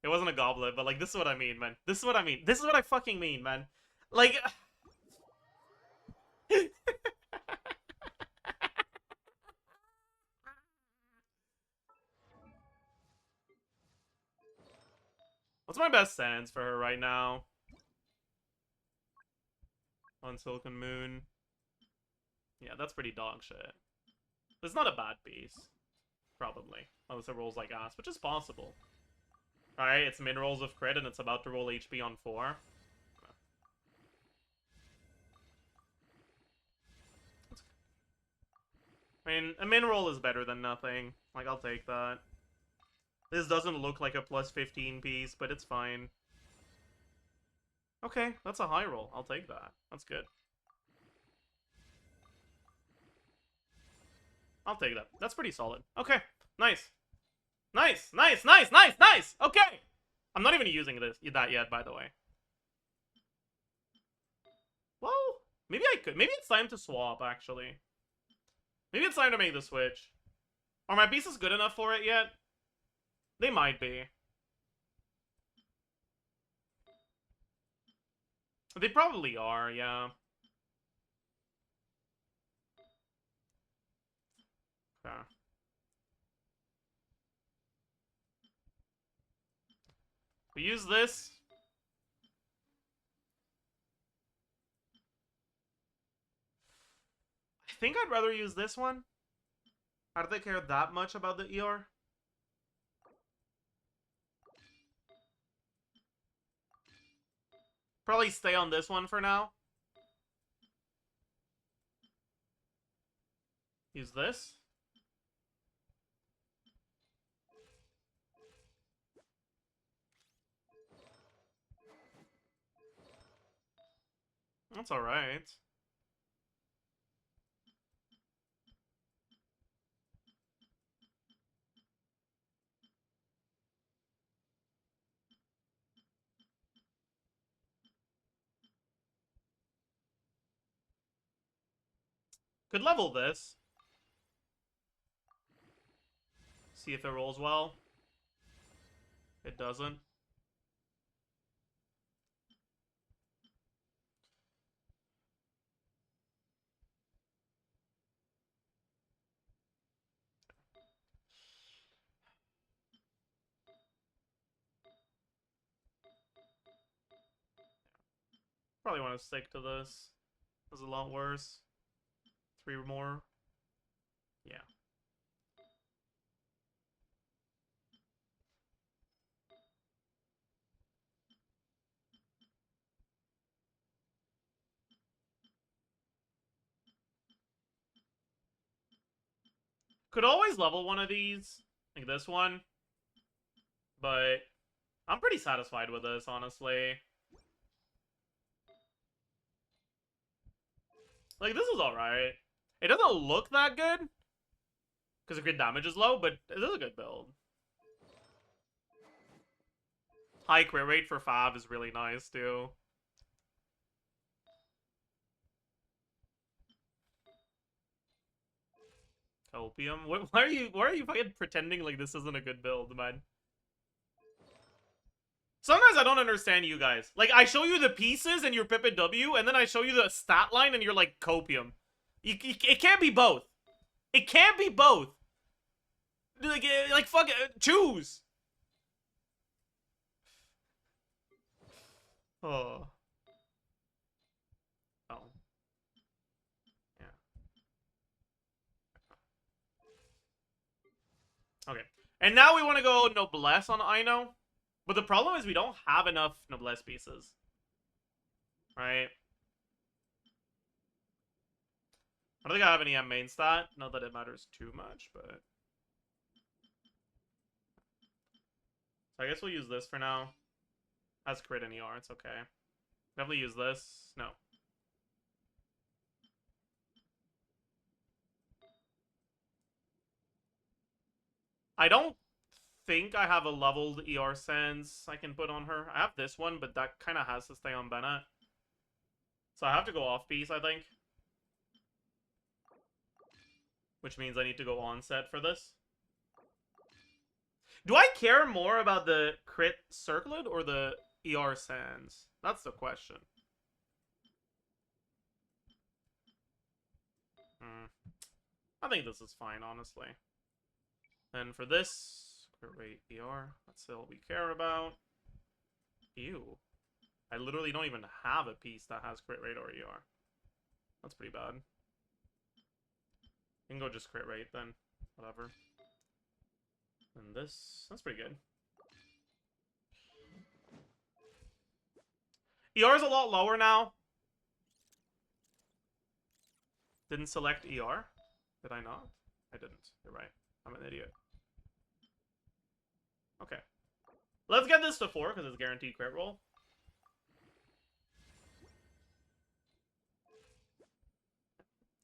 It wasn't a goblet, but like, this is what I mean, man. This is what I mean. This is what I fucking mean, man. Like... What's my best Sans for her right now? On Silken Moon. Yeah, that's pretty dog shit. It's not a bad piece. Probably. Unless it rolls like ass, which is possible. Alright, it's min rolls of crit and it's about to roll HP on 4. I mean, a min roll is better than nothing. Like, I'll take that. This doesn't look like a plus 15 piece, but it's fine. Okay, that's a high roll. I'll take that. That's good. I'll take that. That's pretty solid. Okay, nice. Nice, nice, nice, nice, nice! Okay! I'm not even using that yet, by the way. Well, maybe I could. Maybe it's time to swap, actually. Maybe it's time to make the switch. Are my pieces good enough for it yet? They might be. They probably are, yeah. Okay. We use this. I think I'd rather use this one. I don't think I care that much about the ER. Probably stay on this one for now. Use this. That's alright. Could level this. See if it rolls well. It doesn't. Probably want to stick to this. This is a lot worse. 3 more. Yeah. Could always level one of these. Like this one. But I'm pretty satisfied with this, honestly. Like, this is alright. It doesn't look that good. Because the crit damage is low, but it is a good build. High crit rate for Fav is really nice, too. Copium? Why are you fucking pretending like this isn't a good build, man? Sometimes I don't understand you guys. Like, I show you the pieces and you're Pippin W, and then I show you the stat line and you're like, Copium. It can't be both. It can't be both. Like fuck it, choose. Oh. Oh. Yeah. Okay. And now we want to go Noblesse on Aino. But the problem is we don't have enough Noblesse pieces. Right? I don't think I have any main stat. Not that it matters too much, but... So I guess we'll use this for now. Has crit and ER, it's okay. Definitely use this. No. I don't think I have a leveled ER sense I can put on her. I have this one, but that kind of has to stay on Bennett. So I have to go off piece, I think. Which means I need to go on set for this. Do I care more about the crit circlet or the ER sands? That's the question. I think this is fine, honestly. And for this, crit rate ER, that's all we care about. Ew. I literally don't even have a piece that has crit rate or ER. That's pretty bad. You can go just crit rate then. Whatever. And this, that's pretty good. ER is a lot lower now. Didn't select ER. Did I not? I didn't. You're right. I'm an idiot. Okay. Let's get this to 4, because it's guaranteed crit roll.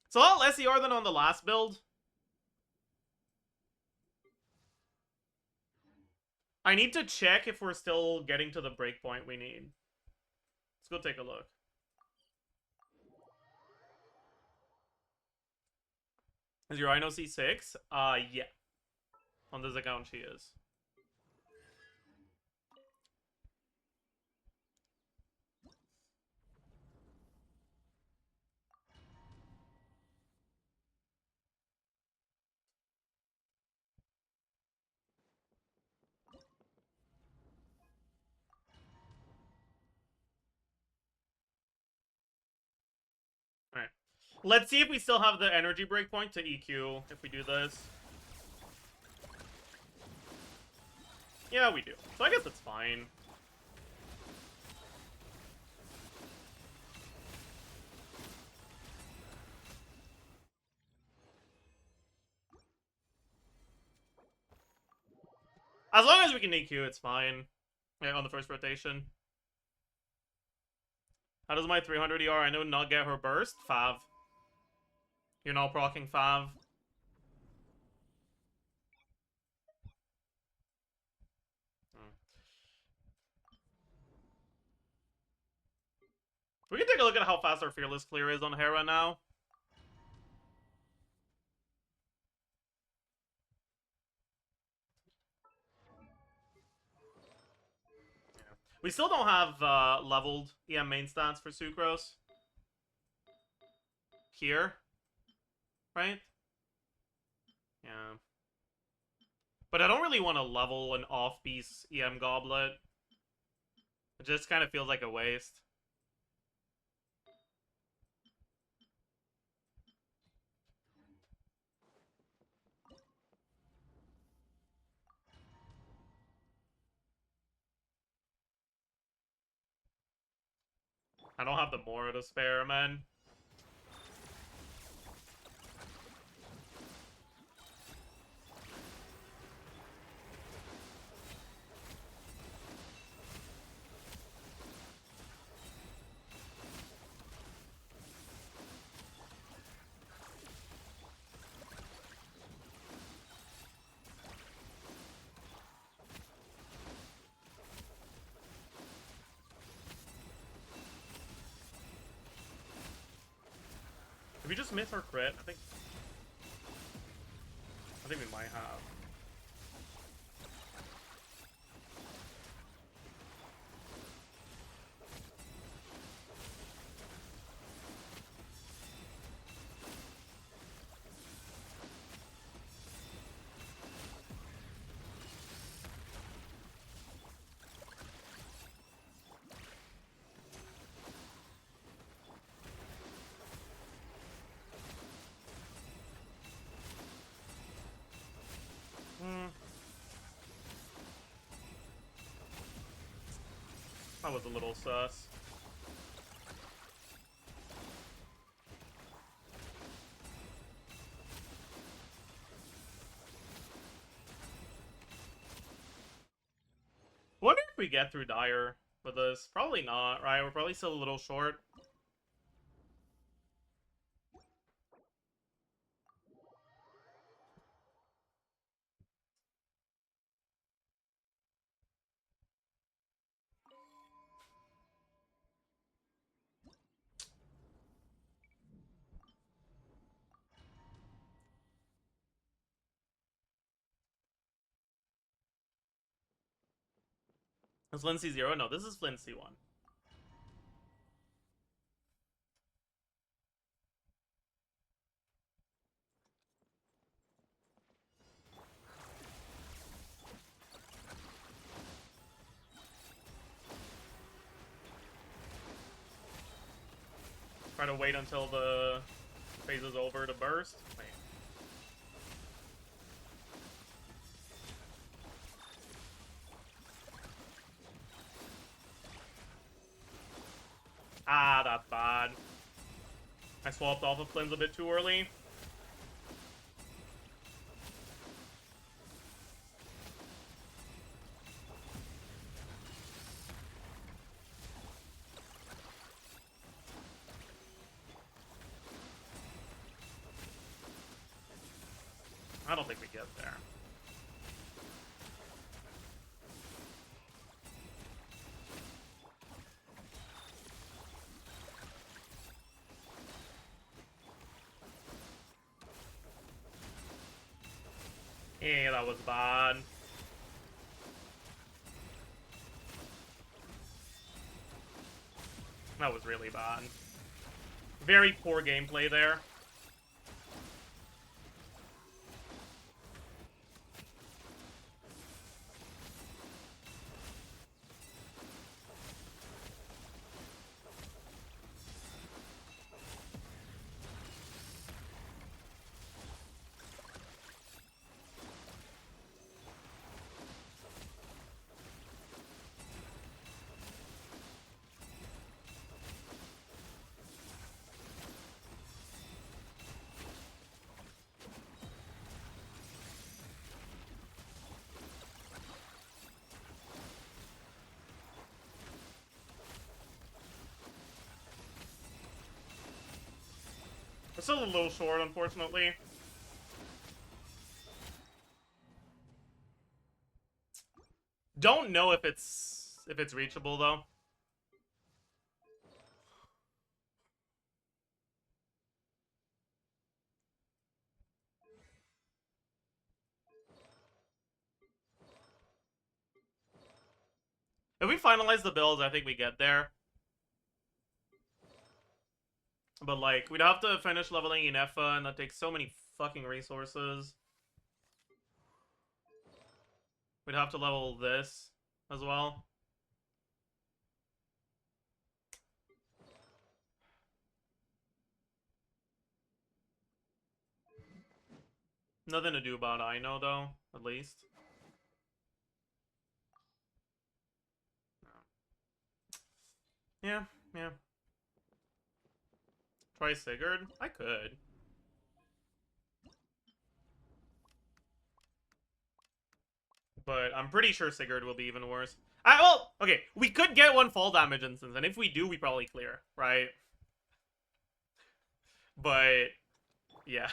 It's a lot less ER than on the last build. I need to check if we're still getting to the breakpoint we need. Let's go take a look. Is your Ino C6? Yeah. On this account she is. Alright. Let's see if we still have the energy breakpoint to EQ if we do this. Yeah, we do. So I guess it's fine. As long as we can EQ, it's fine. Yeah, on the first rotation. How does my 300 ER I know not get her burst? Fav. You're not proccing Fav. We can take a look at how fast our Fearless Clear is on Hera now. Yeah. We still don't have leveled EM main stats for Sucrose. Here. Right? Yeah. But I don't really want to level an off-piece EM Goblet. It just kind of feels like a waste. I don't have the Mora to spare, man. Did we just miss our crit? I think we might have. That was a little sus. Wonder if we get through Dire with this. Probably not, right? We're probably still a little short. Is Lindsay 0? No, this is Lindsay 1. Try to wait until the phase is over to burst. Wait. Ah, that's bad. I swapped off of Flynn's a bit too early. I don't think we get there. Yeah, that was bad. That was really bad. Very poor gameplay there. It's still a little short, unfortunately. Don't know if it's reachable though. If we finalize the builds, I think we get there. But, like, we'd have to finish leveling Inefa, and that takes so many fucking resources. We'd have to level this as well. Nothing to do about I know, though, at least. Yeah, yeah. Try Sigurd? I could. But I'm pretty sure Sigurd will be even worse. Well, okay, we could get one fall damage instance, and if we do, we probably clear, right? But, yeah.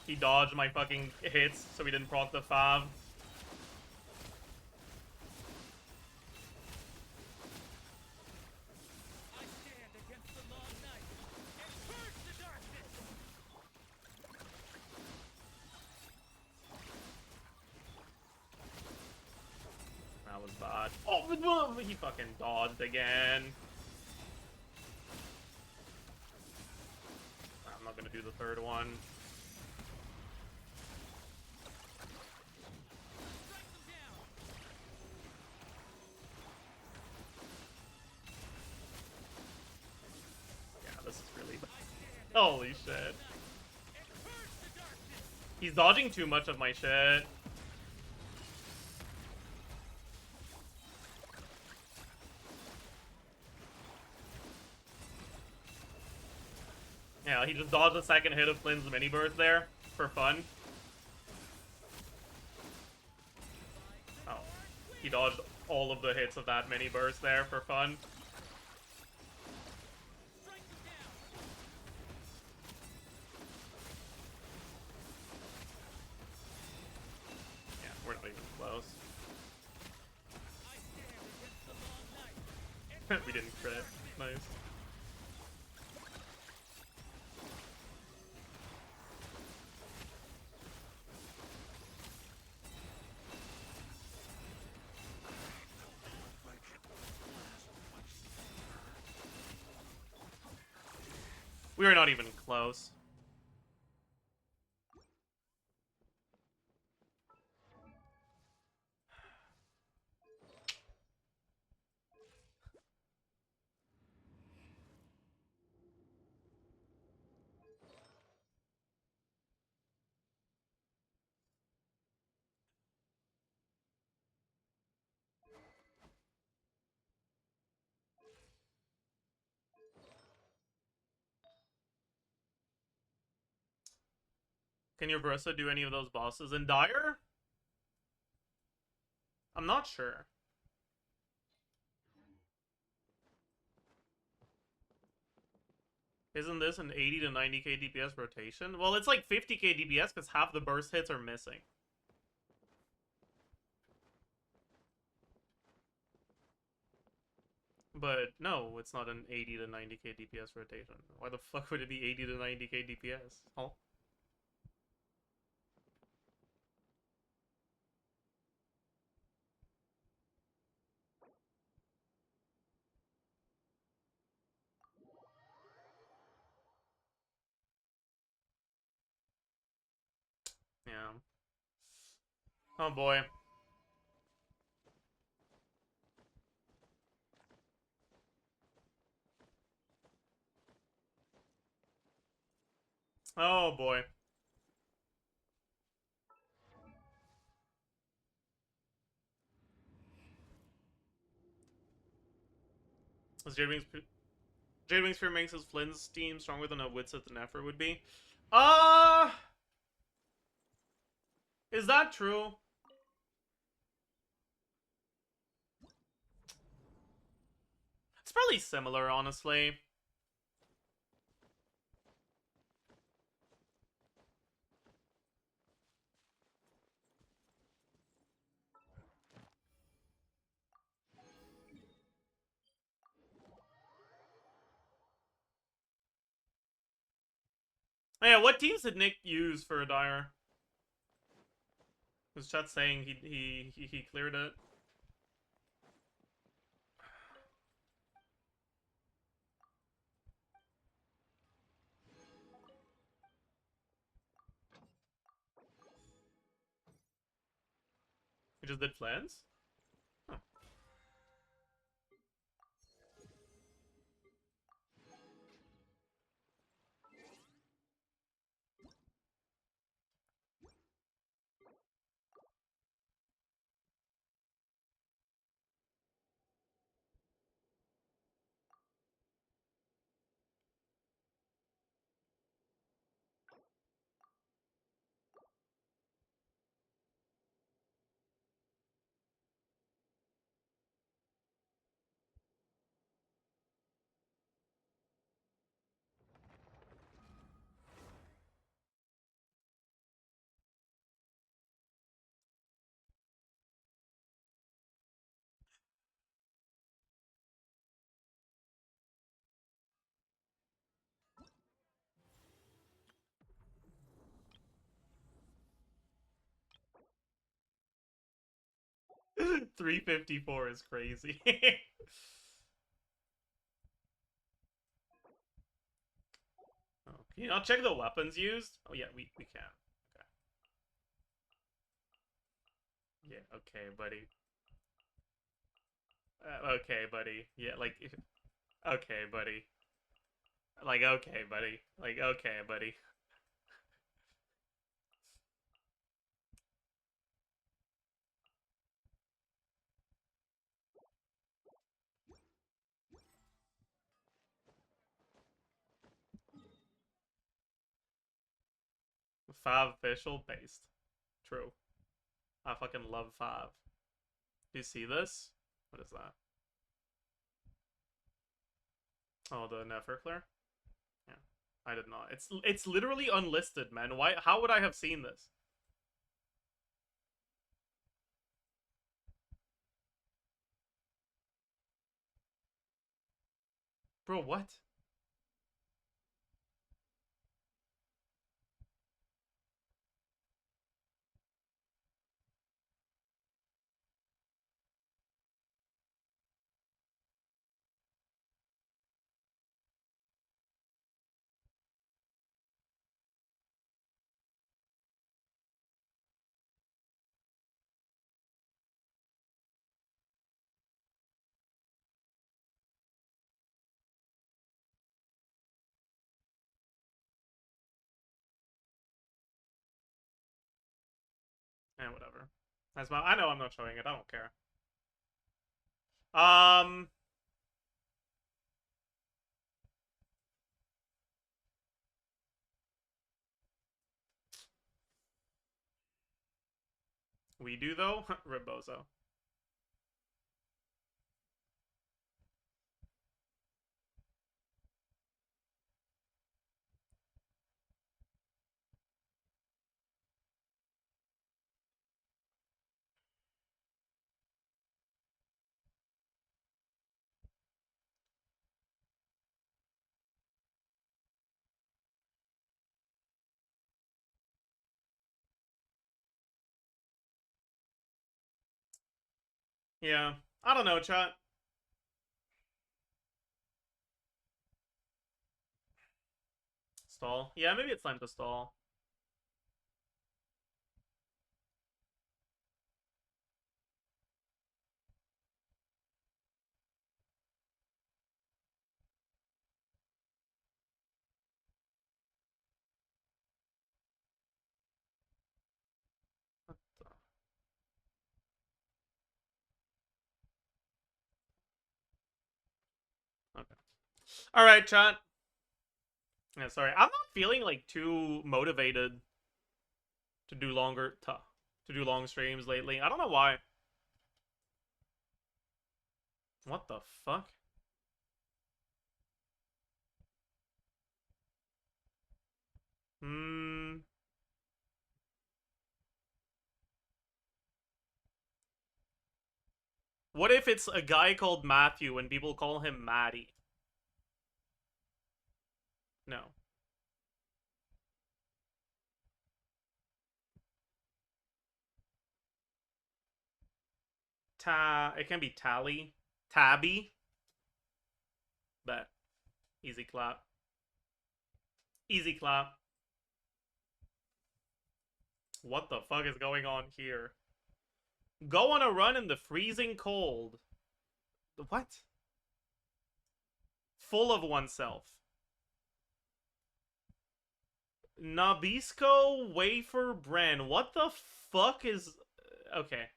He dodged my fucking hits, so he didn't proc the Fav. That was bad. Oh, he fucking dodged again. I'm not gonna do the third one. Yeah, this is really bad. Holy shit. He's dodging too much of my shit. Yeah, he just dodged the second hit of Flynn's mini burst there for fun. Oh, he dodged all of the hits of that mini burst there for fun. Yeah, we're not even close. We didn't crit. Nice. We were not even close. Can your Barista do any of those bosses in Dire? I'm not sure. Isn't this an 80 to 90k DPS rotation? Well, it's like 50k DPS because half the burst hits are missing. But no, it's not an 80 to 90k DPS rotation. Why the fuck would it be 80 to 90k DPS? Huh? Yeah. Oh boy. Oh boy. Jadewing's Spear makes his Flynn's team stronger than a Witsit and effort would be. Is that true? It's probably similar, honestly. Oh, yeah, what teams did Nick use for a Dire? Was chat saying he cleared it? He just did plans? Huh. $354 is crazy. Oh, can you not check the weapons used? Oh yeah, we can. Okay. Yeah, okay, buddy. Okay, buddy. Yeah, like, okay, buddy. Like, okay, buddy. Like, okay, buddy. Five official based. True. I fucking love five. Do you see this? What is that? Oh, the Neferclear? Yeah. I did not. It's literally unlisted, man. Why? How would I have seen this? Bro, what? Whatever. That's my. I know I'm not showing it. I don't care. Um. We do though. Rebozo. Yeah. I don't know, chat. Stall. Yeah, maybe it's time to stall. Okay. All right, chat. Yeah, sorry. I'm not feeling like too motivated to do to do long streams lately. I don't know why. What the fuck? Hmm. What if it's a guy called Matthew and people call him Maddie? No. It can be Tally. Tabby. Bet. Easy clap. Easy clap. What the fuck is going on here? Go on a run in the freezing cold. What? Full of oneself. Nabisco wafer bran. What the fuck is... Okay.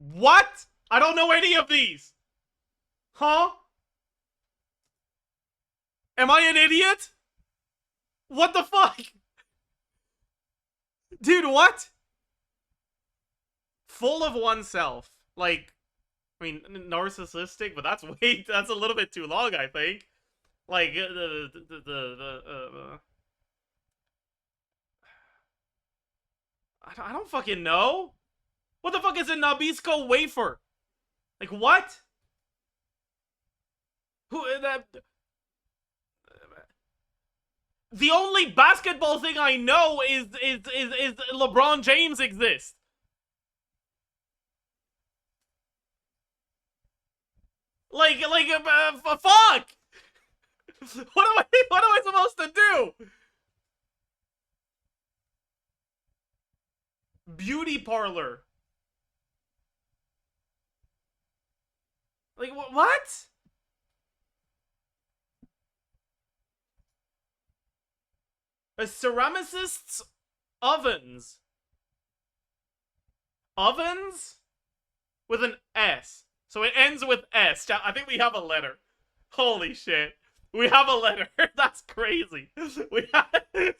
What? I don't know any of these. Huh? Am I an idiot? What the fuck? Dude, what? Full of oneself. Like, I mean, narcissistic, but that's that's a little bit too long, I think. Like, I don't fucking know. What the fuck is a Nabisco wafer? Like, what? Who, that... The only basketball thing I know is LeBron James exists. Like, fuck! What am I supposed to do? Beauty parlor. Like, what? A ceramicist's ovens. Ovens? With an S. So it ends with S. I think we have a letter. Holy shit. We have a letter. That's crazy. We have...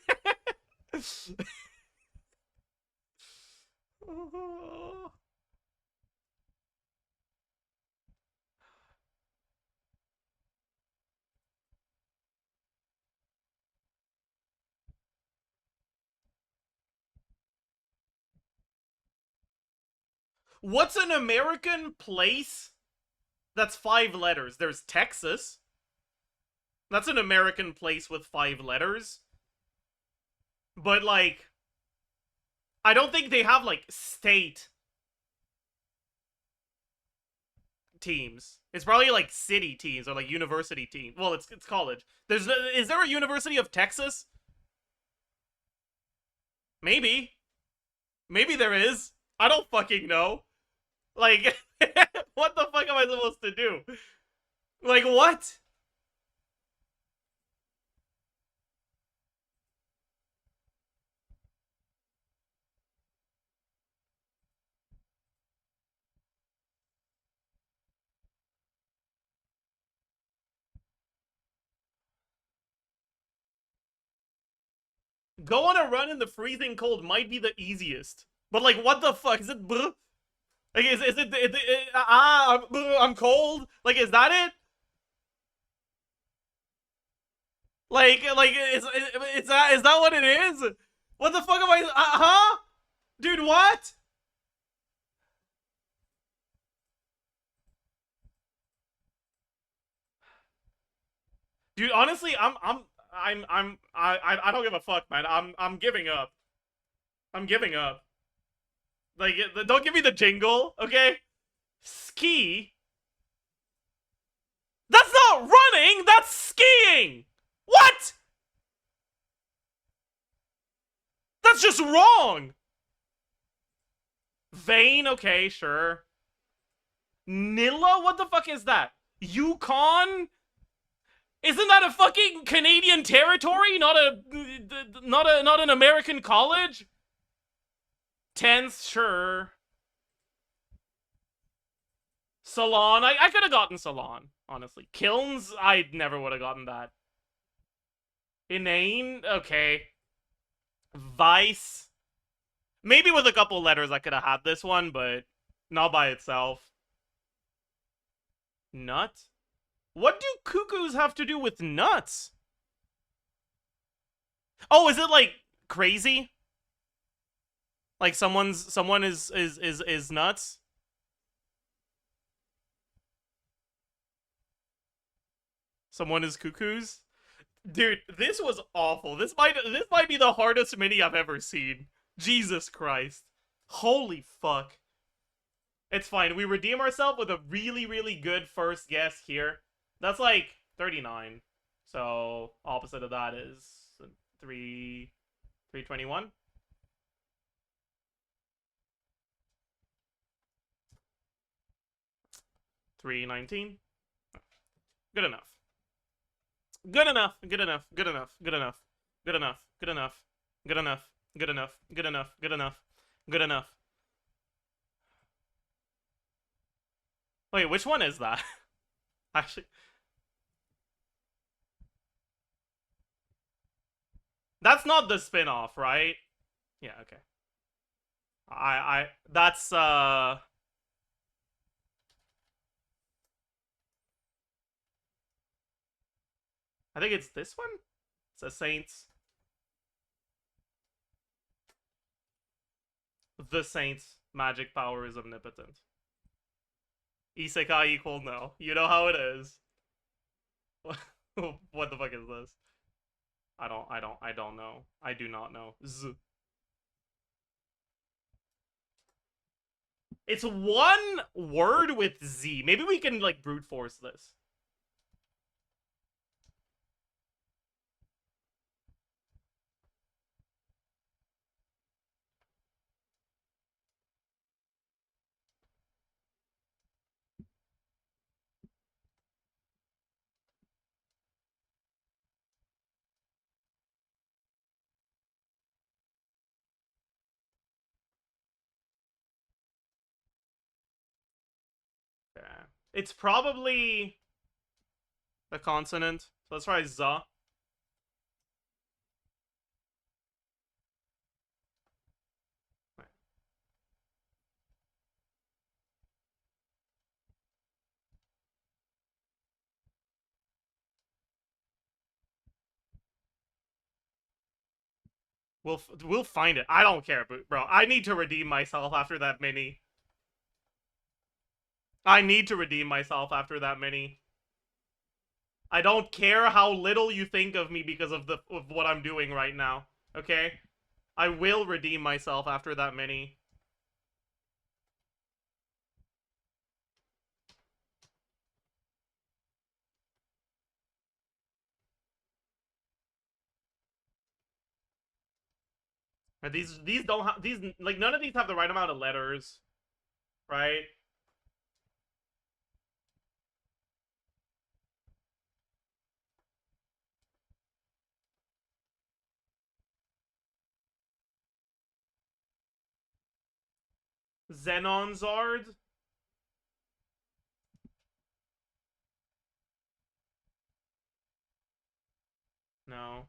What's an American place that's 5 letters? There's Texas. That's an American place with 5 letters. But, like, I don't think they have, like, state teams. It's probably, like, city teams or, like, university teams. Well, it's college. Is there a University of Texas? Maybe. Maybe there is. I don't fucking know. Like, what the fuck am I supposed to do? Like, what? Go on a run in the freezing cold might be the easiest. But, like, what the fuck? Is it... Like, is it I'm cold? Like, is that it? Like, is that what it is? What the fuck am I, huh? Dude, what? Dude, honestly, I don't give a fuck, man. I'm giving up. I'm giving up. Like, don't give me the jingle, okay? Ski? That's not running, that's skiing! What? That's just wrong! Vein, okay, sure. Nilla? What the fuck is that? Yukon? Isn't that a fucking Canadian territory? Not an American college? Tenth, sure. Salon, I could have gotten Salon, honestly. Kilns, I never would have gotten that. Inane, okay. Vice. Maybe with a couple letters I could have had this one, but not by itself. Nut? What do cuckoos have to do with nuts? Oh, is it like crazy? Like someone is nuts? Someone is cuckoos? Dude, this was awful. This might be the hardest mini I've ever seen. Jesus Christ. Holy fuck. It's fine. We redeem ourselves with a really, really good first guess here. That's like 39. So opposite of that is 321. 319. Good enough. Good enough. Good enough. Good enough. Good enough. Good enough. Good enough. Good enough. Good enough. Good enough. Good enough. Good enough. Wait, which one is that? Actually, that's not the spin-off, right? Yeah, okay. That's I think it's this one. It's a Saints. The Saints' magic power is omnipotent. Isekai equal no. You know how it is. What the fuck is this? I don't know. I do not know. Z. It's one word with Z. Maybe we can like brute force this. Okay. It's probably a consonant. So let's try za. We'll find it. I don't care, but bro, I need to redeem myself after that mini. I need to redeem myself after that mini. I don't care how little you think of me because of what I'm doing right now. Okay? I will redeem myself after that mini. These don't have these like none of these have the right amount of letters, right? Xenonzard? No.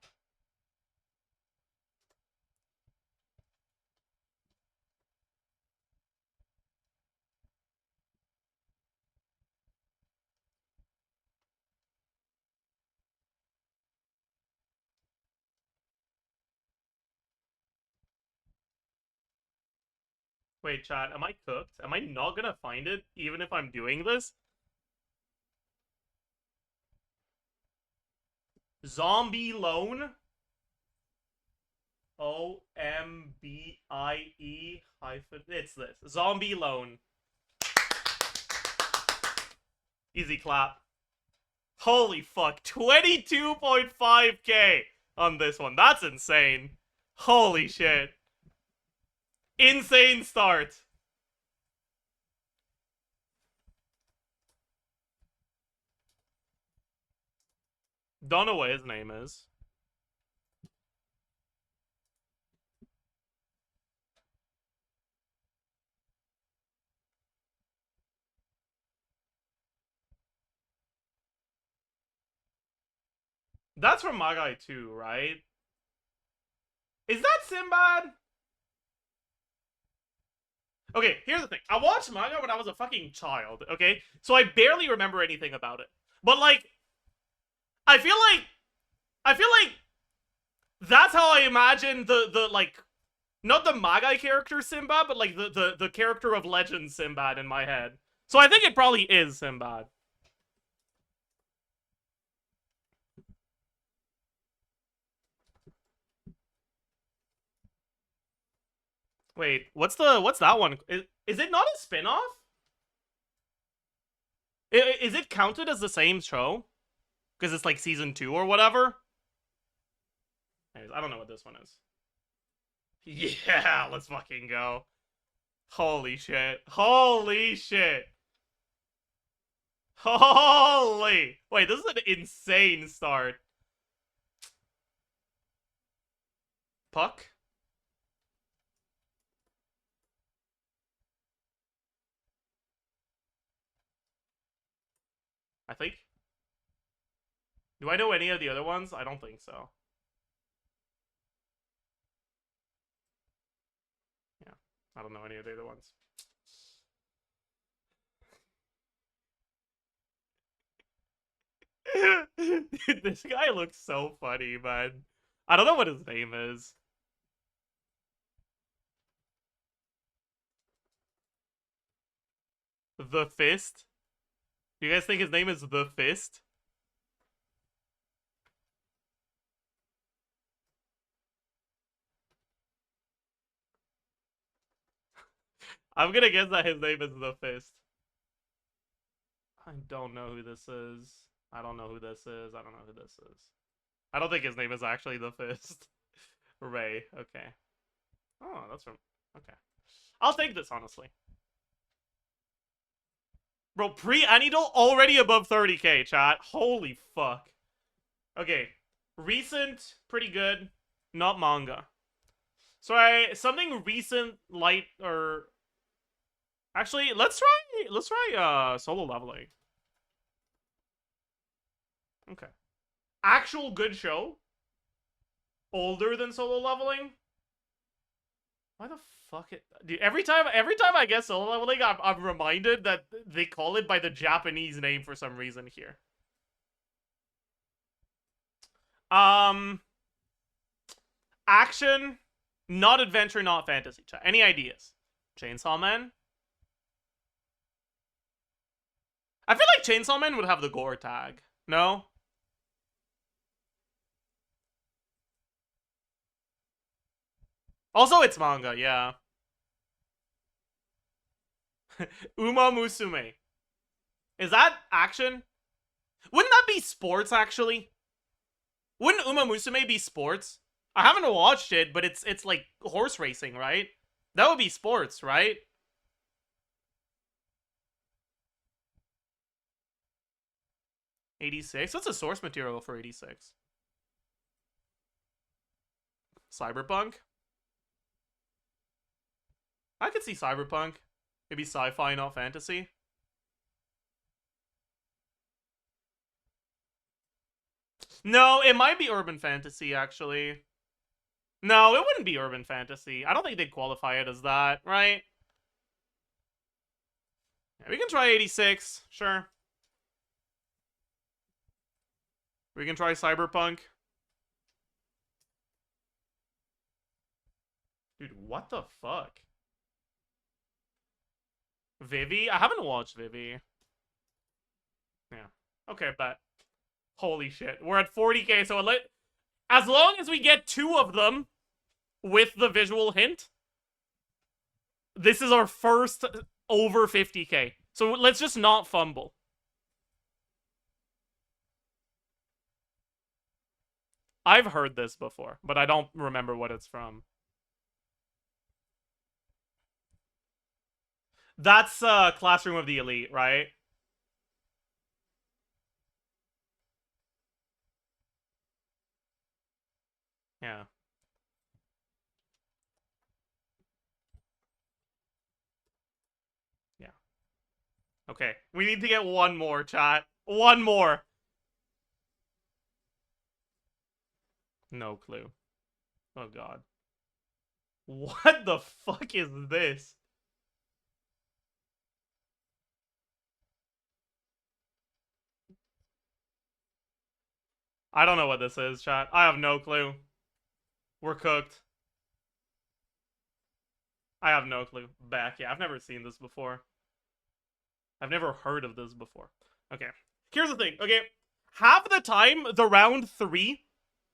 Wait, chat, am I cooked? Am I not gonna find it even if I'm doing this? Zombie Loan? OMBIE hyphen. It's this. Zombie Loan. Easy clap. Holy fuck. 22.5k on this one. That's insane. Holy shit. Insane start. Don't know what his name is. That's from Magai too, right? Is that Sinbad? Okay, here's the thing. I watched manga when I was a fucking child, okay? So I barely remember anything about it. But like I feel like I feel like that's how I imagine the like not the Magai character Sinbad, but like the character of Legend Sinbad in my head. So I think it probably is Sinbad. Wait, what's that one? Is it not a spin-off? Is it counted as the same show? Because it's like season 2 or whatever? Anyways, I don't know what this one is. Yeah, let's fucking go. Holy shit. Holy shit. Holy. Wait, this is an insane start. Puck? I think. Do I know any of the other ones? I don't think so. Yeah, I don't know any of the other ones. Dude, this guy looks so funny, man. I don't know what his name is. The Fist? Do you guys think his name is The Fist? I'm gonna guess that his name is The Fist. I don't know who this is. I don't know who this is. I don't know who this is. I don't think his name is actually The Fist. Ray, okay. Oh, that's from... Okay. I'll take this, honestly. Bro, pre-Anidol already above 30k, chat. Holy fuck. Okay. Recent, pretty good. Not manga. So something recent, light, or... Actually, let's try solo leveling. Okay. Actual good show? Older than solo leveling? Why the fuck it? Dude, every time I guess solo leveling, I'm reminded that they call it by the Japanese name for some reason here. Action, not adventure, not fantasy. Any ideas? Chainsaw Man? I feel like Chainsaw Man would have the gore tag. No? Also, it's manga, yeah. Uma Musume. Is that action? Wouldn't that be sports, actually? Wouldn't Uma Musume be sports? I haven't watched it, but it's like horse racing, right? That would be sports, right? '86? What's the source material for '86? Cyberpunk? I could see cyberpunk. Maybe sci-fi, not fantasy. No, it might be urban fantasy, actually. No, it wouldn't be urban fantasy. I don't think they'd qualify it as that, right? Yeah, we can try '86, sure. We can try cyberpunk. Dude, what the fuck? Vivi? I haven't watched Vivi. Yeah. Okay, but holy shit. We're at 40k, so as long as we get 2 of them with the visual hint, this is our first over 50k. So let's just not fumble. I've heard this before, but I don't remember what it's from. That's Classroom of the Elite, right? Yeah. Yeah. Okay. We need to get one more, chat. One more. No clue. Oh god. What the fuck is this? I don't know what this is, chat. I have no clue. We're cooked. I have no clue. Back. Yeah, I've never seen this before. I've never heard of this before. Okay. Here's the thing, okay? Half of the time, the round 3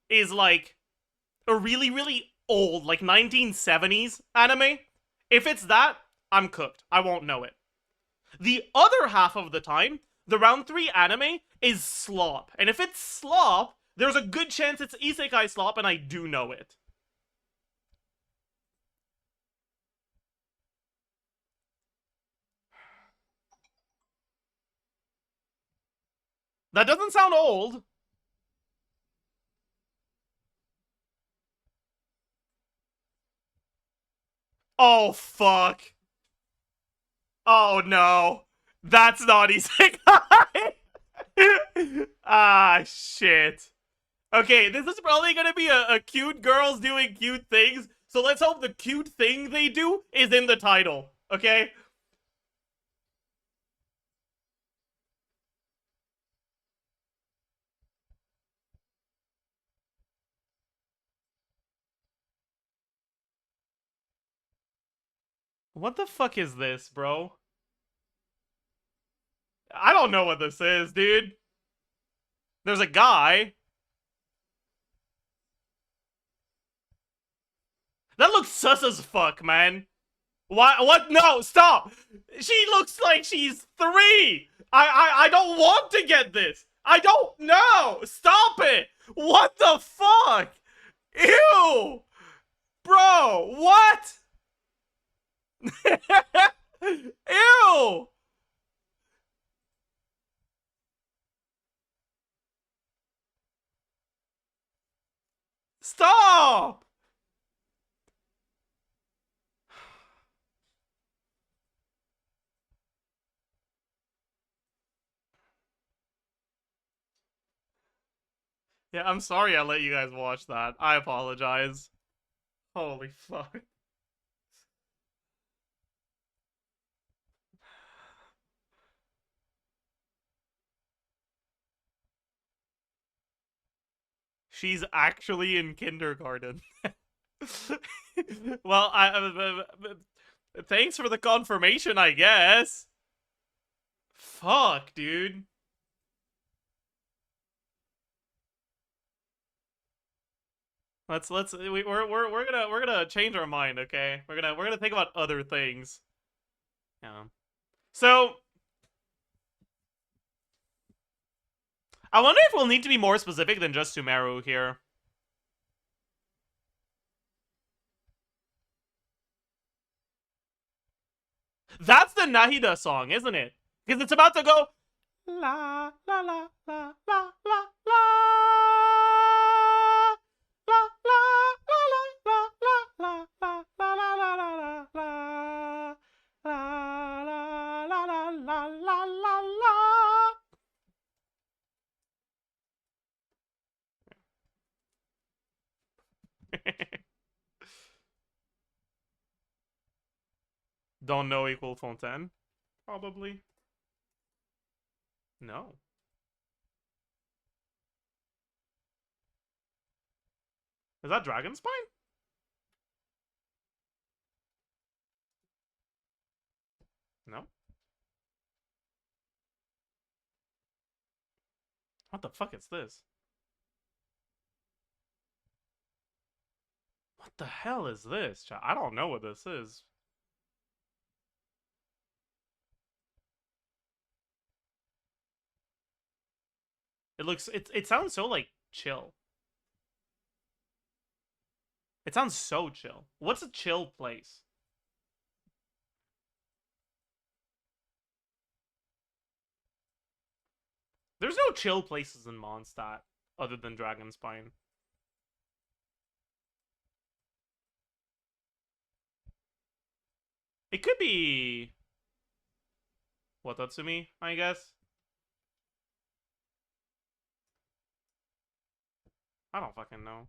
is like a really, really old, like 1970s anime. If it's that, I'm cooked. I won't know it. The other half of the time, the round 3 anime is slop. And if it's slop, there's a good chance it's isekai slop, and I do know it. That doesn't sound old. Oh, fuck. Oh, no. That's not isekai. Ah, shit. Okay, this is probably gonna be a cute girls doing cute things, so let's hope the cute thing they do is in the title, okay? What the fuck is this, bro? I don't know what this is, dude. There's a guy. That looks sus as fuck, man. Why? What? No, stop. She looks like she's 3. I don't want to get this. I don't know. Stop it. What the fuck? Ew. Bro, what? Ew. Stop. Yeah, I'm sorry I let you guys watch that. I apologize. Holy fuck. She's actually in kindergarten. Well, thanks for the confirmation, I guess. Fuck, dude. We're gonna change our mind, okay? We're gonna think about other things. Yeah. So I wonder if we'll need to be more specific than just Sumeru here. That's the Nahida song, isn't it? Because it's about to go la la la la la la la la la la la la la la la la la la. Don't know equal Fontaine? Probably. No. Is that Dragon Spine? No. What the fuck is this? What the hell is this? I don't know what this is. It sounds so like chill. It sounds so chill. What's a chill place? There's no chill places in Mondstadt other than Dragonspine. It could be Watatsumi, I guess. I don't fucking know.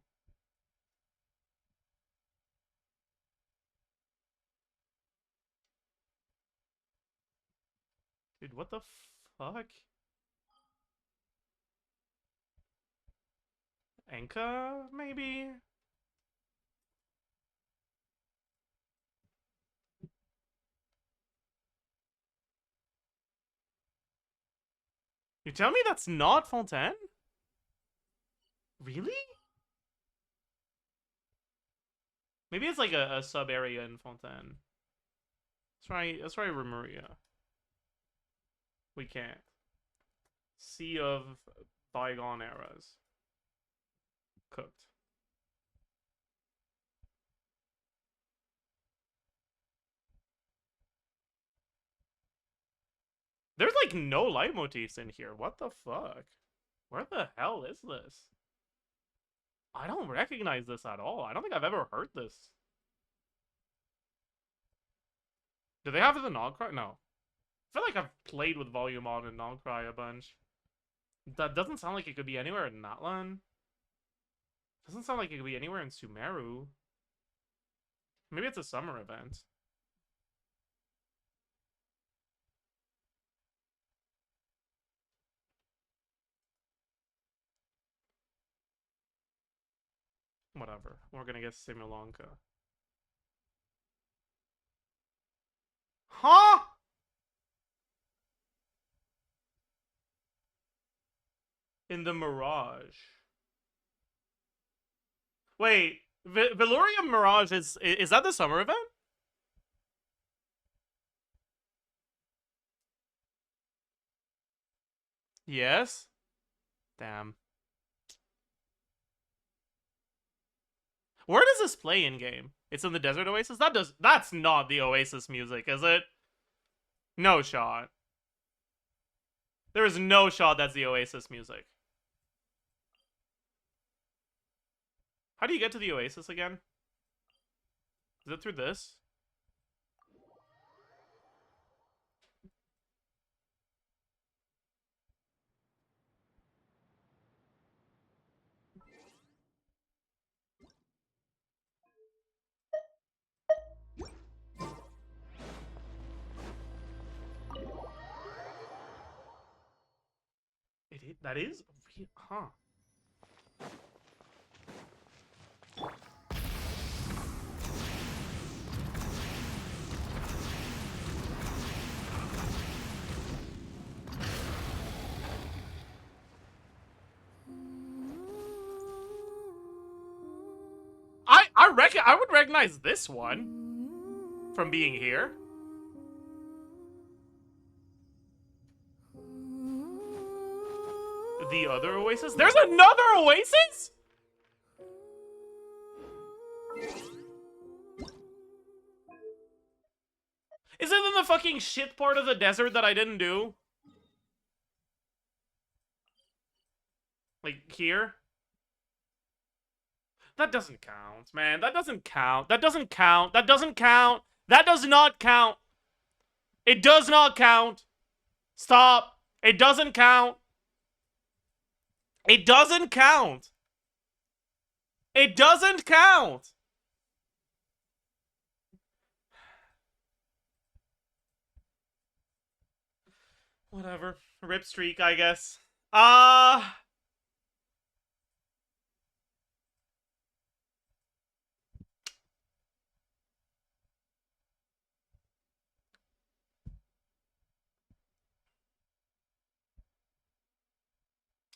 Dude, what the fuck? Enka, maybe? You tell me that's not Fontaine? Really? Maybe it's like a sub area in Fontaine. Let's try Remuria. We can't. Sea of bygone eras. Cooked. There's like no leitmotifs in here. What the fuck? Where the hell is this? I don't recognize this at all. I don't think I've ever heard this. Do they have it in Nogcry? No. I feel like I've played with Volume on and Nogcry a bunch. That doesn't sound like it could be anywhere in Natlan. Doesn't sound like it could be anywhere in Sumeru. Maybe it's a summer event. Whatever. We're gonna get Simulanka. Huh? In the Mirage. Wait, Valorium Mirage is that the summer event? Yes. Damn. Where does this play in game? It's in the Desert Oasis? That's not the Oasis music, is it? No shot. There is no shot that's the Oasis music. How do you get to the Oasis again? Is it through this? That is? Huh. I would recognize this one from being here. The other Oasis? There's another Oasis? Is it in the fucking shit part of the desert that I didn't do? Like, here? That doesn't count, man. That doesn't count. That doesn't count. That doesn't count. That does not count. It does not count. Stop. It doesn't count. It doesn't count. It doesn't count. Whatever. Rip streak, I guess.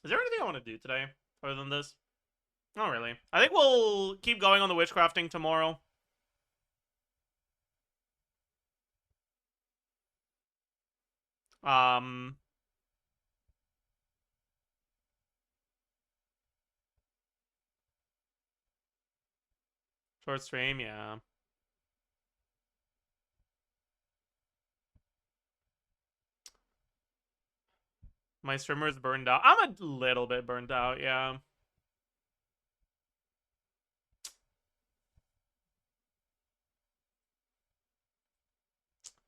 Is there anything I want to do today other than this? Not really. I think we'll keep going on the witchcrafting tomorrow. Short stream, yeah. My streamer's burned out. I'm a little bit burned out, yeah.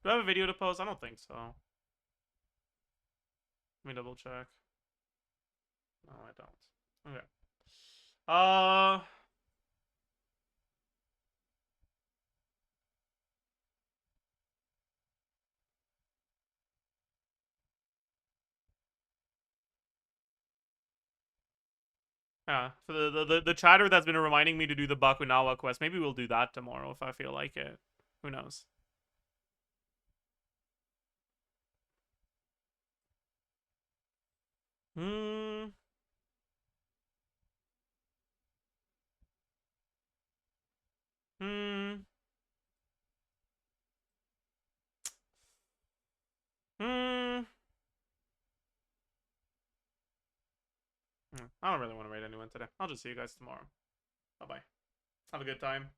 Do I have a video to post? I don't think so. Let me double check. No, I don't. Okay. Yeah, for the chatter that's been reminding me to do the Bakunawa quest. Maybe we'll do that tomorrow if I feel like it. Who knows? Hmm. Hmm. Hmm. I don't really want to raid anyone today. I'll just see you guys tomorrow. Bye bye. Have a good time.